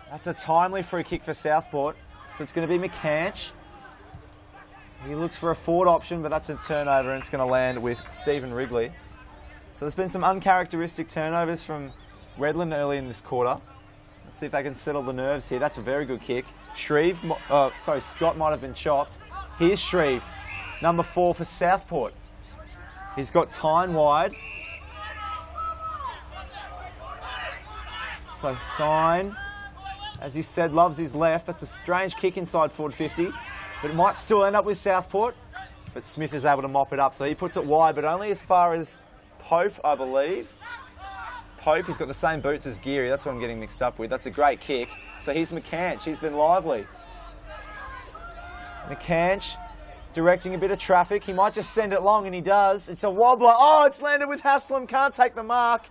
That's a timely free kick for Southport. So it's going to be McCanch. He looks for a forward option, but that's a turnover, and it's going to land with Stephen Wrigley. So there's been some uncharacteristic turnovers from Redland early in this quarter. Let's see if they can settle the nerves here. That's a very good kick. Scott might have been chopped. Here's Shreve, number 4 for Southport. He's got Tyne wide. So Thine, as you said, loves his left. That's a strange kick inside forward 50, but it might still end up with Southport. But Smith is able to mop it up, so he puts it wide, but only as far as Pope, I believe. Pope, he's got the same boots as Geary. That's what I'm getting mixed up with. That's a great kick. So here's McCanch. He's been lively. McCanch directing a bit of traffic. He might just send it long, and he does. It's a wobbler. Oh, it's landed with Haslam. Can't take the mark.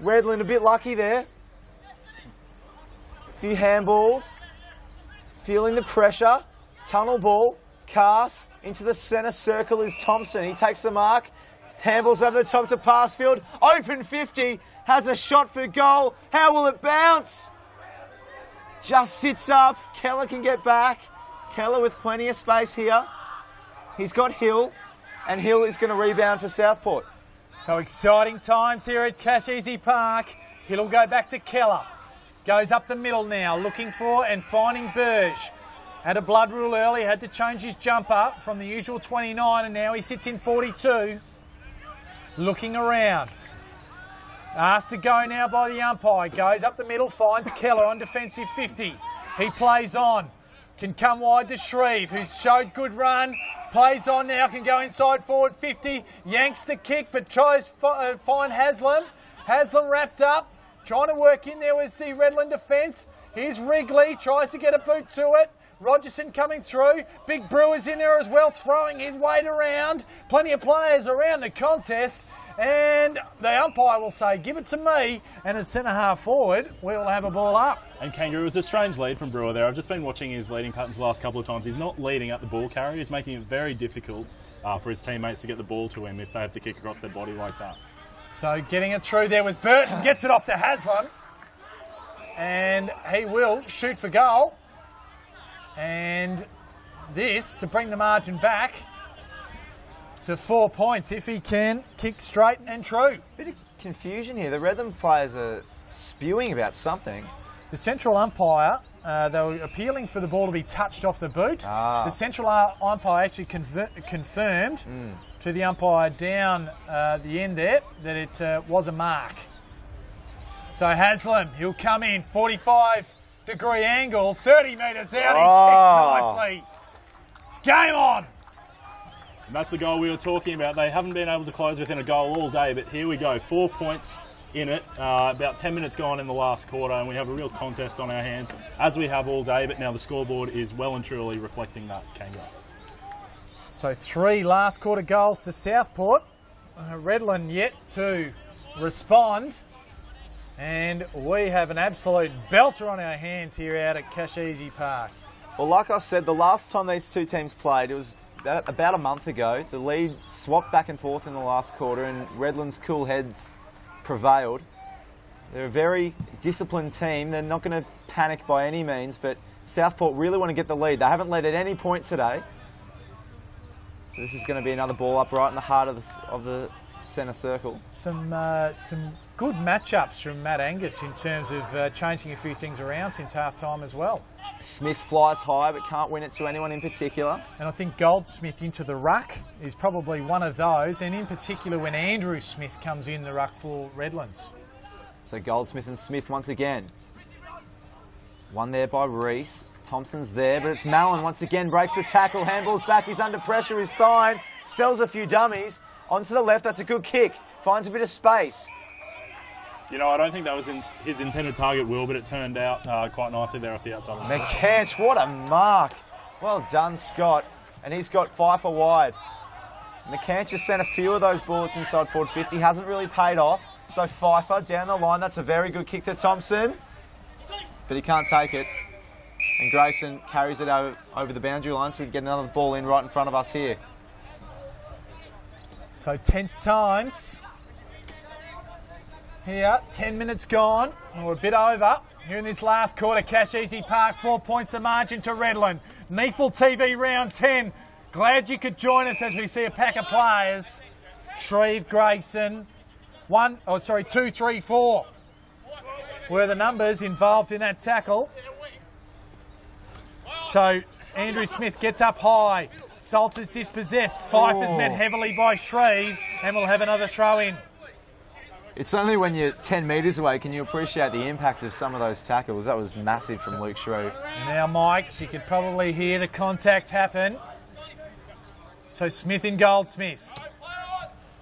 Redland a bit lucky there. Few handballs. Feeling the pressure. Tunnel ball. Cass into the centre circle is Thompson. He takes the mark. Handballs over the top to Passfield. Open 50. Has a shot for goal. How will it bounce? Just sits up. Keller can get back. Keller with plenty of space here. He's got Hill, and Hill is going to rebound for Southport. So exciting times here at Casheezi Park. Hill will go back to Keller. Goes up the middle now, looking for and finding Burge. Had a blood rule early, had to change his jumper from the usual 29, and now he sits in 42. Looking around. Asked to go now by the umpire. Goes up the middle, finds Keller on defensive 50. He plays on. Can come wide to Shreve, who's showed good run. Plays on now, can go inside forward 50. Yanks the kick, but tries to find Haslam. Haslam wrapped up. Trying to work in there with the Redland defence. Here's Wrigley, tries to get a boot to it. Rogerson coming through. Big Brewer's in there as well, throwing his weight around. Plenty of players around the contest. And the umpire will say, give it to me. And at centre half forward, we'll have a ball up. And Kangaroo was a strange lead from Brewer there. I've just been watching his leading patterns the last couple of times. He's not leading at the ball carrier. He's making it very difficult for his teammates to get the ball to him if they have to kick across their body like that. So getting it through there with Burton. Gets it off to Haslam. And he will shoot for goal. And this to bring the margin back to 4 points if he can kick straight and true. Bit of confusion here. The Redland players are spewing about something. The central umpire, they were appealing for the ball to be touched off the boot. The central umpire actually confirmed to the umpire down the end there that it was a mark. So Haslam, he'll come in, 45-degree angle, 30 metres out, he kicks nicely. Game on! And that's the goal we were talking about. They haven't been able to close within a goal all day, but here we go. 4 points in it. About 10 minutes gone in the last quarter, and we have a real contest on our hands, as we have all day, but now the scoreboard is well and truly reflecting that, Kangaroo. So 3 last quarter goals to Southport. Redland yet to respond. And we have an absolute belter on our hands here out at Casheezi Park. Well, like I said, the last time these two teams played, it was about a month ago. The lead swapped back and forth in the last quarter and Redland's cool heads prevailed. They're a very disciplined team. They're not going to panic by any means, but Southport really want to get the lead. They haven't led at any point today. So this is going to be another ball up right in the heart of the centre circle. Some good matchups from Matt Angus in terms of changing a few things around since half-time as well. Smith flies high but can't win it to anyone in particular. And I think Goldsmith into the ruck is probably one of those, and in particular when Andrew Smith comes in the ruck for Redlands. So Goldsmith and Smith once again. One there by Reese. Thompson's there, but it's Mallon once again, breaks the tackle, handballs back, he's under pressure, he's thine, sells a few dummies. Onto the left, that's a good kick, finds a bit of space. You know, I don't think that was his intended target, Will, but it turned out quite nicely there off the outside of the McCanch, what a mark. Well done, Scott. And he's got Pfeiffer wide. McCanch has sent a few of those bullets inside forward 50, hasn't really paid off. So Pfeiffer down the line, that's a very good kick to Thompson, but he can't take it. And Grayson carries it over the boundary line, so we get another ball in right in front of us here. So tense times. Here, 10 minutes gone, and we're a bit over. Here in this last quarter, Casheezi Park, 4 points the margin to Redland. Neefel TV round 10. Glad you could join us as we see a pack of players. Shreve, Grayson, 2, 3, 4 were the numbers involved in that tackle. So Andrew Smith gets up high. Salter's dispossessed. Pfeiffer's met heavily by Shreve, and we'll have another throw in. It's only when you're 10 metres away can you appreciate the impact of some of those tackles. That was massive from Luke Shreve. Now Mike, you could probably hear the contact happen. So Smith and Goldsmith.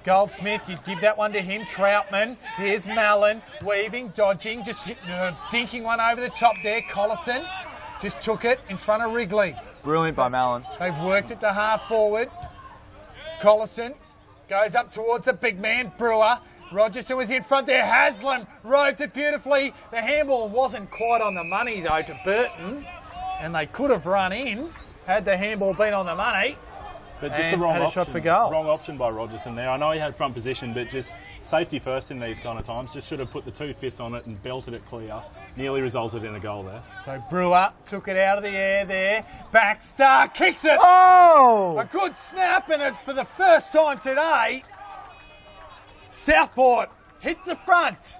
Goldsmith, you'd give that one to him. Troutman, here's Mallon, weaving, dodging, just dinking one over the top there. Collison just took it in front of Wrigley. Brilliant by Mallon. They've worked it to half forward. Collison goes up towards the big man, Brewer. Rogerson was in front there. Haslam roved it beautifully. The handball wasn't quite on the money, though, to Burton. And they could have run in had the handball been on the money. But just the wrong option. Shot for goal. Wrong option by Rogerson there. I know he had front position, but just safety first in these kind of times. Just should have put the 2 fists on it and belted it clear. Nearly resulted in a goal there. So Brewer took it out of the air there. Baxter kicks it. Oh! A good snap, and for the first time today, Southport hit the front.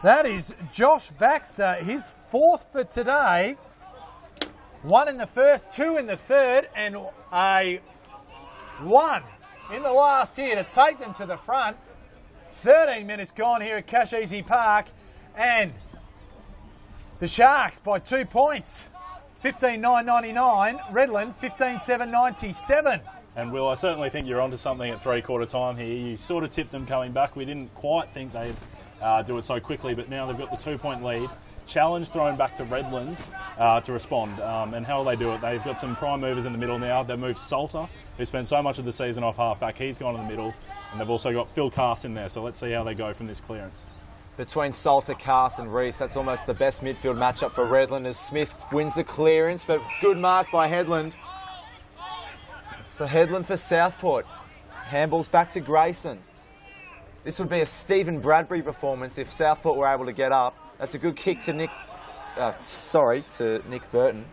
That is Josh Baxter, his 4th for today. 1 in the first, 2 in the third, and a 1 in the last here to take them to the front. 13 minutes gone here at Casheezi Park, and the Sharks by 2 points. 15-9.99, Redland 15-7.97. And Will, I certainly think you're onto something at 3/4 time here. You sort of tipped them coming back. We didn't quite think they'd do it so quickly, but now they've got the 2-point lead. Challenge thrown back to Redlands to respond. And how will they do it? They've got some prime movers in the middle now. They've moved Salter, who spent so much of the season off half-back. He's gone in the middle. And they've also got Phil Cass in there. So let's see how they go from this clearance. Between Salter, Cass and Reese, that's almost the best midfield matchup for Redland as Smith wins the clearance, but good mark by Headland. So Headland for Southport. Handballs back to Grayson. This would be a Stephen Bradbury performance if Southport were able to get up. That's a good kick to Nick Burton.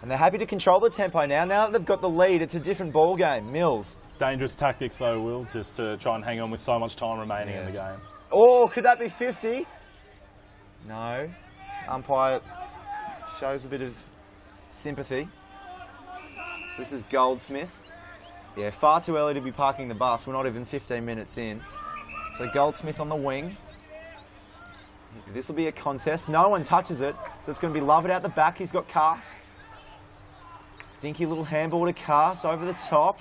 And they're happy to control the tempo now. Now that they've got the lead, it's a different ball game. Mills. Dangerous tactics though, Will, just to try and hang on with so much time remaining in the game. Oh, could that be 50? No. Umpire shows a bit of sympathy. So this is Goldsmith. Yeah, far too early to be parking the bus. We're not even 15 minutes in. So Goldsmith on the wing. This will be a contest. No one touches it, so it's going to be Lovett out the back. He's got Cass. Dinky little handball to Cass over the top.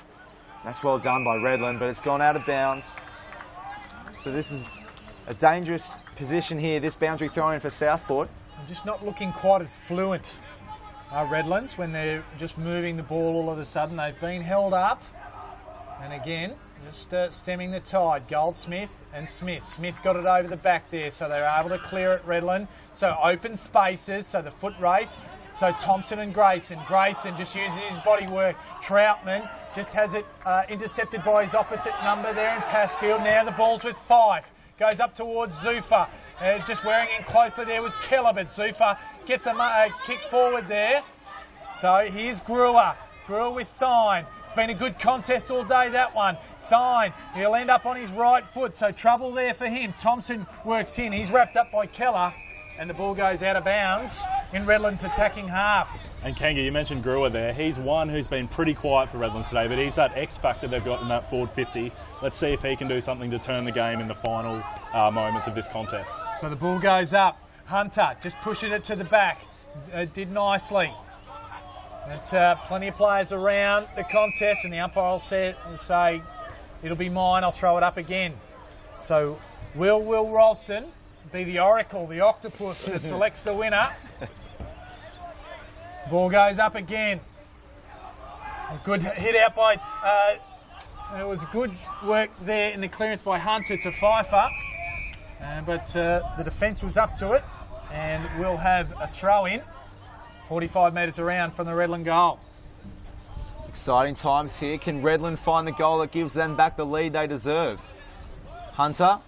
That's well done by Redland, but it's gone out of bounds. So this is a dangerous position here, this boundary throw-in for Southport. I'm just not looking quite as fluent, Redlands, when they're just moving the ball all of a sudden. They've been held up. And again, Just stemming the tide. Goldsmith and Smith. Smith got it over the back there, so they're able to clear it, Redland. So open spaces, so the foot race. So Thompson and Grayson. Grayson just uses his body work. Troutman just has it intercepted by his opposite number there in Passfield. Now the ball's with Fife. Goes up towards Zuffa. Just wearing in closely there was Keller, but Zuffa gets a kick forward there. So here's Brewer. Brewer with Thine. It's been a good contest all day, that one. Thine, he'll end up on his right foot, so trouble there for him. Thompson works in. He's wrapped up by Keller, and the ball goes out of bounds in Redland's attacking half. And Kanga, you mentioned Brewer there. He's one who's been pretty quiet for Redlands today, but he's that X factor they've got in that forward 50. Let's see if he can do something to turn the game in the final moments of this contest. So the ball goes up. Hunter just pushing it to the back. Did nicely. But plenty of players around the contest, and the umpire will say, it'll be mine, I'll throw it up again. So will Ralston be the oracle, the octopus that selects the winner? Ball goes up again. A good hit out by... it was good work there in the clearance by Hunter to Pfeiffer. But the defence was up to it, and we'll have a throw-in 45 metres around from the Redland goal. Exciting times here. Can Redland find the goal that gives them back the lead they deserve? Hunter.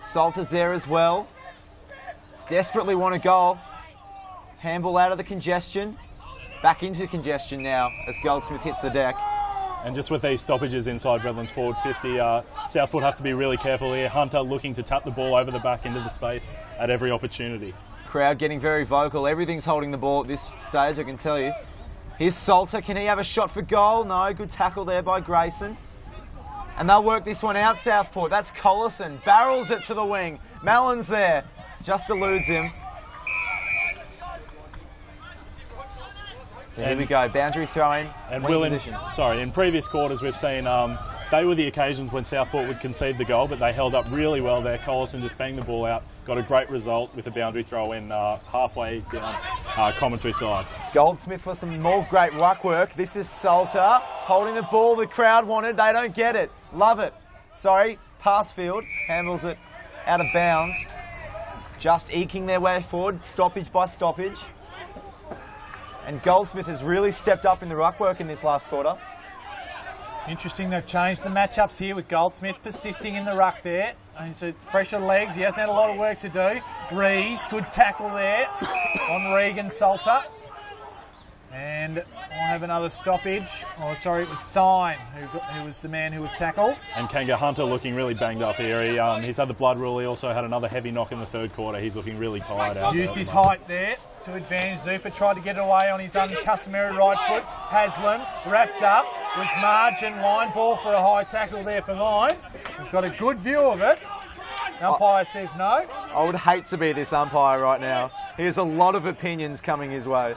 Salter's there as well. Desperately want a goal. Handball out of the congestion. Back into congestion now as Goldsmith hits the deck. And just with these stoppages inside Redland's forward 50, Southport have to be really careful here. Hunter looking to tap the ball over the back into the space at every opportunity. Crowd getting very vocal. Everything's holding the ball at this stage, I can tell you. Here's Salter. Can he have a shot for goal? No. Good tackle there by Grayson. And they'll work this one out, Southport. That's Collison. Barrels it to the wing. Mallon's there. Just eludes him. So here we go. Boundary throw-in. And in previous quarters we've seen they were the occasions when Southport would concede the goal, but they held up really well there. Collison just banged the ball out. Got a great result with a boundary throw-in halfway down commentary side. Goldsmith for some more great ruck work. This is Salter holding the ball the crowd wanted. They don't get it. Love it. Sorry, Passfield handles it out of bounds. Just eking their way forward, stoppage by stoppage. And Goldsmith has really stepped up in the ruck work in this last quarter. Interesting, they've changed the matchups here with Goldsmith persisting in the ruck there. And so fresher legs, he hasn't had a lot of work to do. Rees, good tackle there on Regan Salter. And we'll have another stoppage. Oh, sorry, it was Thine who was the man who was tackled. And Kanga Hunter looking really banged up here. He's had the blood rule. He also had another heavy knock in the third quarter. He's looking really tired out. Used his height there to advantage. Zuffa tried to get it away on his uncustomary right foot. Haslam wrapped up. Was margin line ball for a high tackle there for mine. We've got a good view of it. The umpire says no. I would hate to be this umpire right now. He has a lot of opinions coming his way.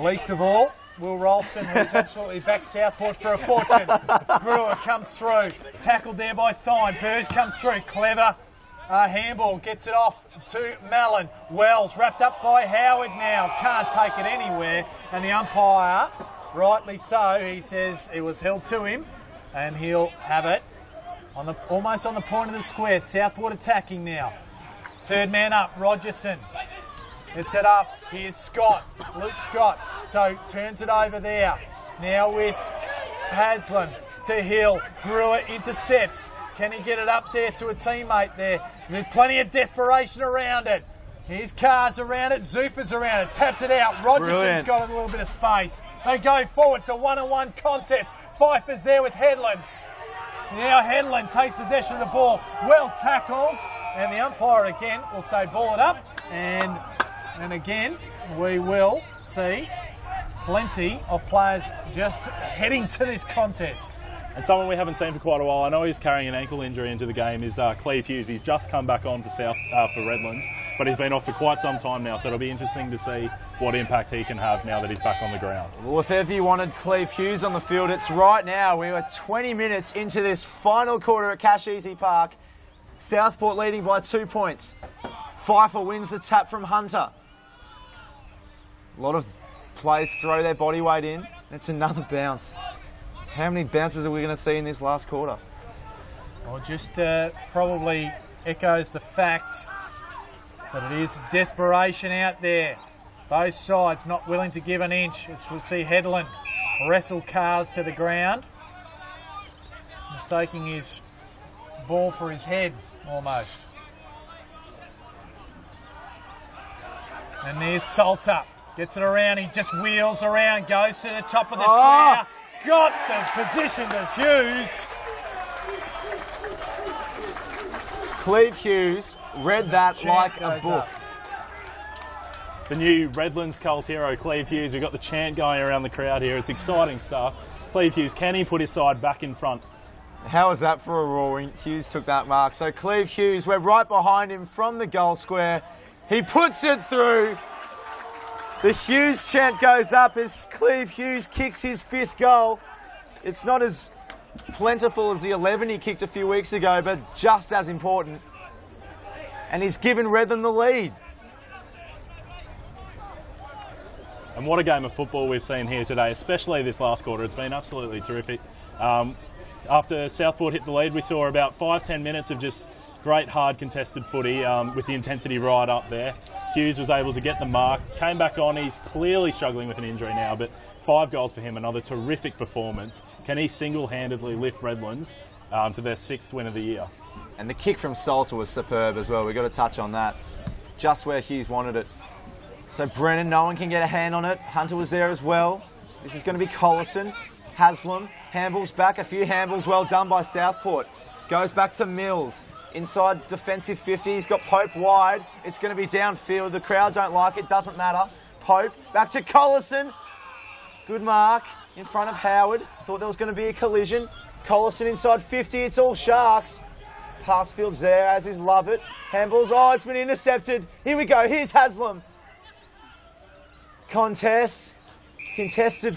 Least of all, Will Ralston, who's absolutely back Southport for a fortune. Brewer comes through. Tackled there by Thine. Burge comes through. Clever handball. Gets it off to Mallon. Wells wrapped up by Howard now. Can't take it anywhere. And the umpire, rightly so, he says it was held to him. And he'll have it almost on the point of the square. Southport attacking now. Third man up, Rogerson. It's it up. Here's Scott, Luke Scott. So turns it over there. Now with Haslam to Hill. Brewer intercepts. Can he get it up there to a teammate there? There's plenty of desperation around it. Here's Cars around it. Zuffa's around it. Taps it out. Rogerson's got a little bit of space. They go forward to one-on-one contest. Pfeiffer's there with Headland. Now Headland takes possession of the ball. Well tackled. And the umpire again will say ball it up. And again, we will see plenty of players just heading to this contest. And someone we haven't seen for quite a while, I know he's carrying an ankle injury into the game, is Cleve Hughes. He's just come back on for Redlands, but he's been off for quite some time now, so it'll be interesting to see what impact he can have now that he's back on the ground. Well, if ever you wanted Cleve Hughes on the field, it's right now. We are 20 minutes into this final quarter at Casheezi Park. Southport leading by 2 points. Pfeiffer wins the tap from Hunter. A lot of players throw their body weight in. It's another bounce. How many bounces are we going to see in this last quarter? Well, just probably echoes the fact that it is desperation out there. Both sides not willing to give an inch. We'll see Redland wrestle Cars to the ground, mistaking his ball for his head almost. And there's Salter. Gets it around, he just wheels around, goes to the top of the square. Got the position to Hughes. Cleve Hughes read that like a book. The new Redlands cult hero, Cleve Hughes. We've got the chant going around the crowd here. It's exciting stuff. Cleve Hughes, can he put his side back in front? How was that for a roaring? Hughes took that mark. So Cleve Hughes, we're right behind him from the goal square. He puts it through. The Hughes chant goes up as Cleve Hughes kicks his 5th goal. It's not as plentiful as the 11 he kicked a few weeks ago, but just as important. And he's given Redland the lead. And what a game of football we've seen here today, especially this last quarter. It's been absolutely terrific. After Southport hit the lead, we saw about 5-10 minutes of just great hard contested footy with the intensity right up there. Hughes was able to get the mark, came back on. He's clearly struggling with an injury now, but 5 goals for him, another terrific performance. Can he single-handedly lift Redlands to their 6th win of the year? And the kick from Salter was superb as well. We've got to touch on that. Just where Hughes wanted it. So Brennan, no one can get a hand on it. Hunter was there as well. This is going to be Collison. Haslam, handballs back. A few handballs well done by Southport. Goes back to Mills. Inside defensive 50, he's got Pope wide. It's going to be downfield. The crowd don't like it, doesn't matter. Pope, back to Collison. Good mark in front of Howard. Thought there was going to be a collision. Collison inside 50, it's all Sharks. Passfield's there, as is Lovett. Handballs, oh, it's been intercepted. Here we go, here's Haslam. Contested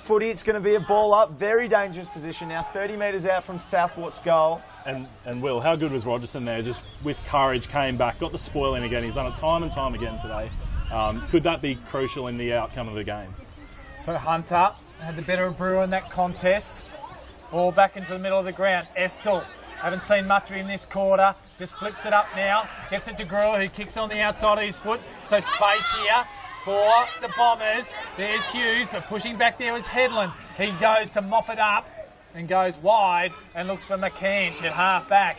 footy, it's going to be a ball up. Very dangerous position now, 30 metres out from Southport's goal. And Will, how good was Rogerson there? Just with courage, came back, got the spoil in again. He's done it time and time again today. Could that be crucial in the outcome of the game? So Hunter had the better brew in that contest. Ball back into the middle of the ground. Estel, haven't seen much of him this quarter. Just flips it up now. Gets it to Gruer, who kicks on the outside of his foot. So space here for the Bombers. There's Hughes, but pushing back there is Redland. He goes to mop it up and goes wide and looks for McCanch at half back.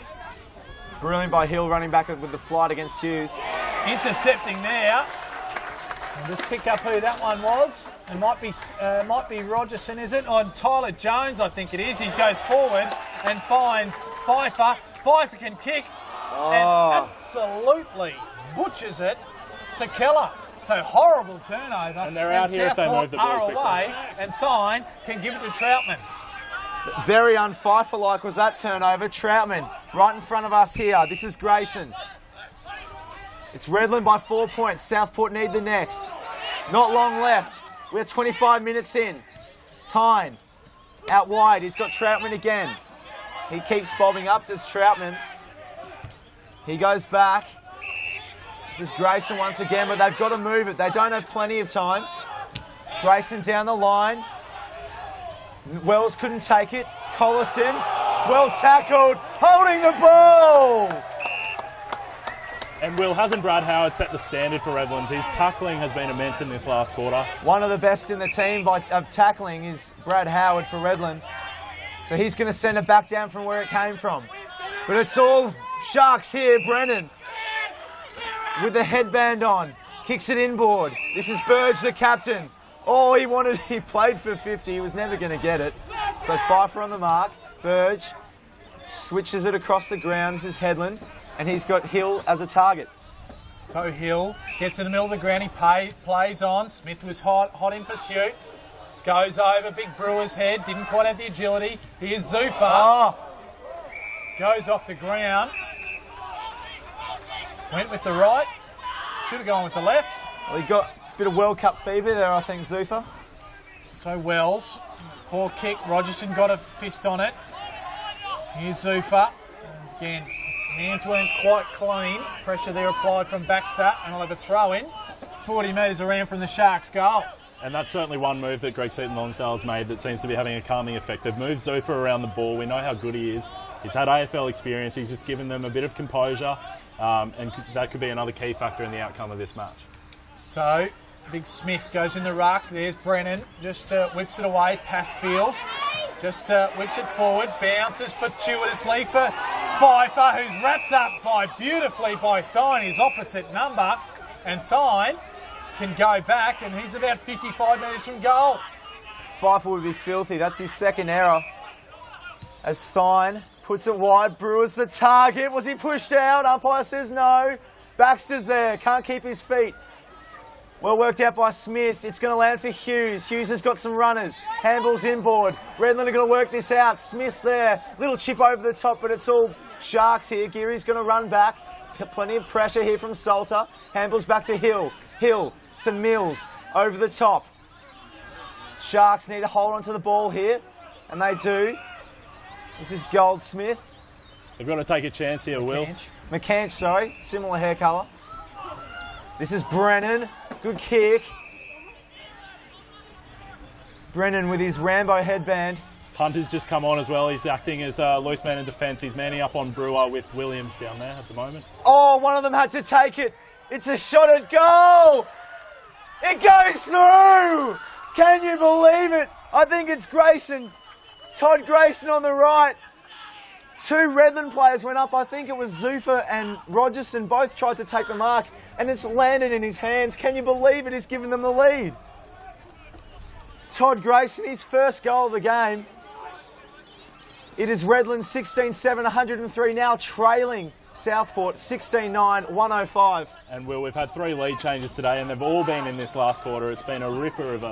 Brilliant by Hill running back with the flight against Hughes. Intercepting there. I'll just pick up who that one was. It might be Rogerson, is it? Or Tyler Jones, I think it is. He goes forward and finds Pfeiffer. Pfeiffer can kick and absolutely butchers it to Keller. So horrible turnover. And they're out here if they move the ball quickly. Away, and Thine can give it to Troutman. Very un-Pfeiffer-like was that turnover. Troutman right in front of us here. This is Grayson. It's Redland by 4 points. Southport need the next. Not long left. We're 25 minutes in. Tyne out wide. He's got Troutman again. He keeps bobbing up, does Troutman. He goes back. This is Grayson once again, but they've got to move it. They don't have plenty of time. Grayson down the line. Wells couldn't take it. Collison, well tackled, holding the ball. And Will, hasn't Brad Howard set the standard for Redlands? His tackling has been immense in this last quarter. One of the best in the team of tackling is Brad Howard for Redland. So he's going to send it back down from where it came from. But it's all Sharks here. Brennan with the headband on. Kicks it inboard. This is Burge, the captain. Oh, he played for 50. He was never going to get it. So Pfeiffer on the mark. Burge switches it across the ground. This is Redland. And he's got Hill as a target. So Hill gets in the middle of the ground. He plays on. Smith was hot in pursuit. Goes over Big Brewer's head. Didn't quite have the agility. Here's Zufa. Oh. Goes off the ground. Went with the right. Should have gone with the left. Well, he got a bit of World Cup fever there, I think, Zufa. So Wells. Poor kick. Rogerson got a fist on it. Here's Zufa. And again, hands weren't quite clean. Pressure there applied from Baxter. And I'll have a throw in. 40 metres around from the Sharks' goal. And that's certainly one move that Greg Seaton-Lonsdale has made that seems to be having a calming effect. They've moved Zuffa around the ball. We know how good he is. He's had AFL experience. He's just given them a bit of composure, and that could be another key factor in the outcome of this match. So, Big Smith goes in the ruck. There's Brennan. Just whips it away. Passfield. Just whips it forward. Bounces fortuitously for Pfeiffer, who's wrapped up beautifully by Thine, his opposite number. And Thine can go back, and he's about 55 metres from goal. Pfeiffer would be filthy. That's his second error. As Thine puts it wide. Brewer's the target. Was he pushed out? Umpire says no. Baxter's there. Can't keep his feet. Well worked out by Smith. It's going to land for Hughes. Hughes has got some runners. Handball's inboard. Redland are going to work this out. Smith's there. Little chip over the top, but it's all Sharks here. Geary's going to run back. Plenty of pressure here from Salter. Handball's back to Hill. Hill to Mills. Over the top. Sharks need to hold onto the ball here. And they do. This is Goldsmith. They've got to take a chance here, Will. McCanch, sorry. Similar hair colour. This is Brennan. Good kick. Brennan with his Rambo headband. Hunter's just come on as well. He's acting as a loose man in defence. He's manning up on Brewer with Williams down there at the moment. Oh, one of them had to take it. It's a shot at goal. It goes through. Can you believe it? I think it's Grayson. Todd Grayson on the right. Two Redland players went up. I think it was Zuffa and Rogerson. Both tried to take the mark, and it's landed in his hands. Can you believe it? He's given them the lead. Todd Grayson, his first goal of the game. It is Redland 16-7, 103 now, trailing Southport 16-9, 105. And Will, we've had 3 lead changes today, and they've all been in this last quarter. It's been a ripper of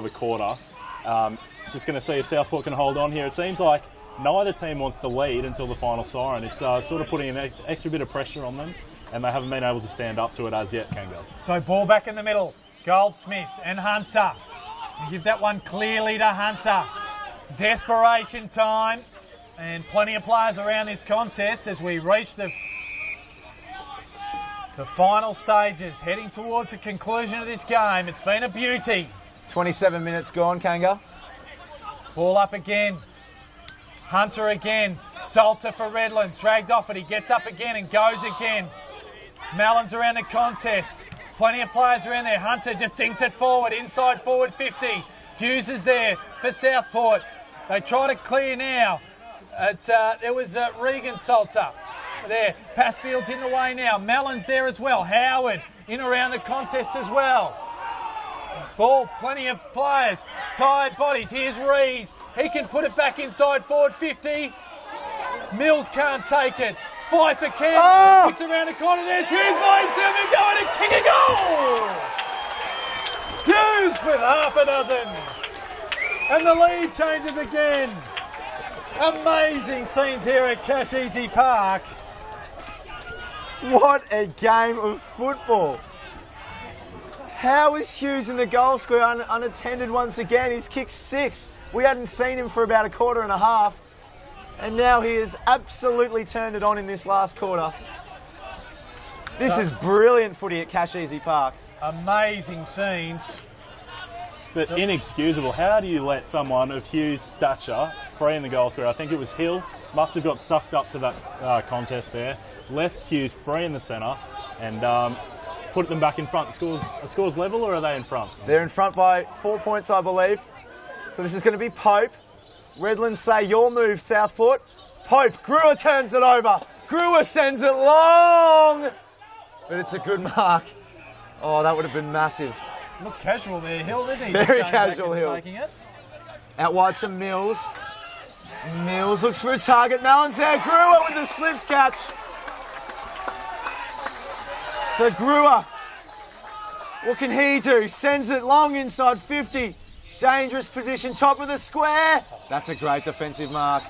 a quarter. Just going to see if Southport can hold on here. It seems like neither team wants the lead until the final siren. It's sort of putting an extra bit of pressure on them, and they haven't been able to stand up to it as yet, Kango. So ball back in the middle. Goldsmith and Hunter. You give that one clearly to Hunter. Desperation time. And plenty of players around this contest as we reach the final stages, heading towards the conclusion of this game. It's been a beauty. 27 minutes gone, Kanga. Ball up again. Hunter again. Salter for Redlands. Dragged off it. He gets up again and goes again. Mallon's around the contest. Plenty of players around there. Hunter just dinks it forward. Inside forward 50. Hughes is there for Southport. They try to clear now. There was Regan Salter there. Passfield's in the way now. Mallon's there as well. Howard in around the contest as well. Ball, plenty of players. Tired bodies. Here's Rees. He can put it back inside forward 50. Mills can't take it. Pfeiffer can. Kicks around the corner. There's Hughes by himself and going to kick a goal. Hughes with half a dozen. And the lead changes again. Amazing scenes here at Casheezi Park. What a game of football. How is Hughes in the goal square unattended once again? He's kicked 6. We hadn't seen him for about a quarter and a half. And now he has absolutely turned it on in this last quarter. This is brilliant footy at Casheezi Park. Amazing scenes. But inexcusable. How do you let someone of Hughes' stature free in the goal square? I think it was Hill. Must have got sucked up to that contest there. Left Hughes free in the centre and put them back in front. Scores level, or are they in front? They're in front by 4 points, I believe. So this is going to be Pope. Redland say your move, Southport. Pope. Brewer turns it over. Brewer sends it long. But it's a good mark. Oh, that would have been massive. Look casual there, Hill, didn't he? Very casual, Hill. Taking it. Out wide to Mills. Mills looks for a target. Mallon's there. Brewer with the slips catch. So Brewer, what can he do? Sends it long inside 50. Dangerous position, top of the square. That's a great defensive mark.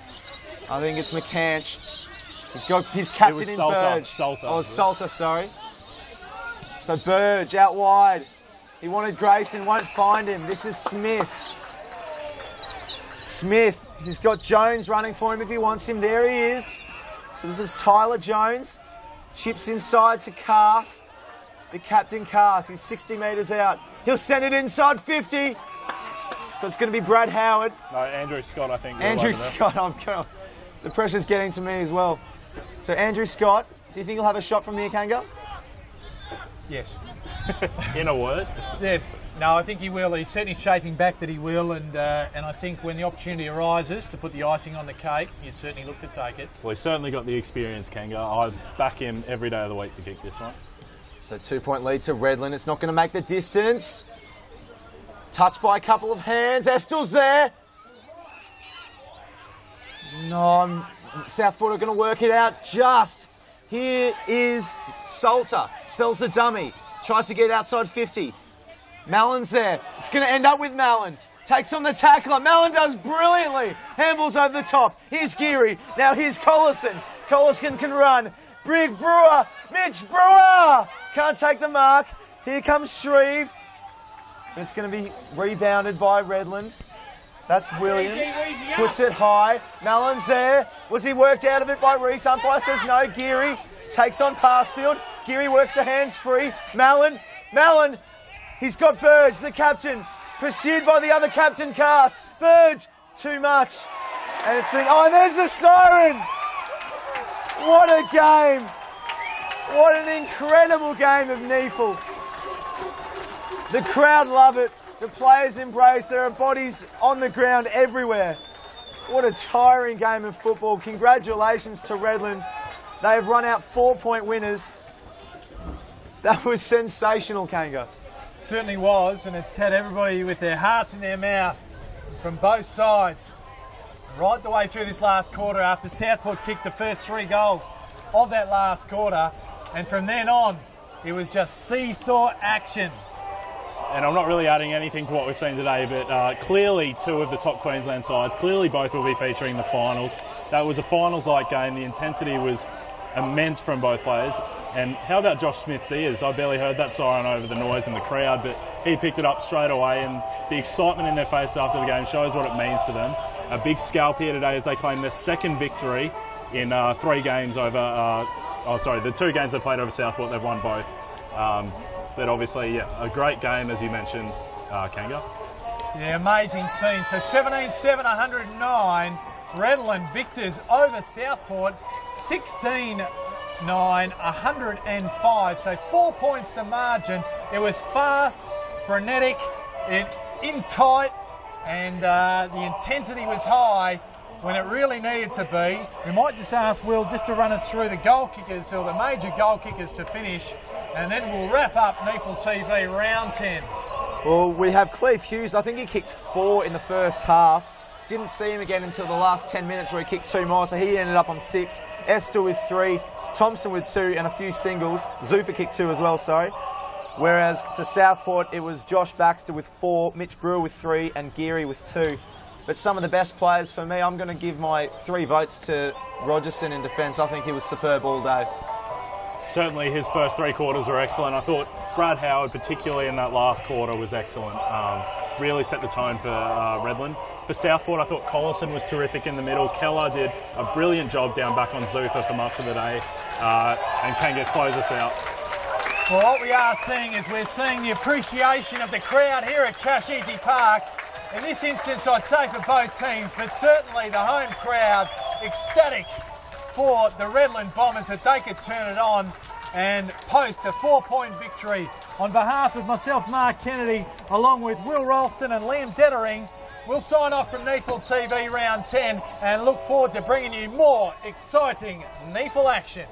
I think it's McCanch. He's got his captain in Burge. Salter, sorry. So Burge out wide. He wanted Grayson, won't find him. This is Smith. Smith, he's got Jones running for him if he wants him. There he is. So this is Tyler Jones. Chips inside to Cast. the captain cast. He's 60 metres out. He'll send it inside 50. So it's going to be Brad Howard. No, Andrew Scott, I think. Andrew Scott, the pressure's getting to me as well. So Andrew Scott, do you think he'll have a shot from near Kanga? Yes. In a word? Yes. No, I think he will. He's certainly shaping back that he will, and I think when the opportunity arises to put the icing on the cake, you'd certainly look to take it. Well, he's certainly got the experience, Kanga. I back him every day of the week to kick this one. So 2-point lead to Redland. It's not going to make the distance. Touched by a couple of hands. Estel's there. No, Southport are going to work it out just. Here is Salter. Sells the dummy. Tries to get outside 50. Mallon's there. It's going to end up with Mallon. Takes on the tackler. Mallon does brilliantly. Handballs over the top. Here's Geary. Now here's Collison. Collison can run. Big Brewer. Mitch Brewer. Can't take the mark. Here comes Shreve. It's going to be rebounded by Redland. That's Williams. Puts it high. Mallon's there. Was he worked out of it by Reese? Umpire says no. Geary takes on Passfield. Geary works the hands free. Mallon. He's got Burge, the captain. Pursued by the other captain cast. Burge. Too much. And it's been... Oh, and there's the siren. What a game. What an incredible game of Neefle. The crowd love it. The players embrace. There are bodies on the ground everywhere. What a tiring game of football. Congratulations to Redland. They have run out 4-point winners. That was sensational, Kanga. Certainly was, and it's had everybody with their hearts in their mouth from both sides. Right the way through this last quarter after Southport kicked the first 3 goals of that last quarter. And from then on, it was just seesaw action. And I'm not really adding anything to what we've seen today, but clearly 2 of the top Queensland sides, clearly both will be featuring the finals. That was a finals-like game. The intensity was immense from both players. And how about Josh Smith's ears? I barely heard that siren over the noise in the crowd, but he picked it up straight away, and the excitement in their face after the game shows what it means to them. A big scalp here today as they claim their 2nd victory in 3 games over... the 2 games they played over Southport, they've won both. But obviously, yeah, a great game, as you mentioned, Kanga. Yeah, amazing scene. So 17-7, 109. Redland victors over Southport. 16-9, 105. So 4 points the margin. It was fast, frenetic, in tight, and the intensity was high when it really needed to be. We might just ask Will just to run us through the goal kickers, or the major goal kickers to finish, and then we'll wrap up Neefle TV round 10. Well, we have Cleve Hughes. I think he kicked 4 in the first half. Didn't see him again until the last 10 minutes where he kicked 2 more, so he ended up on 6. Esther with 3, Thompson with 2, and a few singles. Zufa kicked 2 as well, sorry. Whereas for Southport, it was Josh Baxter with 4, Mitch Brewer with 3, and Geary with 2. But some of the best players for me, I'm going to give my 3 votes to Rogerson in defence. I think he was superb all day. Certainly his first 3 quarters were excellent. I thought Brad Howard, particularly in that last quarter, was excellent. Really set the tone for Redland. For Southport, I thought Collison was terrific in the middle. Keller did a brilliant job down back on Zufa for much of the day. And Kanga close us out. Well, what we are seeing is we're seeing the appreciation of the crowd here at Casheezi Park. In this instance, I'd say for both teams, but certainly the home crowd ecstatic for the Redland Bombers that they could turn it on and post a 4-point victory. On behalf of myself, Mark Kennedy, along with Will Ralston and Liam Dettering, we'll sign off from Neefle TV round 10 and look forward to bringing you more exciting Neefle action.